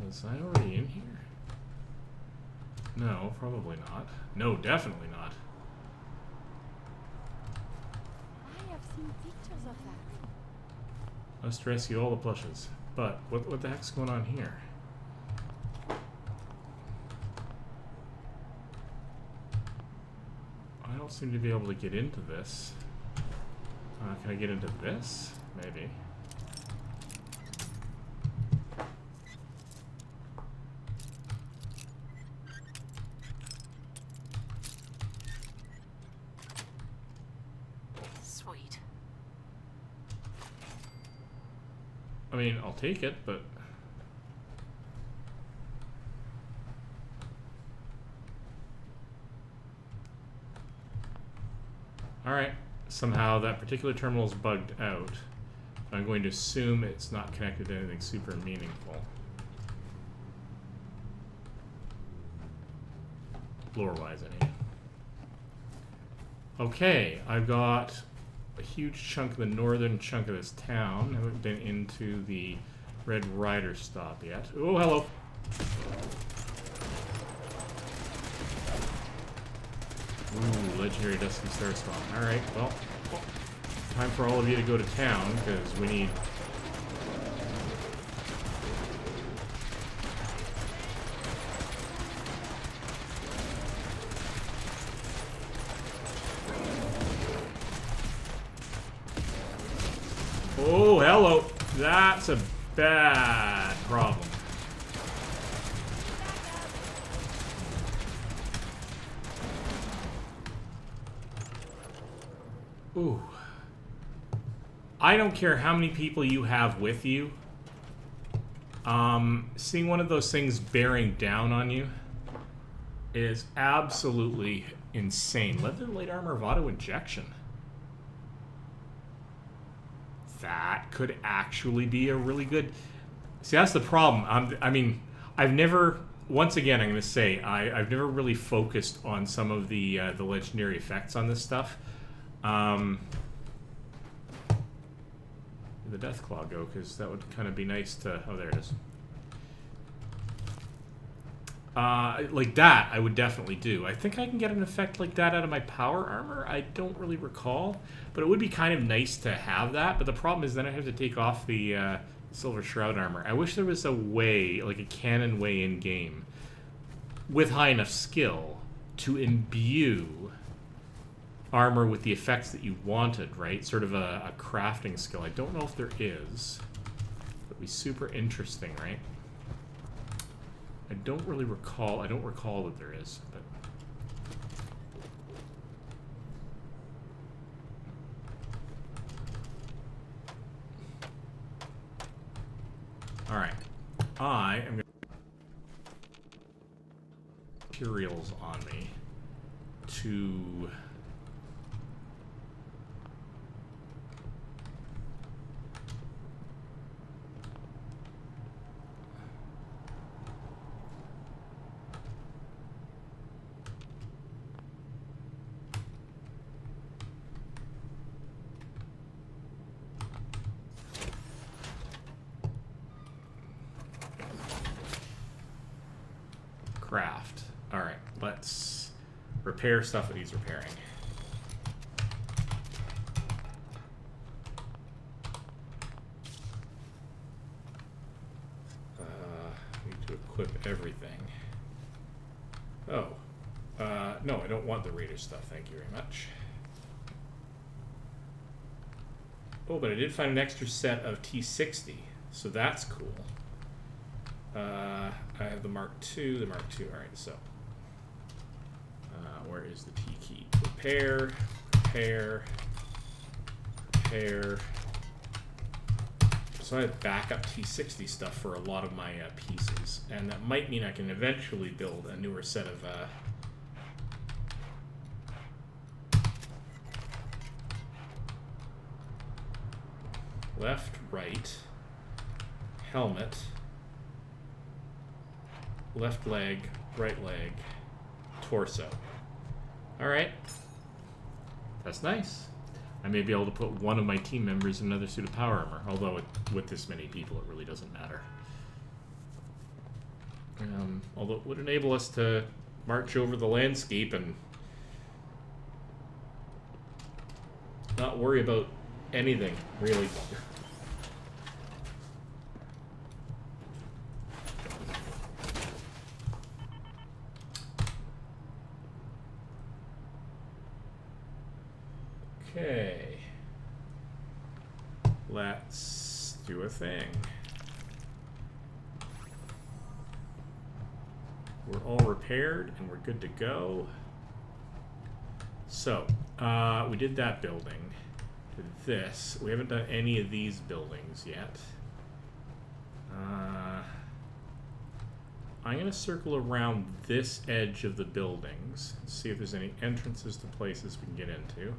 Was I already in here? No, probably not. No, definitely not. I have seen pictures of that. Must rescue all the plushes. But what the heck's going on here? I don't seem to be able to get into this. Can I get into this? Maybe. Sweet. I mean, I'll take it, but... Alright, somehow that particular terminal is bugged out. I'm going to assume it's not connected to anything super meaningful. Lore-wise, I mean. Okay, I've got a huge chunk of the northern chunk of this town. Haven't been into the Red Rider stop yet. Oh, hello. Ooh, legendary Dusky Star Spawn. Alright, well, time for all of you to go to town, because we need... Oh, hello. That's a bad problem. Ooh. I don't care how many people you have with you. Seeing one of those things bearing down on you is absolutely insane. Leather light armor of auto injection. That could actually be a really good... See, that's the problem. I mean, I've never... Once again, I'm going to say, I've never really focused on some of the legendary effects on this stuff. Where'd the Deathclaw go? Because that would kind of be nice to... Oh, there it is. Like that, I would definitely do. I think I can get an effect like that out of my power armor. I don't really recall, but it would be kind of nice to have that. But the problem is then I have to take off the Silver Shroud armor. I wish there was a way, like a canon way in game, with high enough skill to imbue armor with the effects that you wanted, right? Sort of a crafting skill. I don't know if there is. It would be super interesting, right? I don't really recall. I don't recall that there is, but... Alright. I am going to... materials on me to... craft. Alright, let's repair stuff that needs repairing. Need to equip everything. Oh. No, I don't want the Raider stuff, thank you very much. Oh, but I did find an extra set of T60, so that's cool. I have the Mark II, alright, so. Where is the T key? Repair, repair, repair. So I have backup T60 stuff for a lot of my pieces, and that might mean I can eventually build a newer set of left, right, helmet, left leg, right leg, torso. Alright. That's nice. I may be able to put one of my team members in another suit of power armor, although with this many people it really doesn't matter. Although it would enable us to march over the landscape and not worry about anything, really. Okay. Let's do a thing. We're all repaired and we're good to go. So, we did that building. Did this. We haven't done any of these buildings yet. I'm going to circle around this edge of the buildings and see if there's any entrances to places we can get into.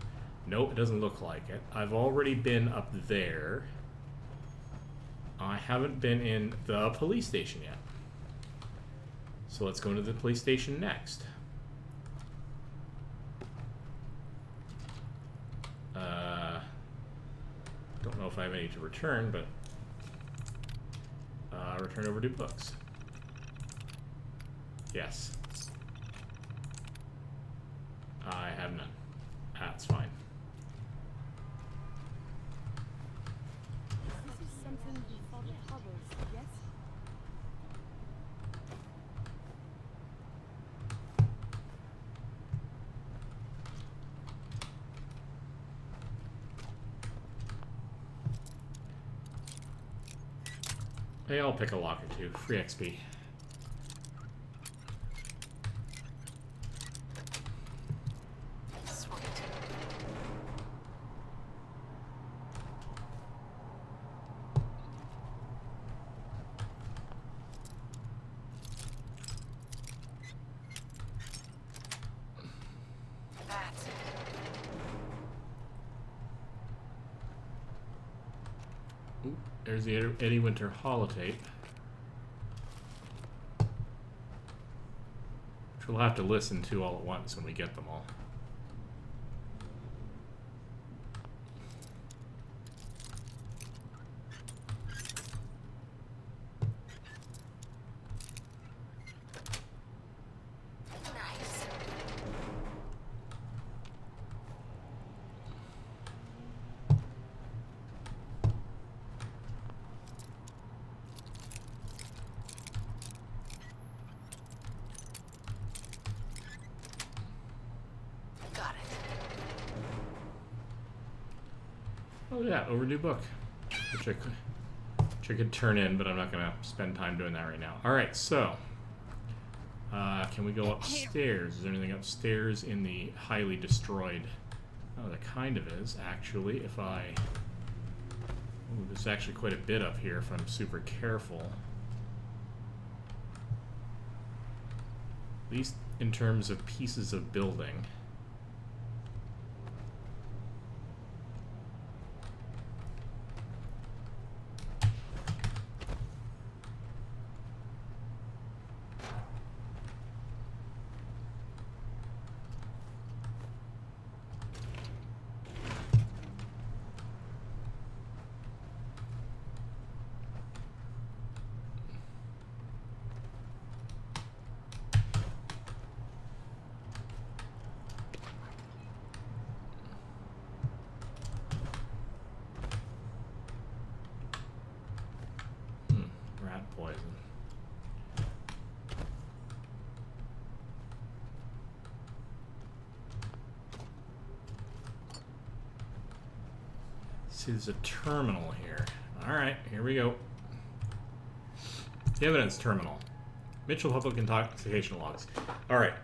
Nope, it doesn't look like it. I've already been up there. I haven't been in the police station yet. So let's go to the police station next. know if I have any to return, but return overdue books. Yes. I have none. That's fine. This is something before the troubles, yes? Hey, I'll pick a lock or two. Free XP. Sweet. That's it. Ooh, there's the Eddie Winter holotape. Which we'll have to listen to all at once when we get them all. Nice. Got it. Oh yeah, overdue book. Which I could turn in, but I'm not gonna spend time doing that right now. Alright, so can we go upstairs? Is there anything upstairs in the highly destroyed? Oh, there kind of is, actually, if I... Ooh, there's actually quite a bit up here if I'm super careful. At least in terms of pieces of building. Rat poison. See, there's a terminal here. Alright, here we go. The evidence terminal. Mitchell public intoxication logs. Alright.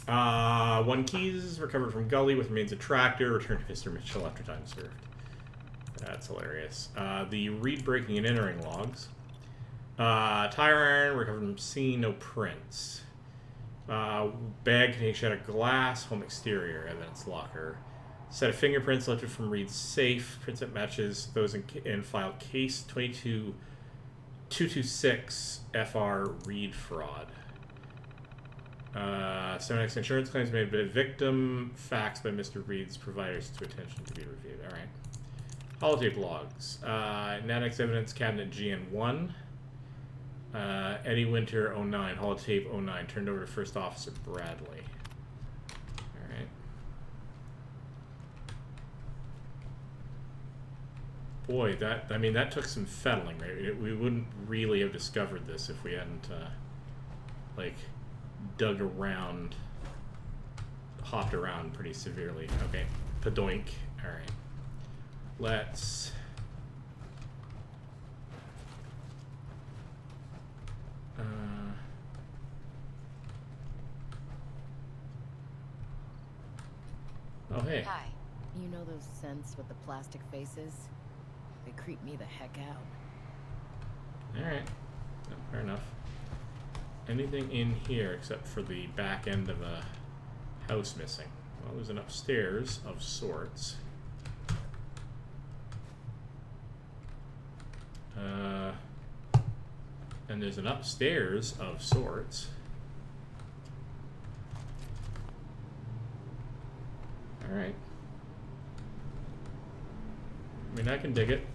1 keys recovered from Gully with remains of tractor. Returned to Mr. Mitchell after time served. That's hilarious. The read breaking and entering logs. Tire iron recovered from scene, no prints. Bag containing shattered glass, home exterior, evidence locker. Set of fingerprints lifted from Reed's safe. Prints that matches those in file case 22226 FR Reed fraud. 7X insurance claims made by victim. Faxed by Mr. Reed's providers to attention to be reviewed. Alright. Holotape logs. NatX evidence cabinet GN1. Eddie Winter 09. Holotape 09. Turned over to First Officer Bradley. Alright. Boy, that took some fettling, right? We wouldn't really have discovered this if we hadn't, like, dug around, hopped around pretty severely. Okay, padoink. Alright. Let's... oh, hey. Hi. You know those scents with the plastic faces? They creep me the heck out. Alright. No, fair enough. Anything in here except for the back end of a house missing? Well, there's an upstairs of sorts. And there's an upstairs of sorts. Alright. I mean, I can dig it.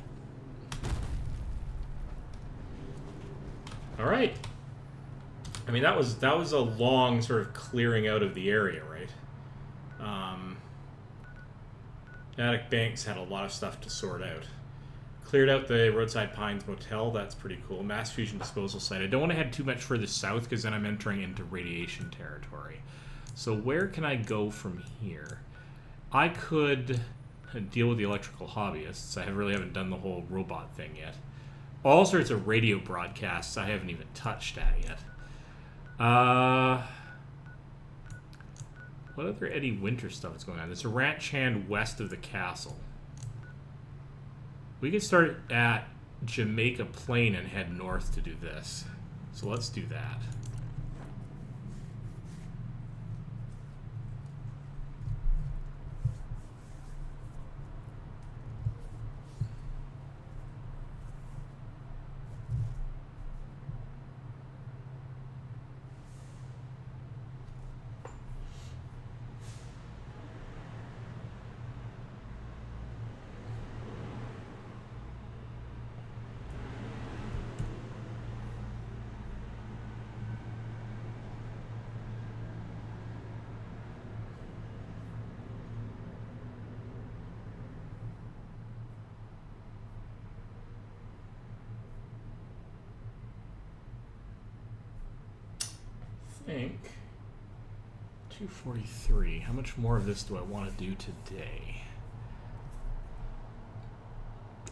Alright. I mean, that was a long sort of clearing out of the area, right? Attic Banks had a lot of stuff to sort out. Cleared out the Roadside Pines Motel. That's pretty cool. Mass Fusion Disposal Site. I don't want to head too much further south because then I'm entering into radiation territory. So where can I go from here? I could deal with the electrical hobbyists. I really haven't done the whole robot thing yet. All sorts of radio broadcasts I haven't even touched at yet. What other Eddie Winter stuff is going on? There's a ranch hand west of the castle. We could start at Jamaica Plain and head north to do this. So let's do that. Think 243. How much more of this do I want to do today?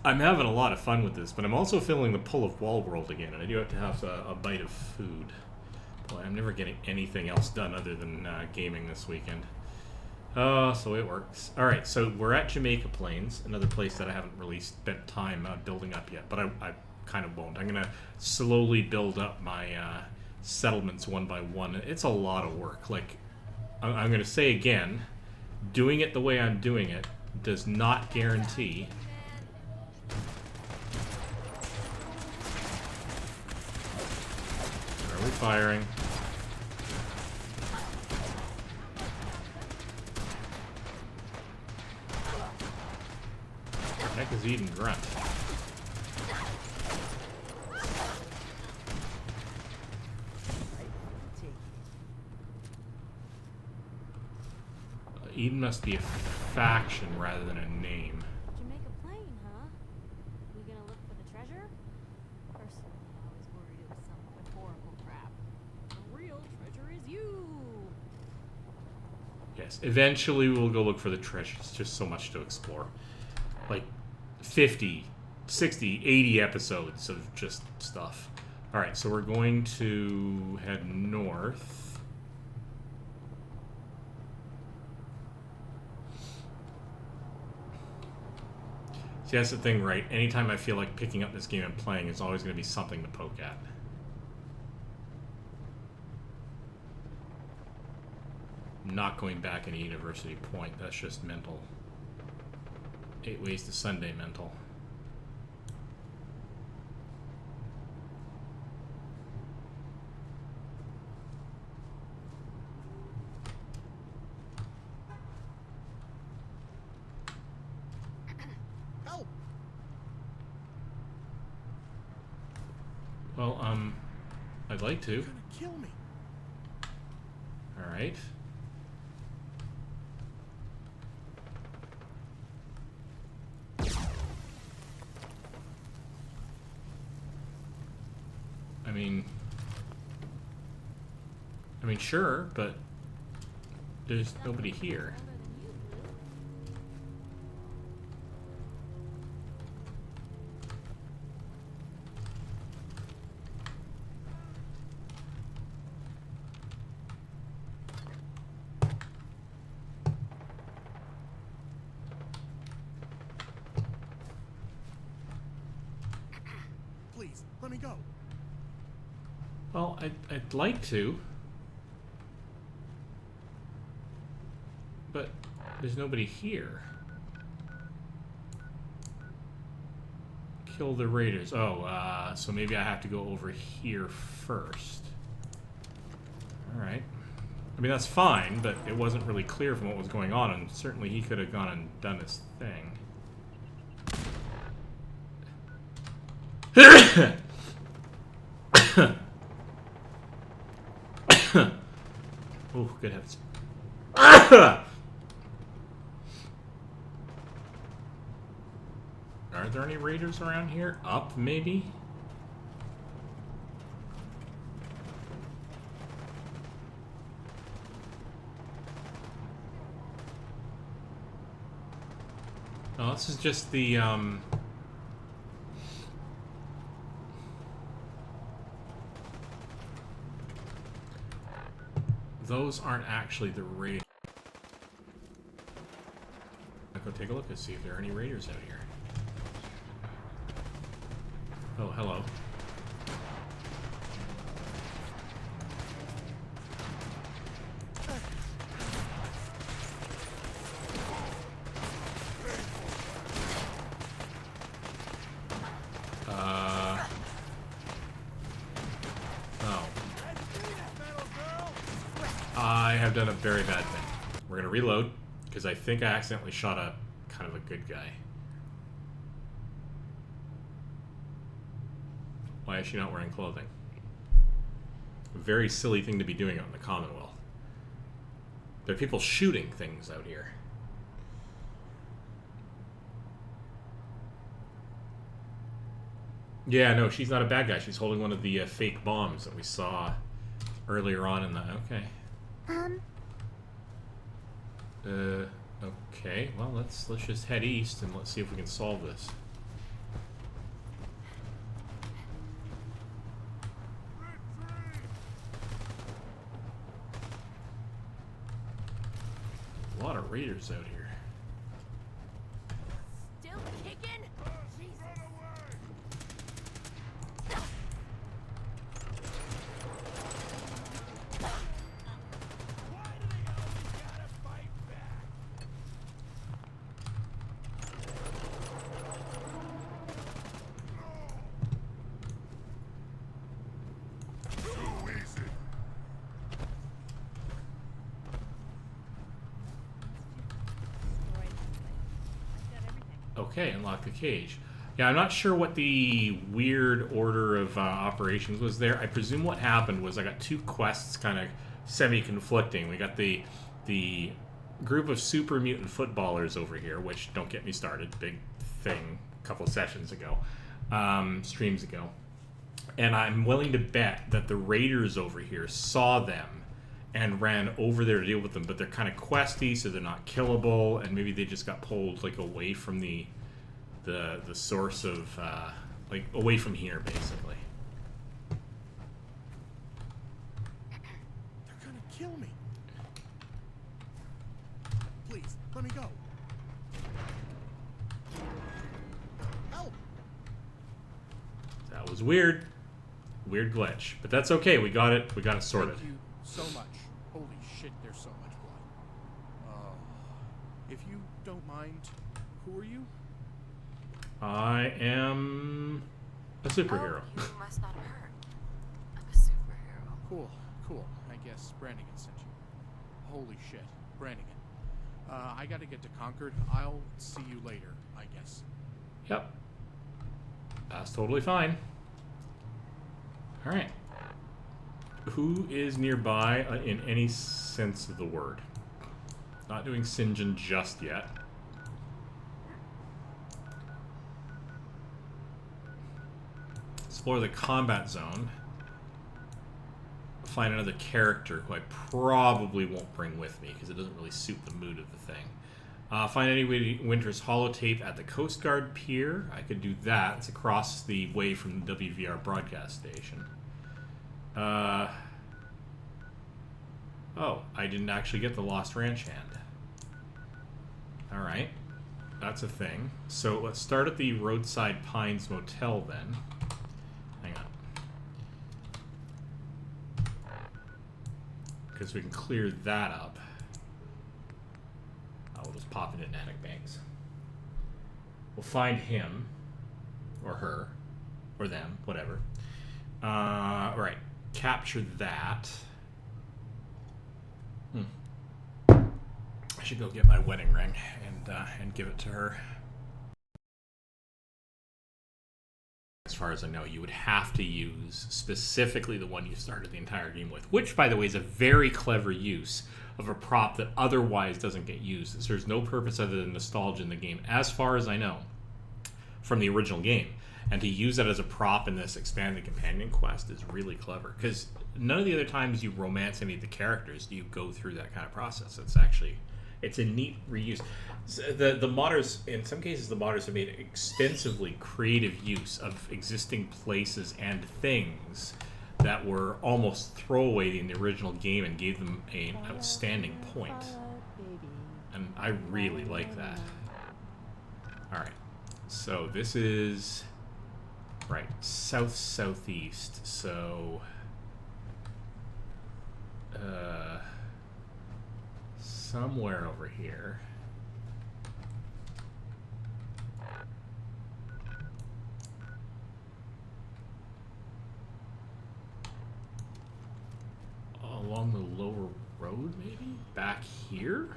I'm having a lot of fun with this, but I'm also feeling the pull of Wallworld again, and I do have to have a bite of food. Boy, I'm never getting anything else done other than gaming this weekend. So it works. Alright, so we're at Jamaica Plains, another place that I haven't really spent time building up yet, but I kind of won't. I'm going to slowly build up my settlements one by one. It's a lot of work. Like, I'm going to say again, doing it the way I'm doing it does not guarantee Are we firing? What the heck is eating grunt? Eden must be a faction rather than a name. Jamaica Plain, huh? We gonna look for the treasure? Personally, I was worried it was some rhetorical crap. The real treasure is you! Yes, eventually we'll go look for the treasure. It's just so much to explore. Like 50, 60, 80 episodes of just stuff. Alright, so we're going to head north. See, that's the thing, right? Anytime I feel like picking up this game and playing, it's always going to be something to poke at. I'm not going back into University Point. That's just mental. 8 Ways to Sunday mental. Well, I'd like to. You're gonna kill me. All right. I mean, sure, but there's nobody here. Please, let me go. Well, I'd like to. But there's nobody here. Kill the raiders. Oh, so maybe I have to go over here first. Alright. I mean, that's fine, but it wasn't really clear from what was going on, and certainly he could have gone and done his thing. Oh, good heavens. Are there any raiders around here? Up, maybe? No, this is just the, those aren't actually the raiders. I'll go take a look and see if there are any raiders out here. Oh, hello. Oh. I have done a very bad thing. We're gonna reload, because I think I accidentally shot a kind of a good guy. Why is she not wearing clothing? A very silly thing to be doing out in the Commonwealth. There are people shooting things out here. Yeah, no, she's not a bad guy. She's holding one of the fake bombs that we saw earlier on in the... Okay. Okay. Well, let's just head east and let's see if we can solve this. A lot of raiders out here. Still kicking? Jesus. Okay, unlock the cage. Yeah, I'm not sure what the weird order of operations was there. I presume what happened was I got two quests kind of semi-conflicting. We got the group of super mutant footballers over here, which, don't get me started, big thing a couple sessions ago, streams ago. And I'm willing to bet that the raiders over here saw them and ran over there to deal with them, but they're kind of questy, so they're not killable, and maybe they just got pulled like away from the source of like away from here, basically. They're gonna kill me. Please, let me go. Help! That was weird. Weird glitch, but that's okay. We got it. We got it sorted. Thank you so much. Holy shit, there's so much blood. If you don't mind, who are you? I am a superhero. Oh, you must not have heard. I'm a superhero. Cool, cool. I guess Brannigan sent you. Holy shit, Brannigan. I gotta get to Concord. I'll see you later, I guess. Yep. That's totally fine. Alright. Who is nearby in any sense of the word? Not doing St. John just yet. Explore the combat zone. Find another character who I probably won't bring with me because it doesn't really suit the mood of the thing. Find any Winter's holotape at the Coast Guard Pier. I could do that. It's across the way from the WVR broadcast station. Oh, I didn't actually get the Lost Ranch hand. Alright. That's a thing. So let's start at the Roadside Pines Motel then. Hang on. Because we can clear that up. We'll just pop into Natick Banks. We'll find him. Or her. Or them. Whatever. Alright. Capture that. I should go get my wedding ring and give it to her. as far as I know. You would have to use specifically the one you started the entire game with, which, by the way, is a very clever use of a prop that otherwise doesn't get used. It serves no purpose other than nostalgia in the game, as far as I know, from the original game. And to use that as a prop in this expanded companion quest is really clever, because none of the other times you romance any of the characters do you go through that kind of process. It's a neat reuse. The modders, in some cases, the modders have made extensively creative use of existing places and things that were almost throwaway in the original game and gave them an outstanding point. And I really like that. Alright, so this is... right, south-southeast, so... somewhere over here. Along the lower road, maybe? Back here?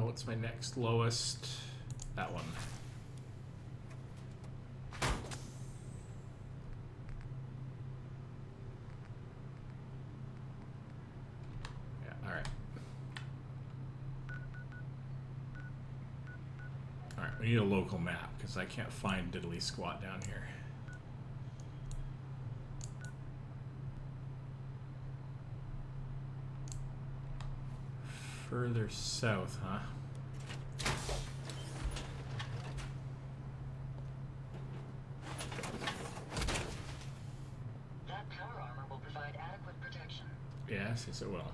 What's my next lowest? That one. Yeah, alright. Alright, we need a local map, because I can't find diddly squat down here. Further south, huh? That power armor will provide adequate protection. Yes, yes it will.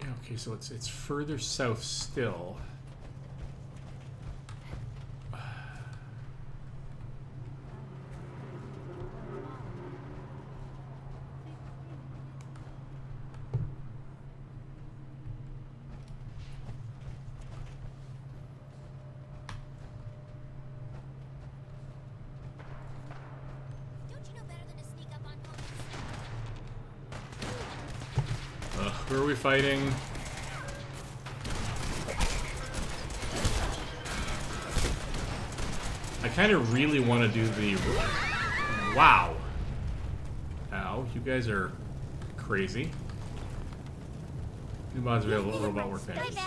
Yeah, okay, so it's further south still. Who are we fighting? I kind of really want to do the... Wow! Ow, you guys are crazy. New mods available, robot workbenches.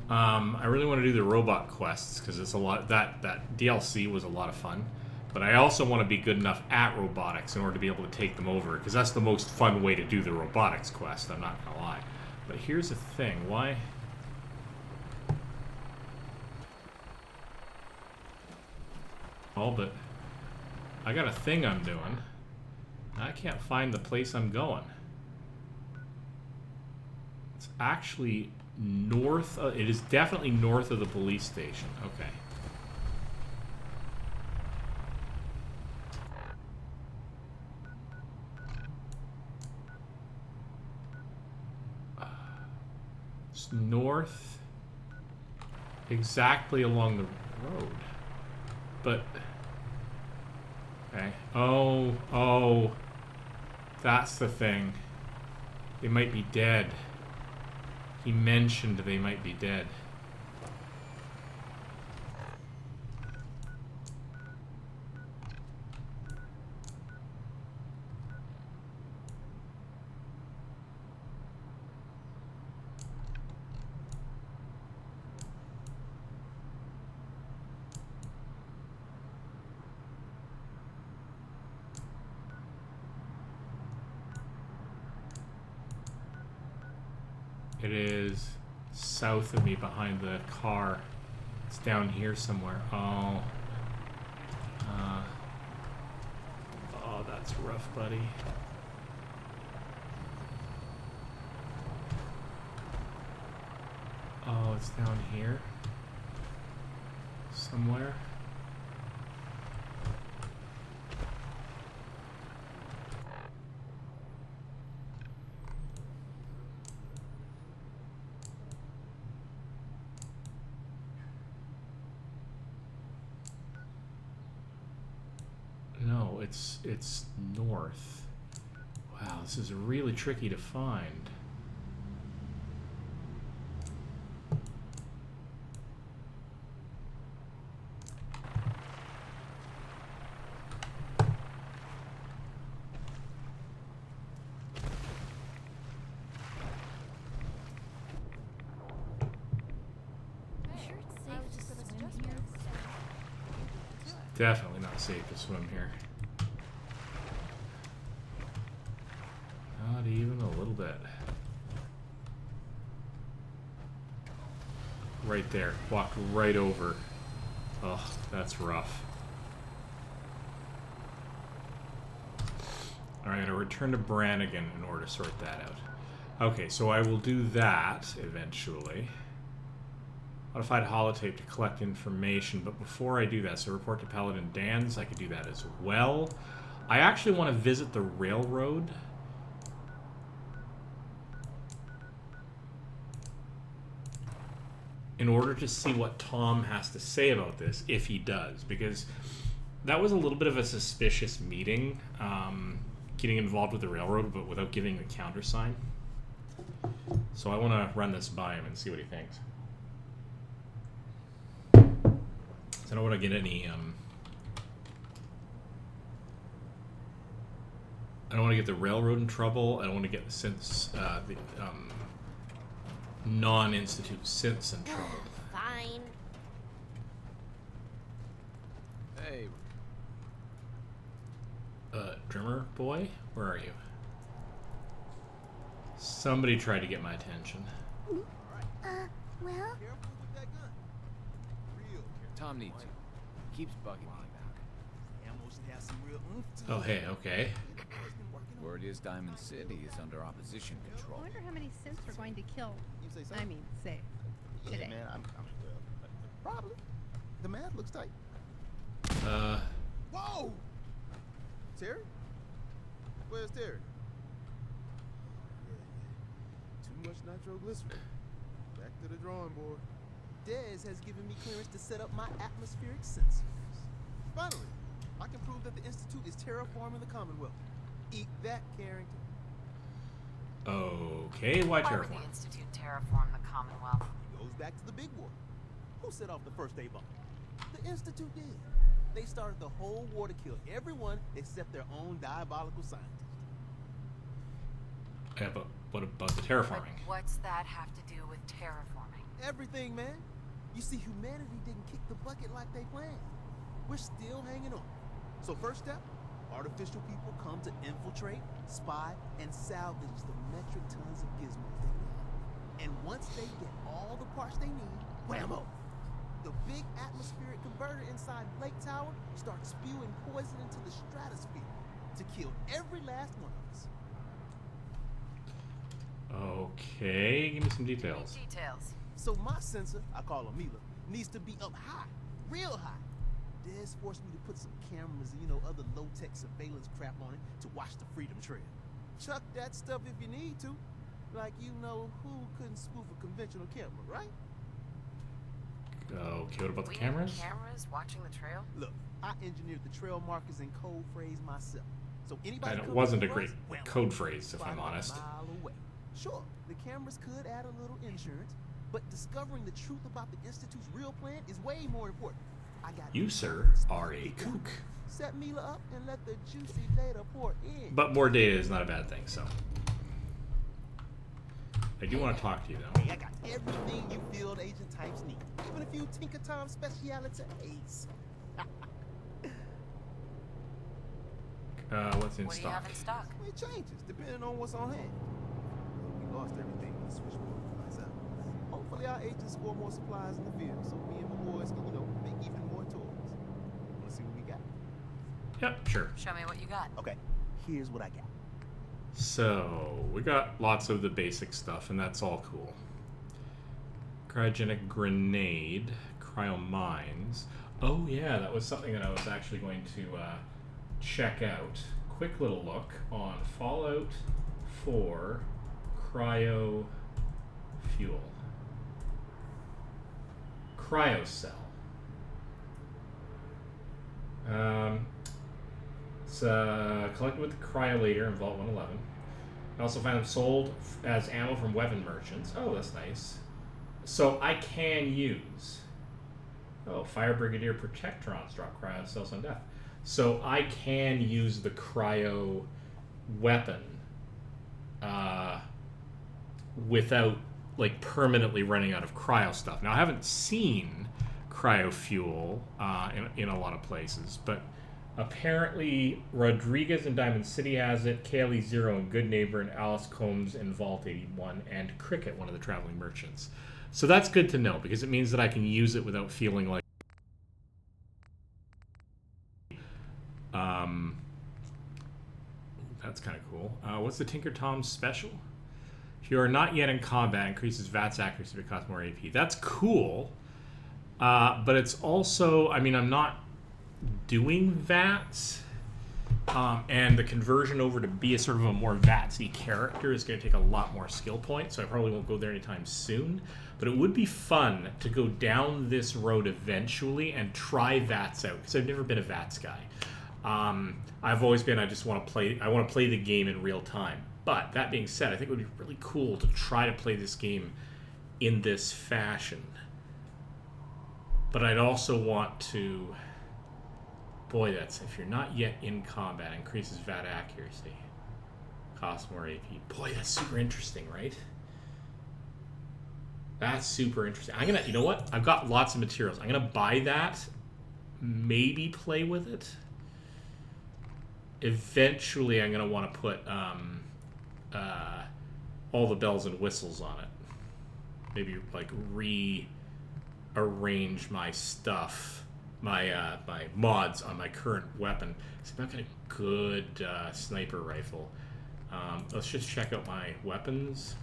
I really want to do the robot quests, because it's a lot... That DLC was a lot of fun. But I also want to be good enough at robotics in order to be able to take them over, because that's the most fun way to do the robotics quest, I'm not going to lie. But here's the thing, why... Oh, but I got a thing I'm doing. I can't find the place I'm going. It's actually north of... It is definitely north of the police station. Okay. North, exactly along the road, but okay. Oh, that's the thing. They might be dead. He mentioned they might be dead. It is south of me behind the car. It's down here somewhere. Oh. Oh, that's rough, buddy. Oh, it's down here. Somewhere. it's north. Wow, this is really tricky to find. Definitely not safe to swim here. Not even a little bit. Right there. Walked right over. Oh, that's rough. Alright, I'm going to return to Brannigan in order to sort that out. Okay, so I will do that eventually. Modified holotape to collect information, but before I do that, so report to Paladin Dan's, I could do that as well. I actually want to visit the railroad. In order to see what Tom has to say about this, if he does, because that was a little bit of a suspicious meeting, getting involved with the railroad, but without giving the countersign. So I want to run this by him and see what he thinks. I don't want to get any, I don't want to get the railroad in trouble. I don't want to get the non-institute synths in trouble. Fine. Hey. Drummer boy, where are you? Somebody tried to get my attention. Well? Tom needs you. Keeps bugging me about it. Oh, hey, okay. Word is Diamond City is under opposition I control. wonder how many synths we're going to kill. I mean, save. Today. Man, I'm probably. The math looks tight. Whoa! Terry? Where's Terry? Too much nitroglycerin. Back to the drawing board. Dez has given me clearance to set up my atmospheric sensors. Finally, I can prove that the Institute is terraforming the Commonwealth. Eat that, Carrington. Okay, why Why would terraform? the Institute terraform the Commonwealth? It goes back to the big war. Who set off the first A-bomb? The Institute did. They started the whole war to kill everyone except their own diabolical scientists. Yeah, but what about the terraforming? But what's that have to do with terraforming? Everything, man. You see, humanity didn't kick the bucket like they planned. We're still hanging on. So first step, artificial people come to infiltrate, spy, and salvage the metric tons of gizmos they need. And once they get all the parts they need, whammo! The big atmospheric converter inside Lake Tower starts spewing poison into the stratosphere to kill every last one of us. Okay, give me some details. Details. So my sensor, I call her Mila, needs to be up high, real high. Des forced me to put some cameras and, other low-tech surveillance crap on it to watch the Freedom Trail. Chuck that stuff if you need to. Like who couldn't spoof a conventional camera, right? Okay, what about the We cameras? need cameras watching the trail? Look, I engineered the trail markers and code phrase myself. So anybody And it comes wasn't a across, great well, code phrase, if spot I'm it a honest. mile away. Sure, the cameras could add a little insurance, but discovering the truth about the Institute's real plan is way more important. I got You, sir, are a kook. Set Mila up and let the juicy data pour in. But more data is not a bad thing, so. I do want to talk to you, though. Hey, I got everything you field agent types need. Even a few Tinker Time specialities. What's in What do you stock? have in stock? It changes depending on what's on hand. We lost everything when the switchboard flies out. Hopefully our agents score more supplies in the field so me and my boys can, make even more toys. Wanna see what we got? Yep, sure. Show me what you got. Okay, here's what I got. So, we got lots of the basic stuff, and that's all cool. Cryogenic grenade, cryo mines. Oh yeah, that was something that I was actually going to check out. Quick little look on Fallout 4 cryo fuel. Cryocell. It's collected with the cryolator in Vault 111. I also find them sold as ammo from weapon merchants. Oh, that's nice. So I can use... Oh, Fire Brigadier Protectrons drop cryo cells on death. So I can use the cryo weapon without like permanently running out of cryo stuff. Now I haven't seen cryo fuel in a lot of places, but apparently Rodriguez in Diamond City has it, KLE Zero in Good Neighbor, and Alice Combs in Vault 81, and Cricket, one of the traveling merchants. So that's good to know because it means that I can use it without feeling like that's kind of cool. What's the Tinker Tom special? If you are not yet in combat, increases VATS accuracy but costs more AP. That's cool. But it's also, I mean, I'm not doing VATS. And the conversion over to be a sort of a more VATS-y character is going to take a lot more skill points, so I probably won't go there anytime soon. But it would be fun to go down this road eventually and try VATS out, because I've never been a VATS guy. I've always been, I want to play the game in real time. But that being said, I think it would be really cool to try to play this game in this fashion. But I'd also want to... Boy, that's... If you're not yet in combat, increases VAT accuracy. Costs more AP. Boy, that's super interesting, right? That's super interesting. I'm gonna... You know what? I've got lots of materials. I'm gonna buy that. Maybe play with it. Eventually, I'm gonna want to put all the bells and whistles on it. Maybe like rearrange my stuff, my mods on my current weapon. So I've got a good sniper rifle. Let's just check out my weapons.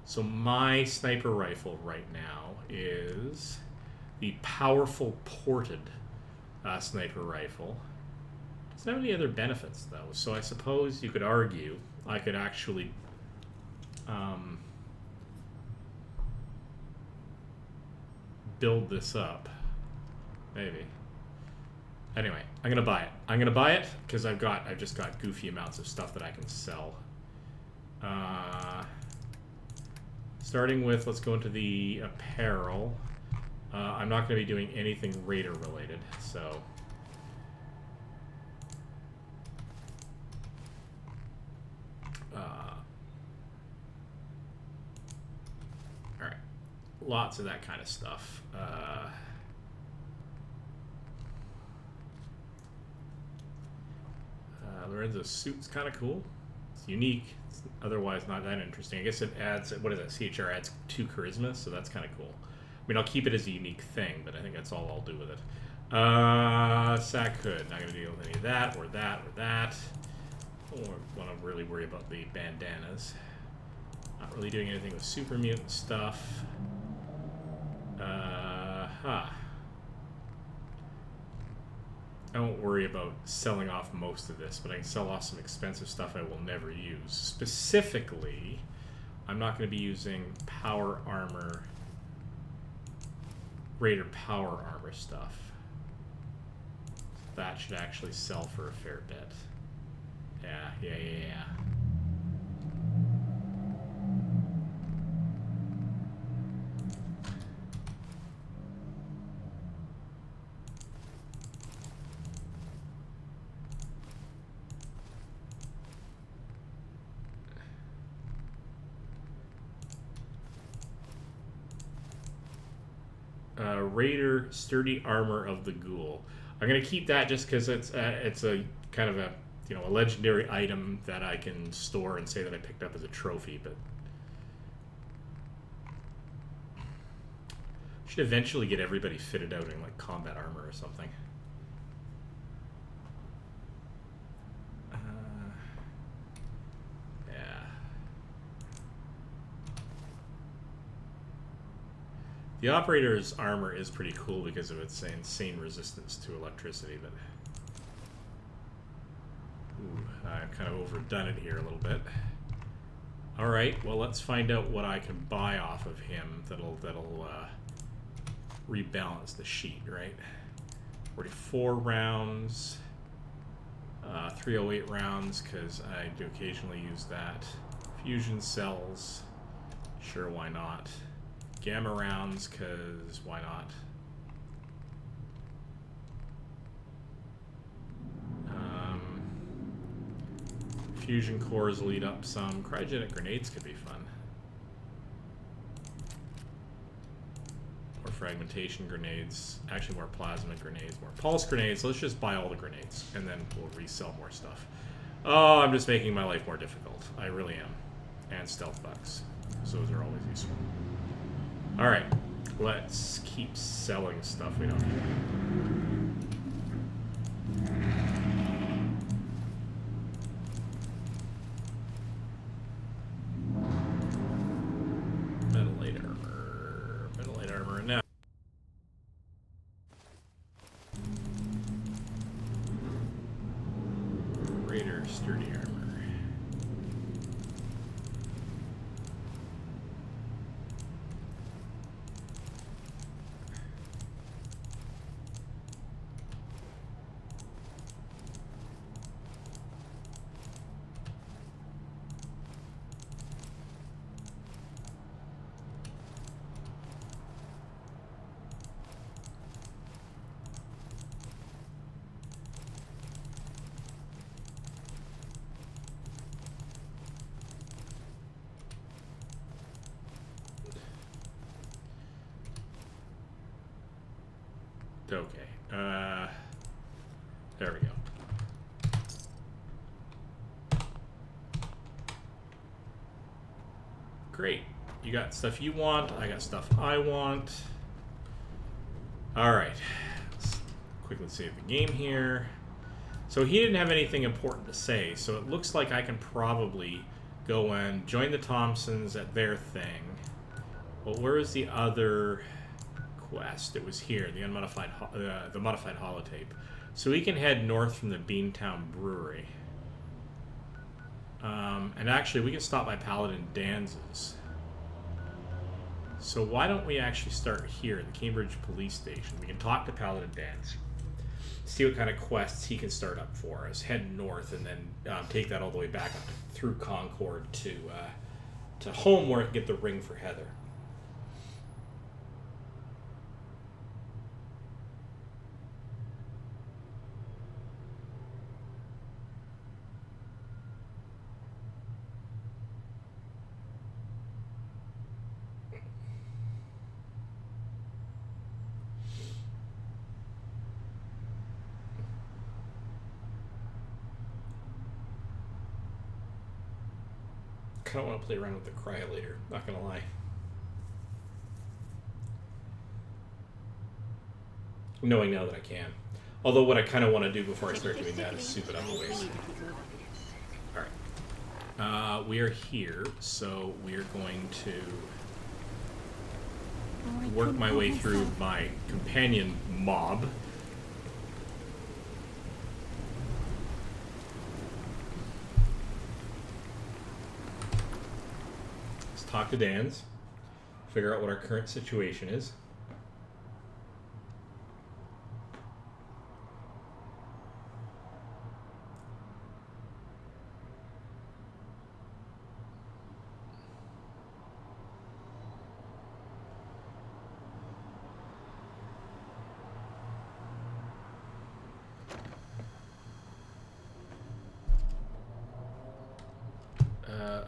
So my sniper rifle right now is the powerful ported sniper rifle. Doesn't have any other benefits though, so I suppose you could argue I could actually build this up. Maybe. Anyway, I'm gonna buy it. I'm gonna buy it because I've just got goofy amounts of stuff that I can sell. Starting with, let's go into the apparel. I'm not gonna be doing anything Raider related, so. Alright. Lots of that kind of stuff. Lorenzo's suit's kind of cool. It's unique. It's otherwise not that interesting. I guess it adds, what is that? CHR adds 2 charisma, so that's kind of cool. I mean, I'll keep it as a unique thing, but I think that's all I'll do with it. Sack Hood. Not going to deal with any of that, or that, or that. I don't want to really worry about the bandanas. Not really doing anything with super mutant stuff. I won't worry about selling off most of this, but I can sell off some expensive stuff I will never use. Specifically, I'm not going to be using power armor, Raider power armor stuff. That should actually sell for a fair bit. Yeah. Raider sturdy armor of the ghoul. I'm gonna keep that just because it's a kind of a a legendary item that I can store and say that I picked up as a trophy. But should eventually get everybody fitted out in like combat armor or something. The operator's armor is pretty cool because of its insane resistance to electricity, but I've kind of overdone it here a little bit. All right, well, let's find out what I can buy off of him that'll rebalance the sheet, right? 44 rounds. 308 rounds, because I do occasionally use that. Fusion cells. Sure, why not? Gamma rounds, because why not? Fusion cores lead up some. Cryogenic grenades could be fun. More fragmentation grenades. Actually, more plasma grenades. More pulse grenades. Let's just buy all the grenades, and then we'll resell more stuff. Oh, I'm just making my life more difficult. I really am. And stealth bucks. So those are always useful. Alright. Let's keep selling stuff we don't need. Metalite armor. Metalite armor now. Raider sturdy armor. Okay. There we go. Great. You got stuff you want. I got stuff I want. All right. Let's quickly save the game here. So he didn't have anything important to say, so it looks like I can probably go and join the Thompsons at their thing. But where is the other quest? It was here, the unmodified, the modified holotape. So we can head north from the Beantown Brewery. And actually, we can stop by Paladin Danz's. So why don't we actually start here at the Cambridge Police Station? We can talk to Paladin Danz, see what kind of quests he can start up for us. Head north and then take that all the way back up through Concord to home, where I can get the ring for Heather. I kind of want to play around with the cryolator, not gonna lie. Knowing now that I can. Although what I kind of want to do before I start doing that is soup it up a ways. Alright. We are here, so we are going to work my way through my companion mob. Talk to Dan's, figure out what our current situation is.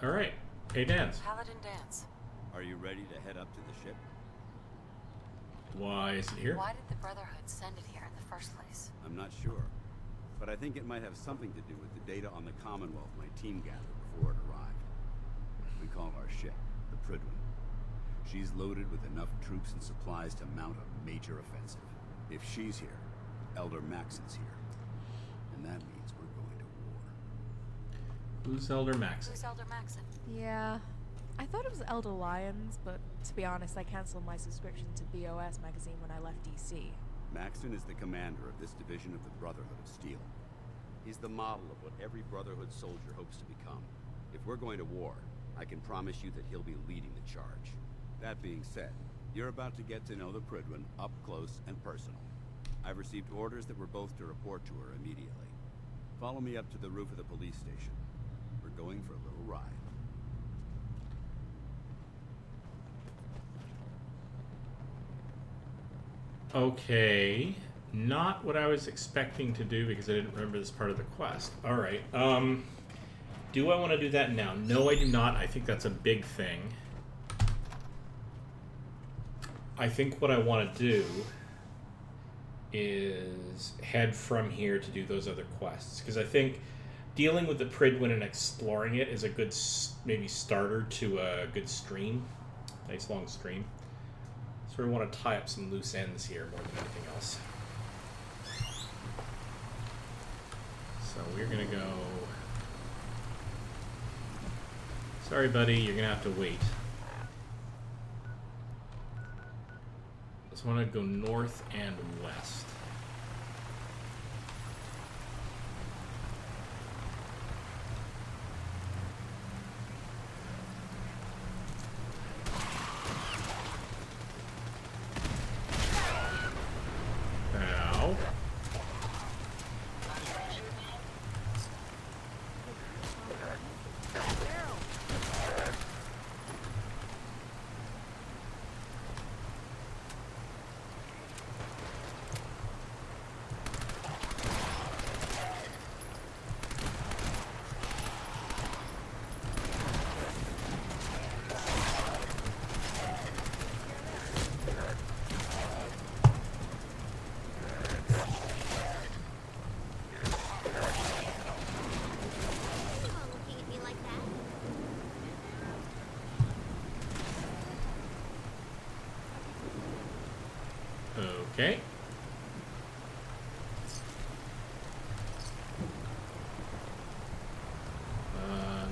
All right. Hey, Dan's. Paladin Danz. Are you ready to head up to the ship? Why is it here? Why did the Brotherhood send it here in the first place? I'm not sure, but I think it might have something to do with the data on the Commonwealth my team gathered before it arrived. We call our ship the Prydwen. She's loaded with enough troops and supplies to mount a major offensive. If she's here, Elder Maxon's here, and that means we're going to war. Who's Elder Maxon? Who's Elder Maxon? Yeah, I thought it was Elder Lyons, but to be honest, I canceled my subscription to BOS magazine when I left DC. Maxon is the commander of this division of the Brotherhood of Steel. He's the model of what every Brotherhood soldier hopes to become. If we're going to war, I can promise you that he'll be leading the charge. That being said, you're about to get to know the Prydwen up close and personal. I've received orders that we're both to report to her immediately. Follow me up to the roof of the police station. We're going for a little ride. Okay. Not what I was expecting to do because I didn't remember this part of the quest. Alright, do I want to do that now? No, I do not. I think that's a big thing. I think what I want to do is head from here to do those other quests. Because I think dealing with the Pridwin and exploring it is a good, maybe, starter to a good stream. Nice long stream. So we want to tie up some loose ends here more than anything else. So we're going to go... Sorry, buddy, you're going to have to wait. So I want to go north and west. Ow. Okay.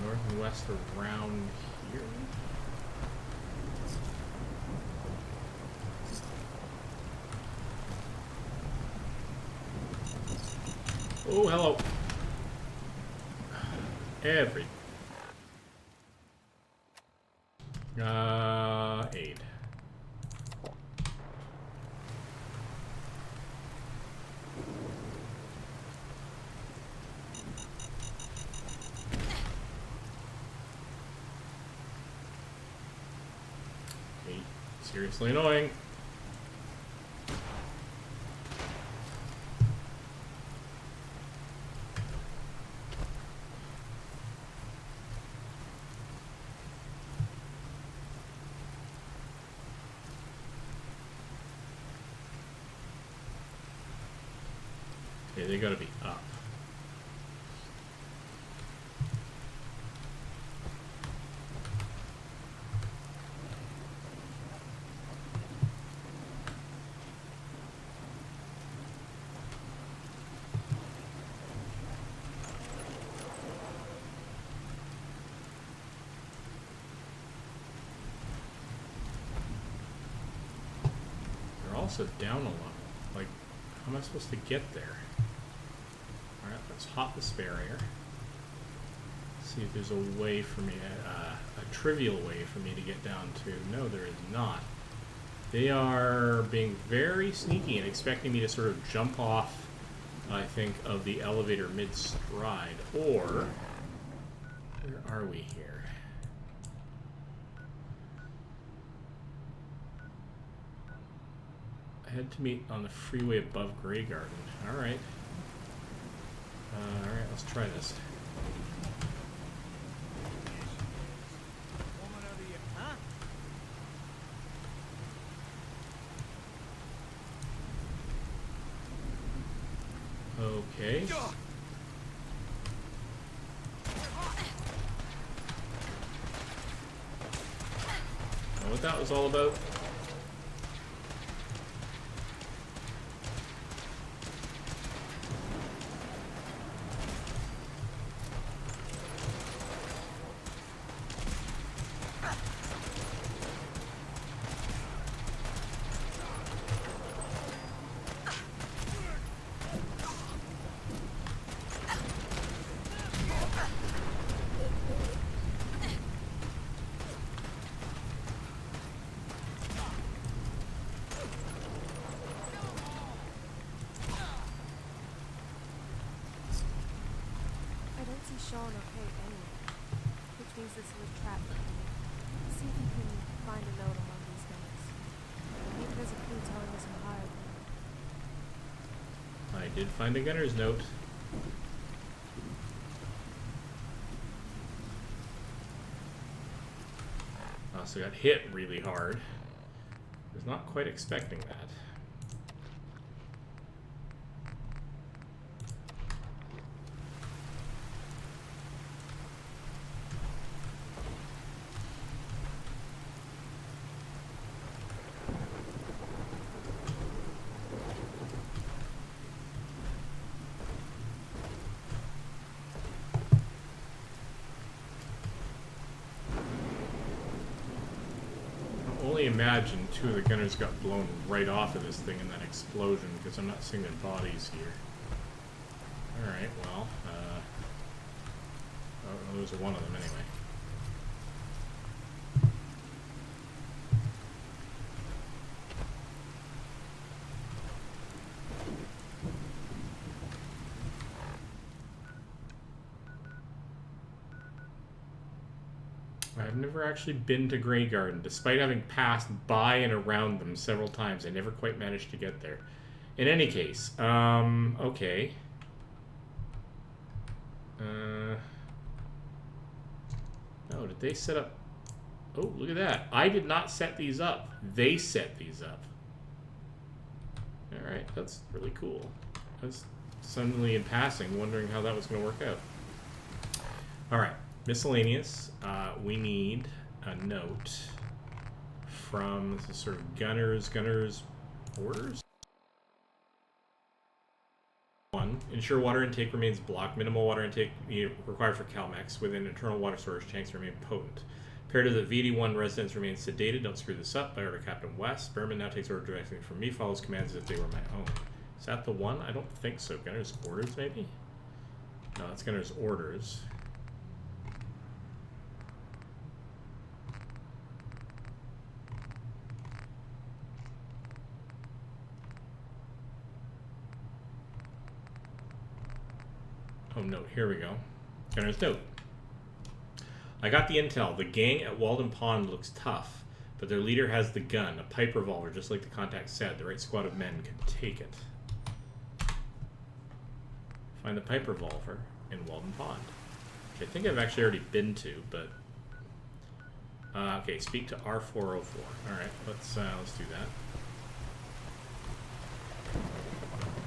North and west around here. Oh, hello. Every. Aid. Seriously annoying. Okay, they gotta be up. Also down a level. Like, how am I supposed to get there? Alright, let's hop this barrier. See if there's a way for me, a trivial way for me to get down to. No, there is not. They are being very sneaky and expecting me to sort of jump off, I think, of the elevator mid-stride. Or, where are we here? Head to meet on the freeway above Grey Garden. Alright. Alright, let's try this. Okay. Know what that was all about? Sean or Kate anyway, which means this is a trap for me. See if you can find a note on one of these gunners. Maybe there's a clue telling us who hired them. I did find a gunner's note. Also got hit really hard. Was not quite expecting that. Imagine two of the gunners got blown right off of this thing in that explosion because I'm not seeing their bodies here. Alright, well, oh, those are one of them anyway. I've never actually been to Grey Garden. Despite having passed by and around them several times, I never quite managed to get there. In any case, okay. Oh, did they set up... Oh, look at that. I did not set these up. They set these up. Alright, that's really cool. I was suddenly in passing wondering how that was going to work out. Alright. Miscellaneous, we need a note from this is sort of Gunner's orders. 1. Ensure water intake remains blocked. Minimal water intake required for CalMex within internal water storage tanks remain potent. Imperative that VD1 residents remain sedated. Don't screw this up. By order Captain West. Berman now takes order directly from me. Follows commands as if they were my own. Is that the one? I don't think so. Gunner's orders, maybe? No, that's Gunner's orders. Oh, note. Here we go. Gunner's note. I got the intel. The gang at Walden Pond looks tough, but their leader has the gun, a pipe revolver, just like the contact said. The right squad of men could take it. Find the pipe revolver in Walden Pond, which I think I've actually already been to, but... okay, speak to R404. Alright, let's do that.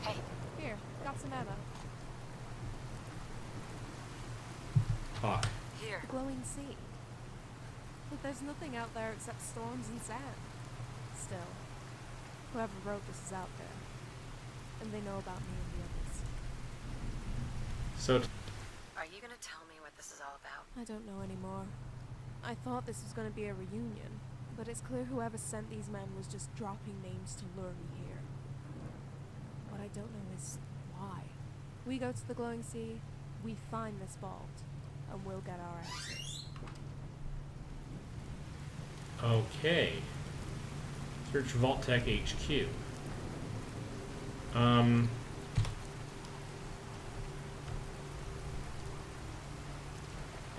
Hey. Here, got some ammo. Talk. Here. The glowing sea. But there's nothing out there except storms and sand. Still, whoever wrote this is out there. And they know about me and the others. So... Are you gonna tell me what this is all about? I don't know anymore. I thought this was gonna be a reunion, but it's clear whoever sent these men was just dropping names to lure me here. What I don't know is why. We go to the glowing sea, we find this vault, and we'll get our answers. Okay. Search Vault Tech HQ.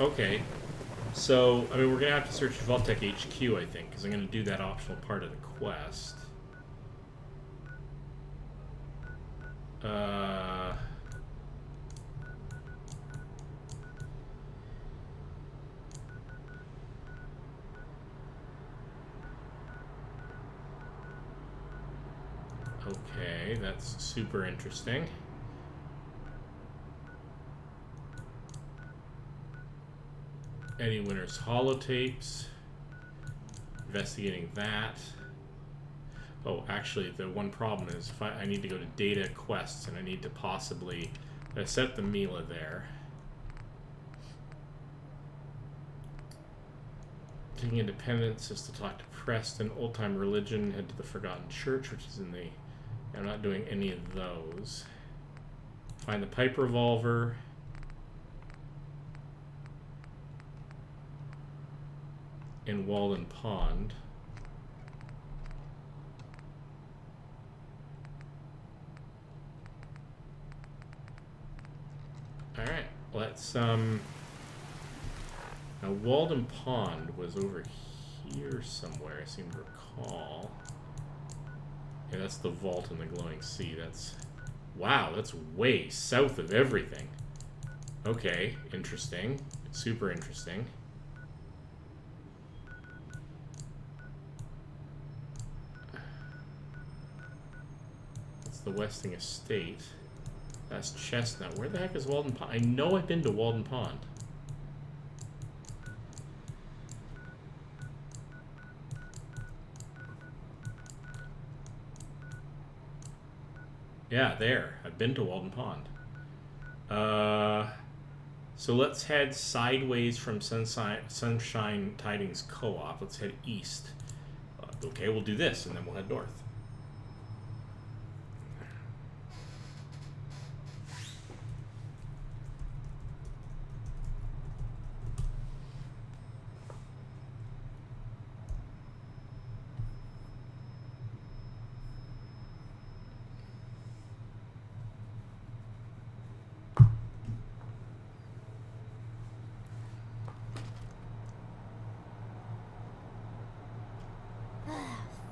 Okay. So, I mean, we're going to have to search Vault Tech HQ, I think, because I'm going to do that optional part of the quest. Okay, that's super interesting. Eddie Winter's holotapes. Investigating that. Oh, actually, the one problem is if I need to go to data quests, and I need to possibly set the Mila there. Taking Independence is to talk to Preston. Old Time Religion, head to the Forgotten Church, which is in the... I'm not doing any of those. Find the pipe revolver. In Walden Pond. Alright, let's now Walden Pond was over here somewhere, I seem to recall. Yeah, that's the vault in the glowing sea. That's, wow, that's way south of everything. Okay, interesting. Super interesting. That's the Westing Estate. That's Chestnut. Where the heck is Walden Pond? I know I've been to Walden Pond. Yeah, there. I've been to Walden Pond. So let's head sideways from Sunshine Tidings Co-op. Let's head east. Okay, we'll do this, and then we'll head north.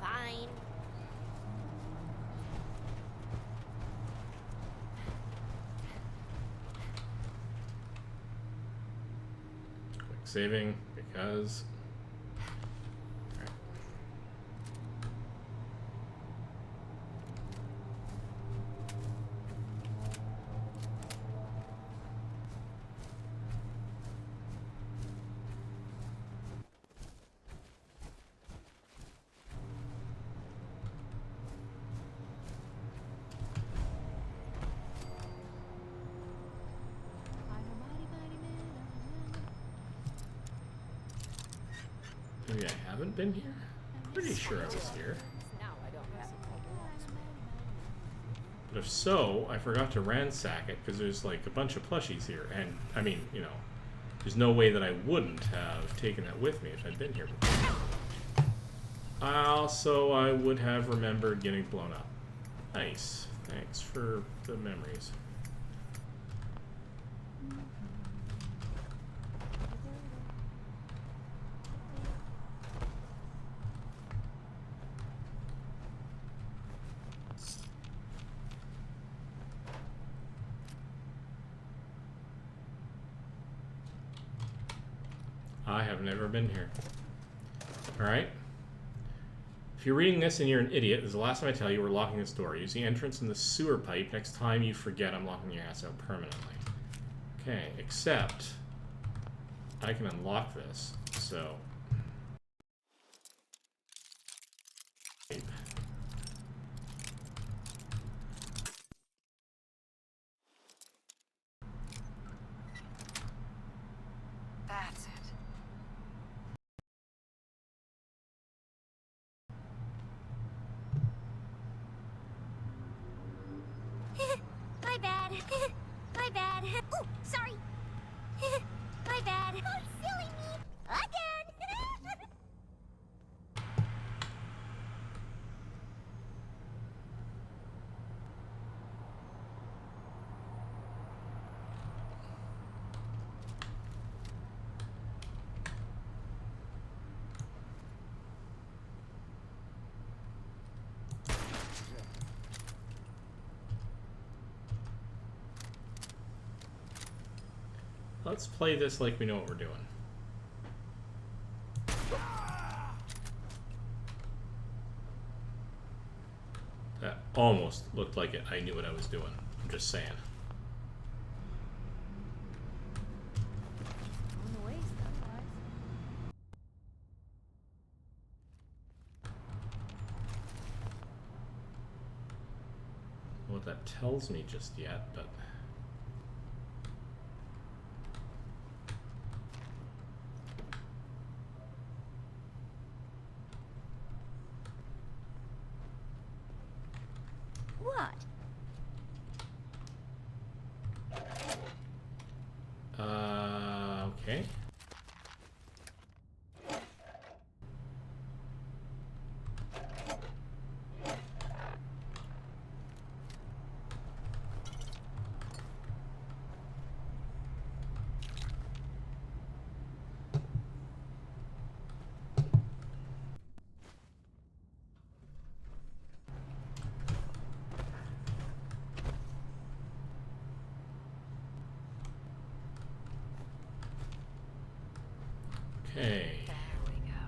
Fine. Quick saving, because... Maybe I haven't been here? Pretty sure I was here. But if so, I forgot to ransack it because there's like a bunch of plushies here. And, I mean, you know, there's no way that I wouldn't have taken that with me if I'd been here before. Also, I would have remembered getting blown up. Nice. Thanks for the memories. I have never been here. Alright. If you're reading this and you're an idiot, this is the last time I tell you we're locking this door. Use the entrance in the sewer pipe next time you forget I'm locking your ass out permanently. Okay, except I can unlock this, so... That's it. My bad. My bad. Ooh, sorry. My bad. Oh, silly me. Again. Let's play this like we know what we're doing. That almost looked like it. I knew what I was doing. I'm just saying. On the way, stuff-wise. What that tells me just yet, but... What? Okay. Okay. There we go.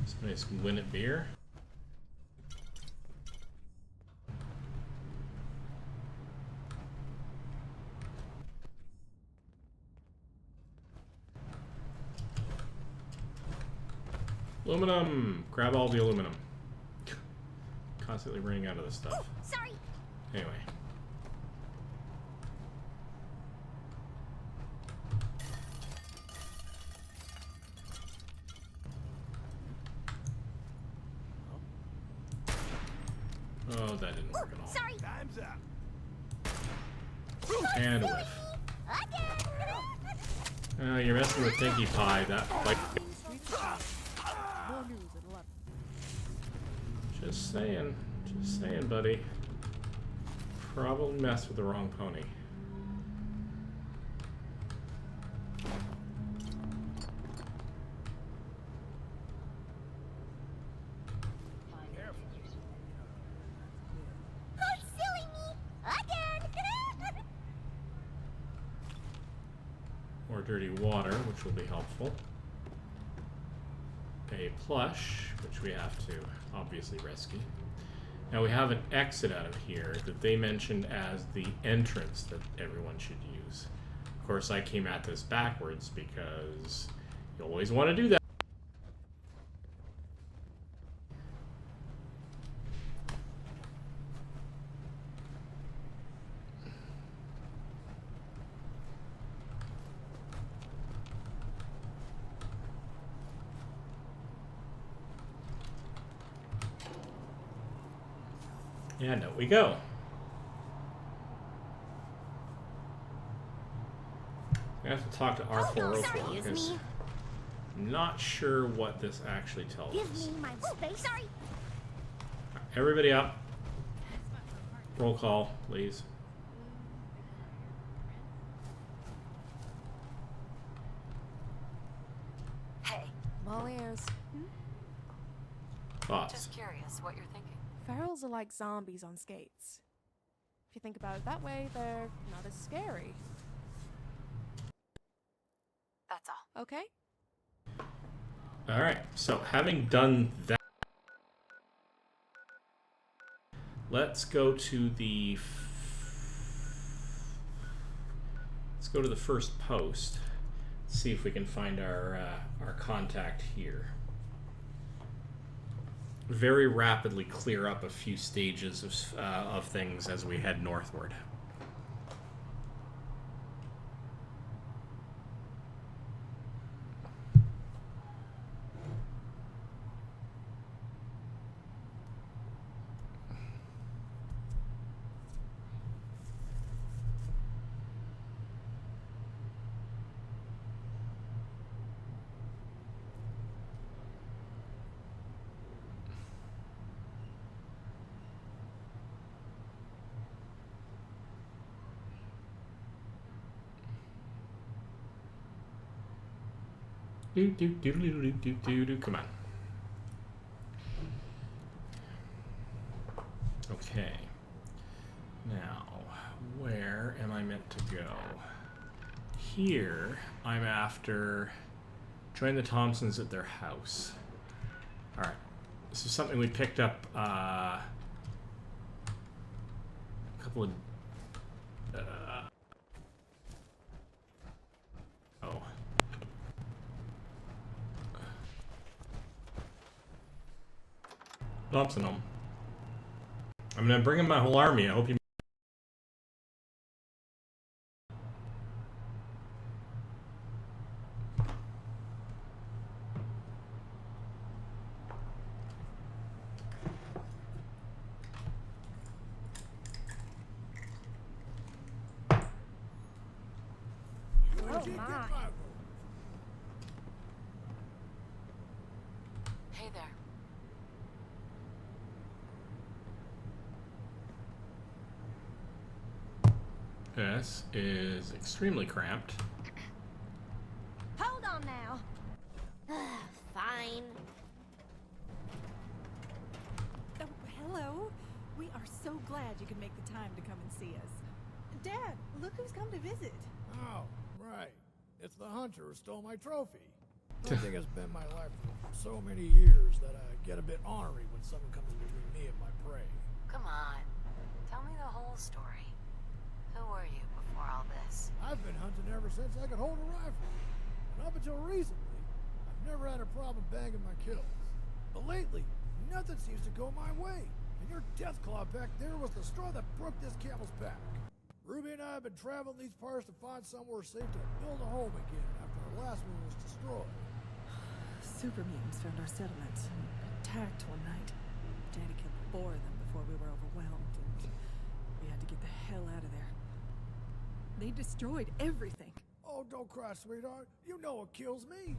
Some nice Winnet beer. Aluminum! Grab all the aluminum. Constantly running out of this stuff. Sorry. Anyway. Oh, that didn't work at all. Sorry. Time's up. And whiff. Oh, you're messing with Pinkie Pie. That, like... More news at 11. Just saying, buddy. Probably messed with the wrong pony. Oh, silly me. Again. More dirty water, which will be helpful. A plush, which we have to obviously rescue. Now we have an exit out of here that they mentioned as the entrance that everyone should use. Of course, I came at this backwards because you always want to do that. And out we go. I have to talk to R404 because I'm not sure what this actually tells us. Give me my space. Sorry. Everybody up. Roll call, please. Hey, I'm all ears. Thoughts? just curious what you're thinking. Ferals are like zombies on skates. If you think about it that way, they're not as scary. That's all. Okay? Alright, so having done that, let's go to the first post. See if we can find our contact here. Very rapidly clear up a few stages of things as we head northward. Come on. Okay. Now, where am I meant to go? Here, I'm after join the Thompsons at their house. Alright. This is something we picked up a couple of Thompson home. I'm gonna bring in my whole army. I hope you. Oh my. Hey there. This is extremely cramped. Hold on now. Fine. could make the time to come and see us. Dad, look who's come to visit. Oh, right. It's the hunter who stole my trophy. Hunting has been my life for so many years that I get a bit ornery when someone comes between me and my prey. Come on. Tell me the whole story. Who were you before all this? I've been hunting ever since I could hold a rifle. And up until recently, I've never had a problem bagging my kills. But lately, nothing seems to go my way. And your Deathclaw back there was the straw that broke this camel's back. Ruby and I have been traveling these parts to find somewhere safe to build a home again after our last one was destroyed. Super mutants found our settlement and attacked one night. Daddy killed 4 of them before we were overwhelmed, and we had to get the hell out of there. They destroyed everything. Oh, don't cry, sweetheart. You know what kills me.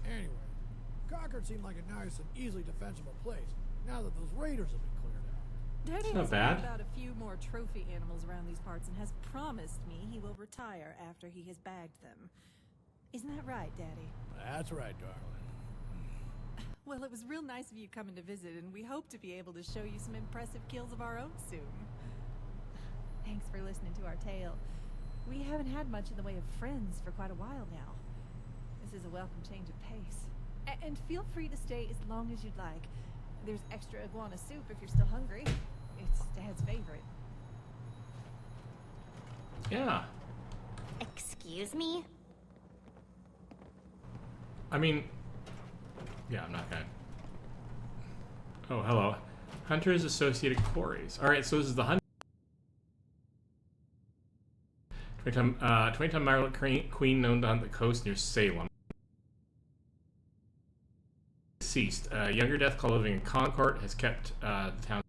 Anyway, Concord seemed like a nice and easily defensible place now that those raiders have been cleared out. Daddy Not has bad. heard about a few more trophy animals around these parts and has promised me he will retire after he has bagged them. Isn't that right, Daddy? That's right, darling. Well, it was real nice of you coming to visit, and we hope to be able to show you some impressive kills of our own soon. Thanks for listening to our tale. We haven't had much in the way of friends for quite a while now. This is a welcome change of pace. And feel free to stay as long as you'd like. There's extra iguana soup if you're still hungry. It's Dad's favorite. Yeah. Excuse me? I mean, yeah, I'm not gonna. Oh, hello. Hunter's Associated Quarries. Alright, so this is the Hunter. 20-time Marlet Queen known to hunt the coast near Salem. Deceased. Younger Deathclaw living in Concord has kept the town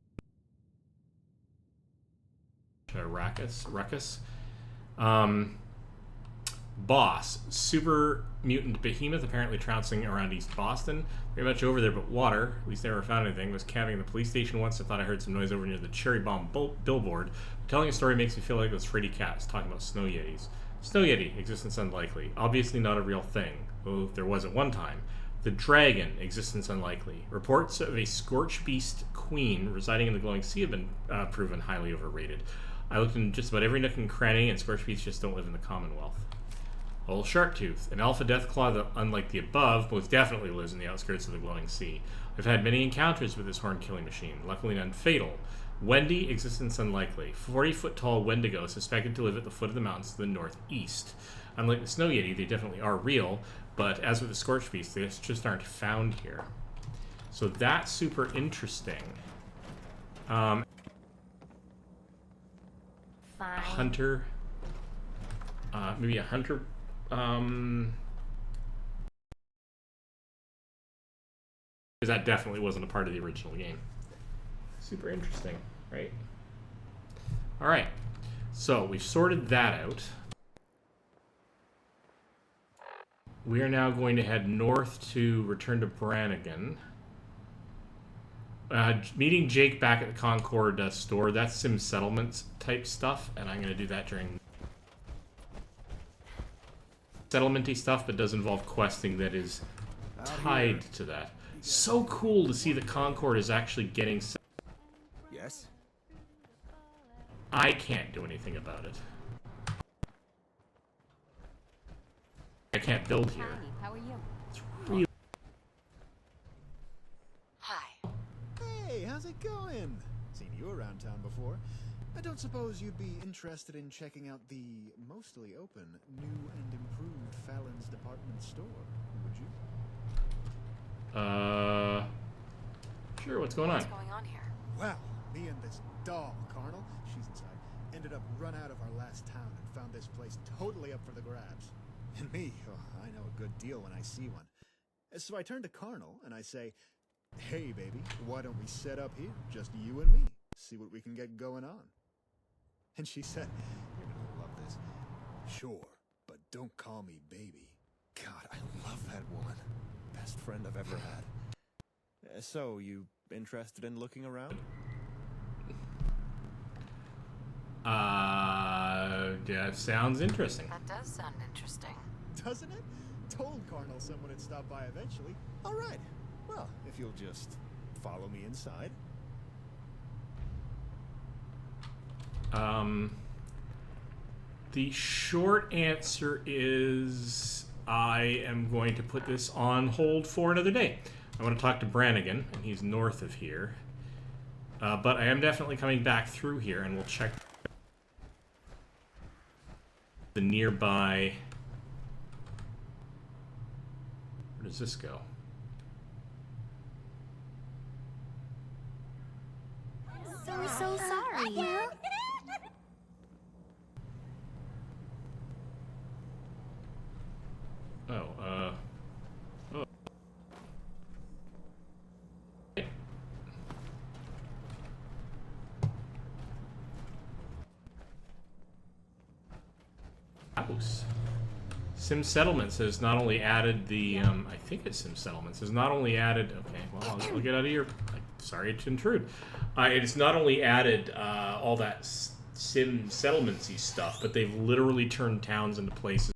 ruckus. Boss. Super mutant behemoth apparently trouncing around East Boston. Very much over there, but water. At least they never found anything. Was camping at the police station once. I thought I heard some noise over near the Cherry Bomb billboard. Telling a story makes me feel like those Freddy cats talking about snow yetis. Snow yeti. Existence unlikely. Obviously not a real thing. Though there was at one time. The dragon. Existence unlikely. Reports of a scorch beast queen residing in the glowing sea have been proven highly overrated. I looked in just about every nook and cranny, and scorch beasts just don't live in the Commonwealth. Old Sharktooth, an alpha Deathclaw that, unlike the above, most definitely lives in the outskirts of the glowing sea. I've had many encounters with this horn-killing machine, luckily none fatal. Wendy, existence unlikely. 40-foot-tall Wendigo suspected to live at the foot of the mountains to the northeast. Unlike the Snow Yeti, they definitely are real, but as with the Scorch Beast, they just aren't found here. So that's super interesting. Fine. Hunter. Maybe a hunter. Because that definitely wasn't a part of the original game. Super interesting, right? Alright, so we've sorted that out. We are now going to head north to return to Brannigan. Meeting Jake back at the Concord store, that's Sim Settlements type stuff, and I'm going to do that during settlement-y stuff, but does involve questing that is tied to that. So cool to see the Concord is actually getting. Yes. I can't do anything about it. I can't build here. How are you? It's really. Hi. Hey, how's it going? Seen you around town before. I don't suppose you'd be interested in checking out the mostly open, new and improved Fallon's department store, would you? Sure, what's going on? What's going on here? Well, me and this doll, Carnal, she's inside, ended up run out of our last town and found this place totally up for the grabs. And me, oh, I know a good deal when I see one. So I turn to Carnal and I say, hey baby, why don't we set up here, just you and me, see what we can get going on. And she said, you're gonna love this. Sure, but don't call me baby. God, I love that woman. Best friend I've ever had. So, you interested in looking around? Yeah, sounds interesting. That does sound interesting. Doesn't it? Told Carnal someone would stop by eventually. All right. Well, if you'll just follow me inside. The short answer is I am going to put this on hold for another day. I want to talk to Brannigan, and he's north of here. But I am definitely coming back through here, and we'll check the nearby... Where does this go? So sorry. Oh. House. Sim Settlements has not only added the, I think it's Sim Settlements, has not only added, okay, well, I'll get out of here. Sorry to intrude. It's not only added all that Sim Settlements-y stuff, but they've literally turned towns into places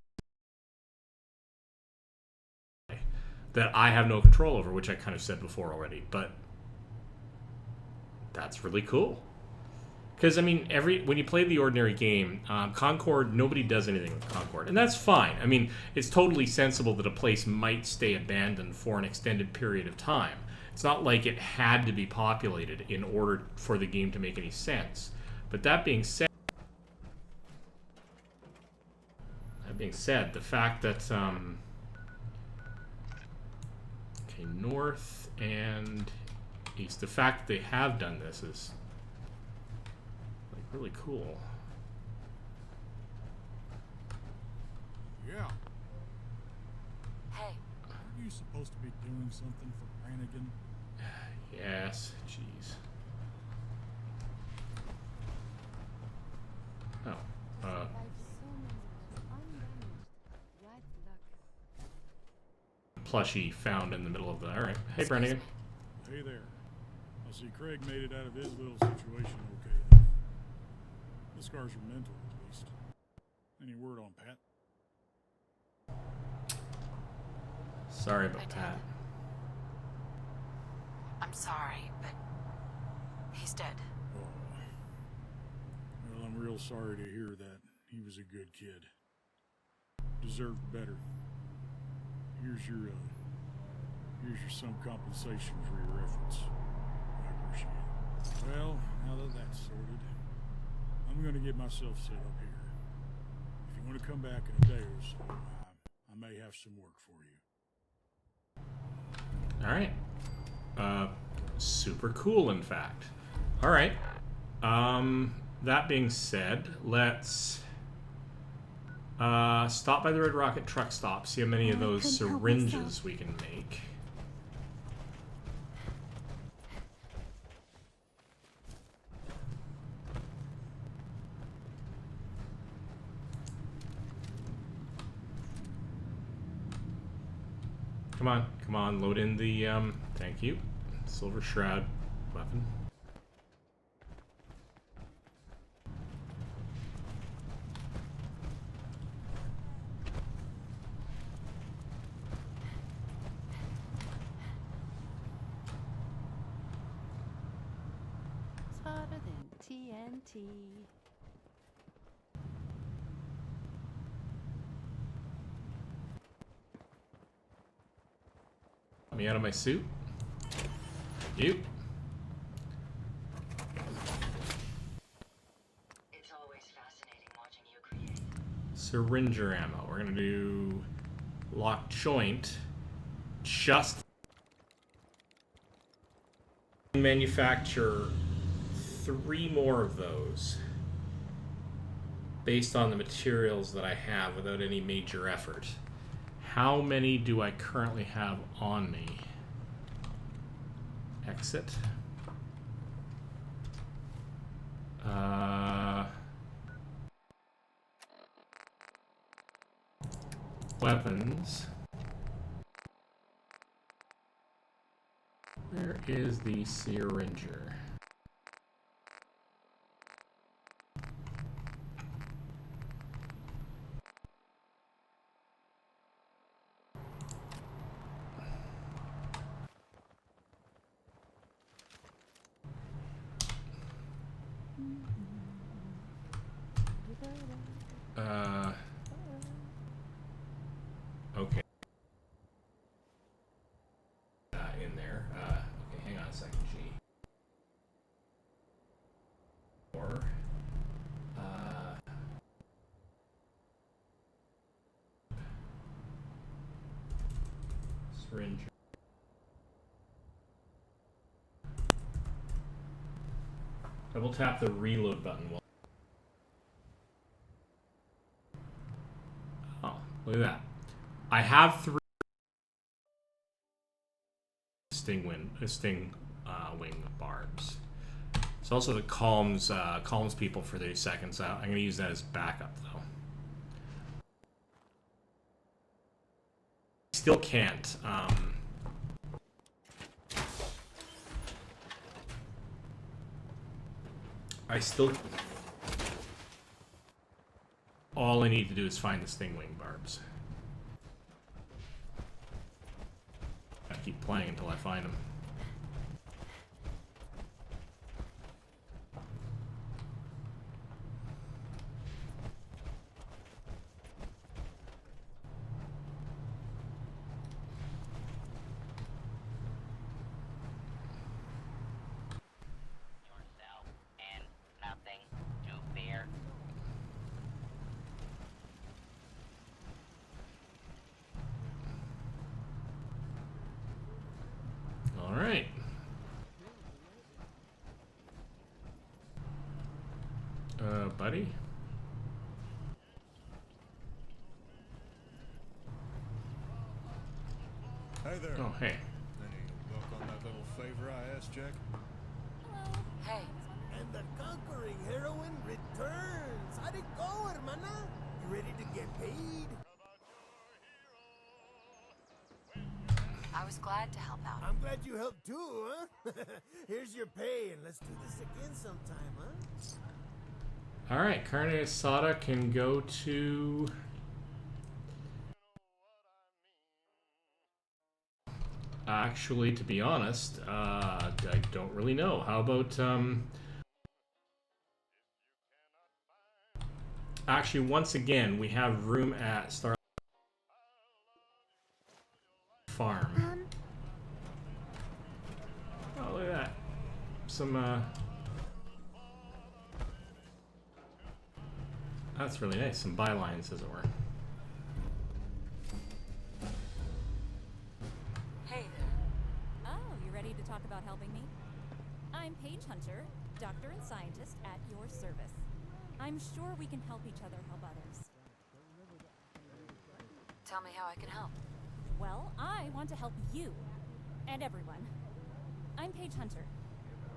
that I have no control over, which I kind of said before already, but that's really cool. Because, I mean, when you play the ordinary game, Concord, nobody does anything with Concord. And that's fine. I mean, it's totally sensible that a place might stay abandoned for an extended period of time. It's not like it had to be populated in order for the game to make any sense. But that being said, the fact that, okay, north and east, the fact that they have done this is really cool. Yeah. Hey. Aren't you supposed to be doing something for Brannigan? Yes, jeez. Oh, plushie found in the middle of the... Alright. Hey, Brannigan. Hey there. I see Craig made it out of his little situation okay then. The scars are mental, at least. Any word on Pat? Sorry about Pat. I'm sorry, but he's dead. Oh. Well, I'm real sorry to hear that. He was a good kid. Deserved better. Here's your some compensation for your efforts. I appreciate it. Well, now that that's sorted, I'm gonna get myself set up here. If you want to come back in a day or so, I may have some work for you. Alright. Super cool, in fact. Alright. That being said, let's stop by the Red Rocket truck stop, see how many of those syringes we can make. Come on, load in the, thank you, Silver Shroud weapon. It's hotter than TNT. Me out of my suit. You. It's always fascinating watching you create. Syringer ammo. We're gonna do lock joint. Just manufacture 3 more of those based on the materials that I have without any major effort. How many do I currently have on me? Exit. Weapons. Where is the syringer? Okay. In there. Okay, hang on a second, G. Or, syringe. Double tap the reload button. Oh, look at that. I have 3 wing barbs. It's also the calms people for 30 seconds. I'm going to use that as backup though. Still can't. All I need to do is find the stingwing barbs. I keep playing until I find them. Alright. Buddy? Hey there. Oh, hey. Any luck on that little favor I asked, Jack? Hey. And the conquering heroine returns. How'd it go, hermana? You ready to get paid? I was glad to help out. I'm glad you helped too, huh? Here's your pay, and let's do this again sometime, huh? Alright, Carne Asada can go to... Actually, to be honest, I don't really know. How about, Actually, once again, we have room at Star Farm. Oh, look at that. Some, That's really nice. Some bylines, as it were. Hey there. Oh, you ready to talk about helping me? I'm Paige Hunter, doctor and scientist at your service. I'm sure we can help each other help others. Tell me how I can help. Well, I want to help you. And everyone. I'm Paige Hunter.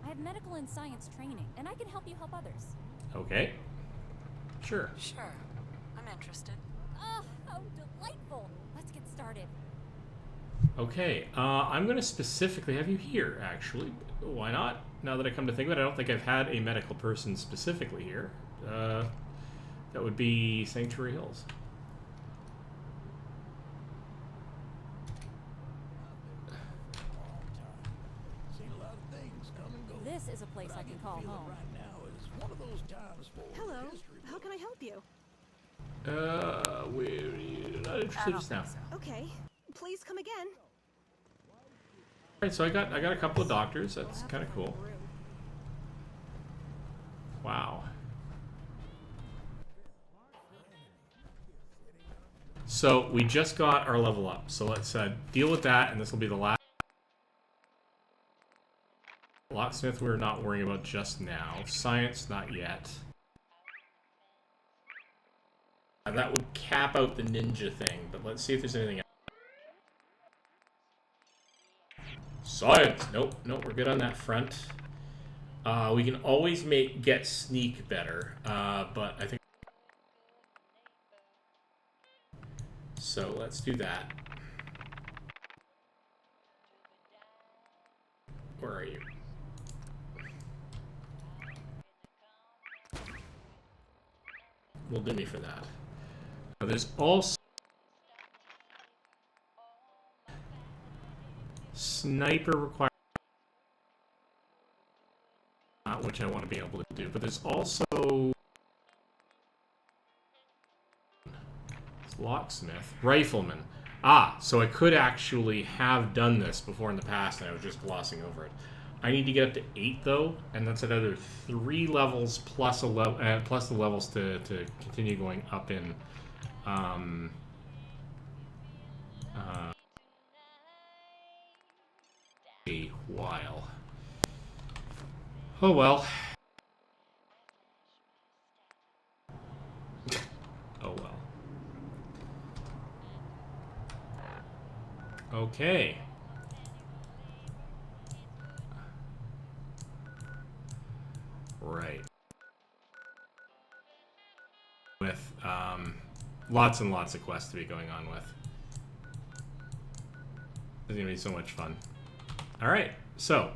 I have medical and science training, and I can help you help others. Okay. Sure. Sure. I'm interested. Oh, how delightful! Let's get started. Okay, I'm going to specifically have you here, actually. Why not? Now that I come to think of it, I don't think I've had a medical person specifically here. That would be Sanctuary Hills. This is a place I can call home. Hello, how can I help you? We're not interested just now. Okay, please come again. Alright, so I got a couple of doctors. That's kind of cool. Wow. So we just got our level up. So let's deal with that, and this will be the last. Locksmith we're not worrying about just now. Science, not yet. That would cap out the ninja thing, but let's see if there's anything else. Science! Nope, we're good on that front. We can always get sneak better, but I think... So let's do that. Where are you? Will do me for that. Now, there's also sniper required, which I want to be able to do, but there's also Locksmith. Rifleman. Ah, so I could actually have done this before in the past and I was just glossing over it. I need to get up to 8 though, and that's another 3 levels plus plus the levels to continue going up in a while. Oh well. Oh well. Okay. Right. With lots and lots of quests to be going on with. It's gonna be so much fun. Alright, so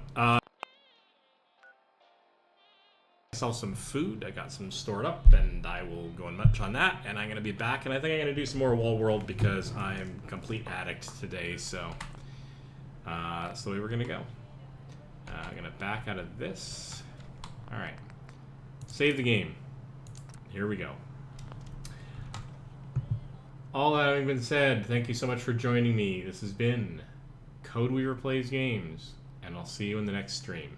myself some food. I got some stored up and I will go and munch on that, and I'm gonna be back, and I think I'm gonna do some more Wall World because I am a complete addict today, so that's the way we're gonna go. I'm gonna back out of this. Alright. Save the game. Here we go. All that having been said, thank you so much for joining me. This has been Code Weaver Plays Games, and I'll see you in the next stream.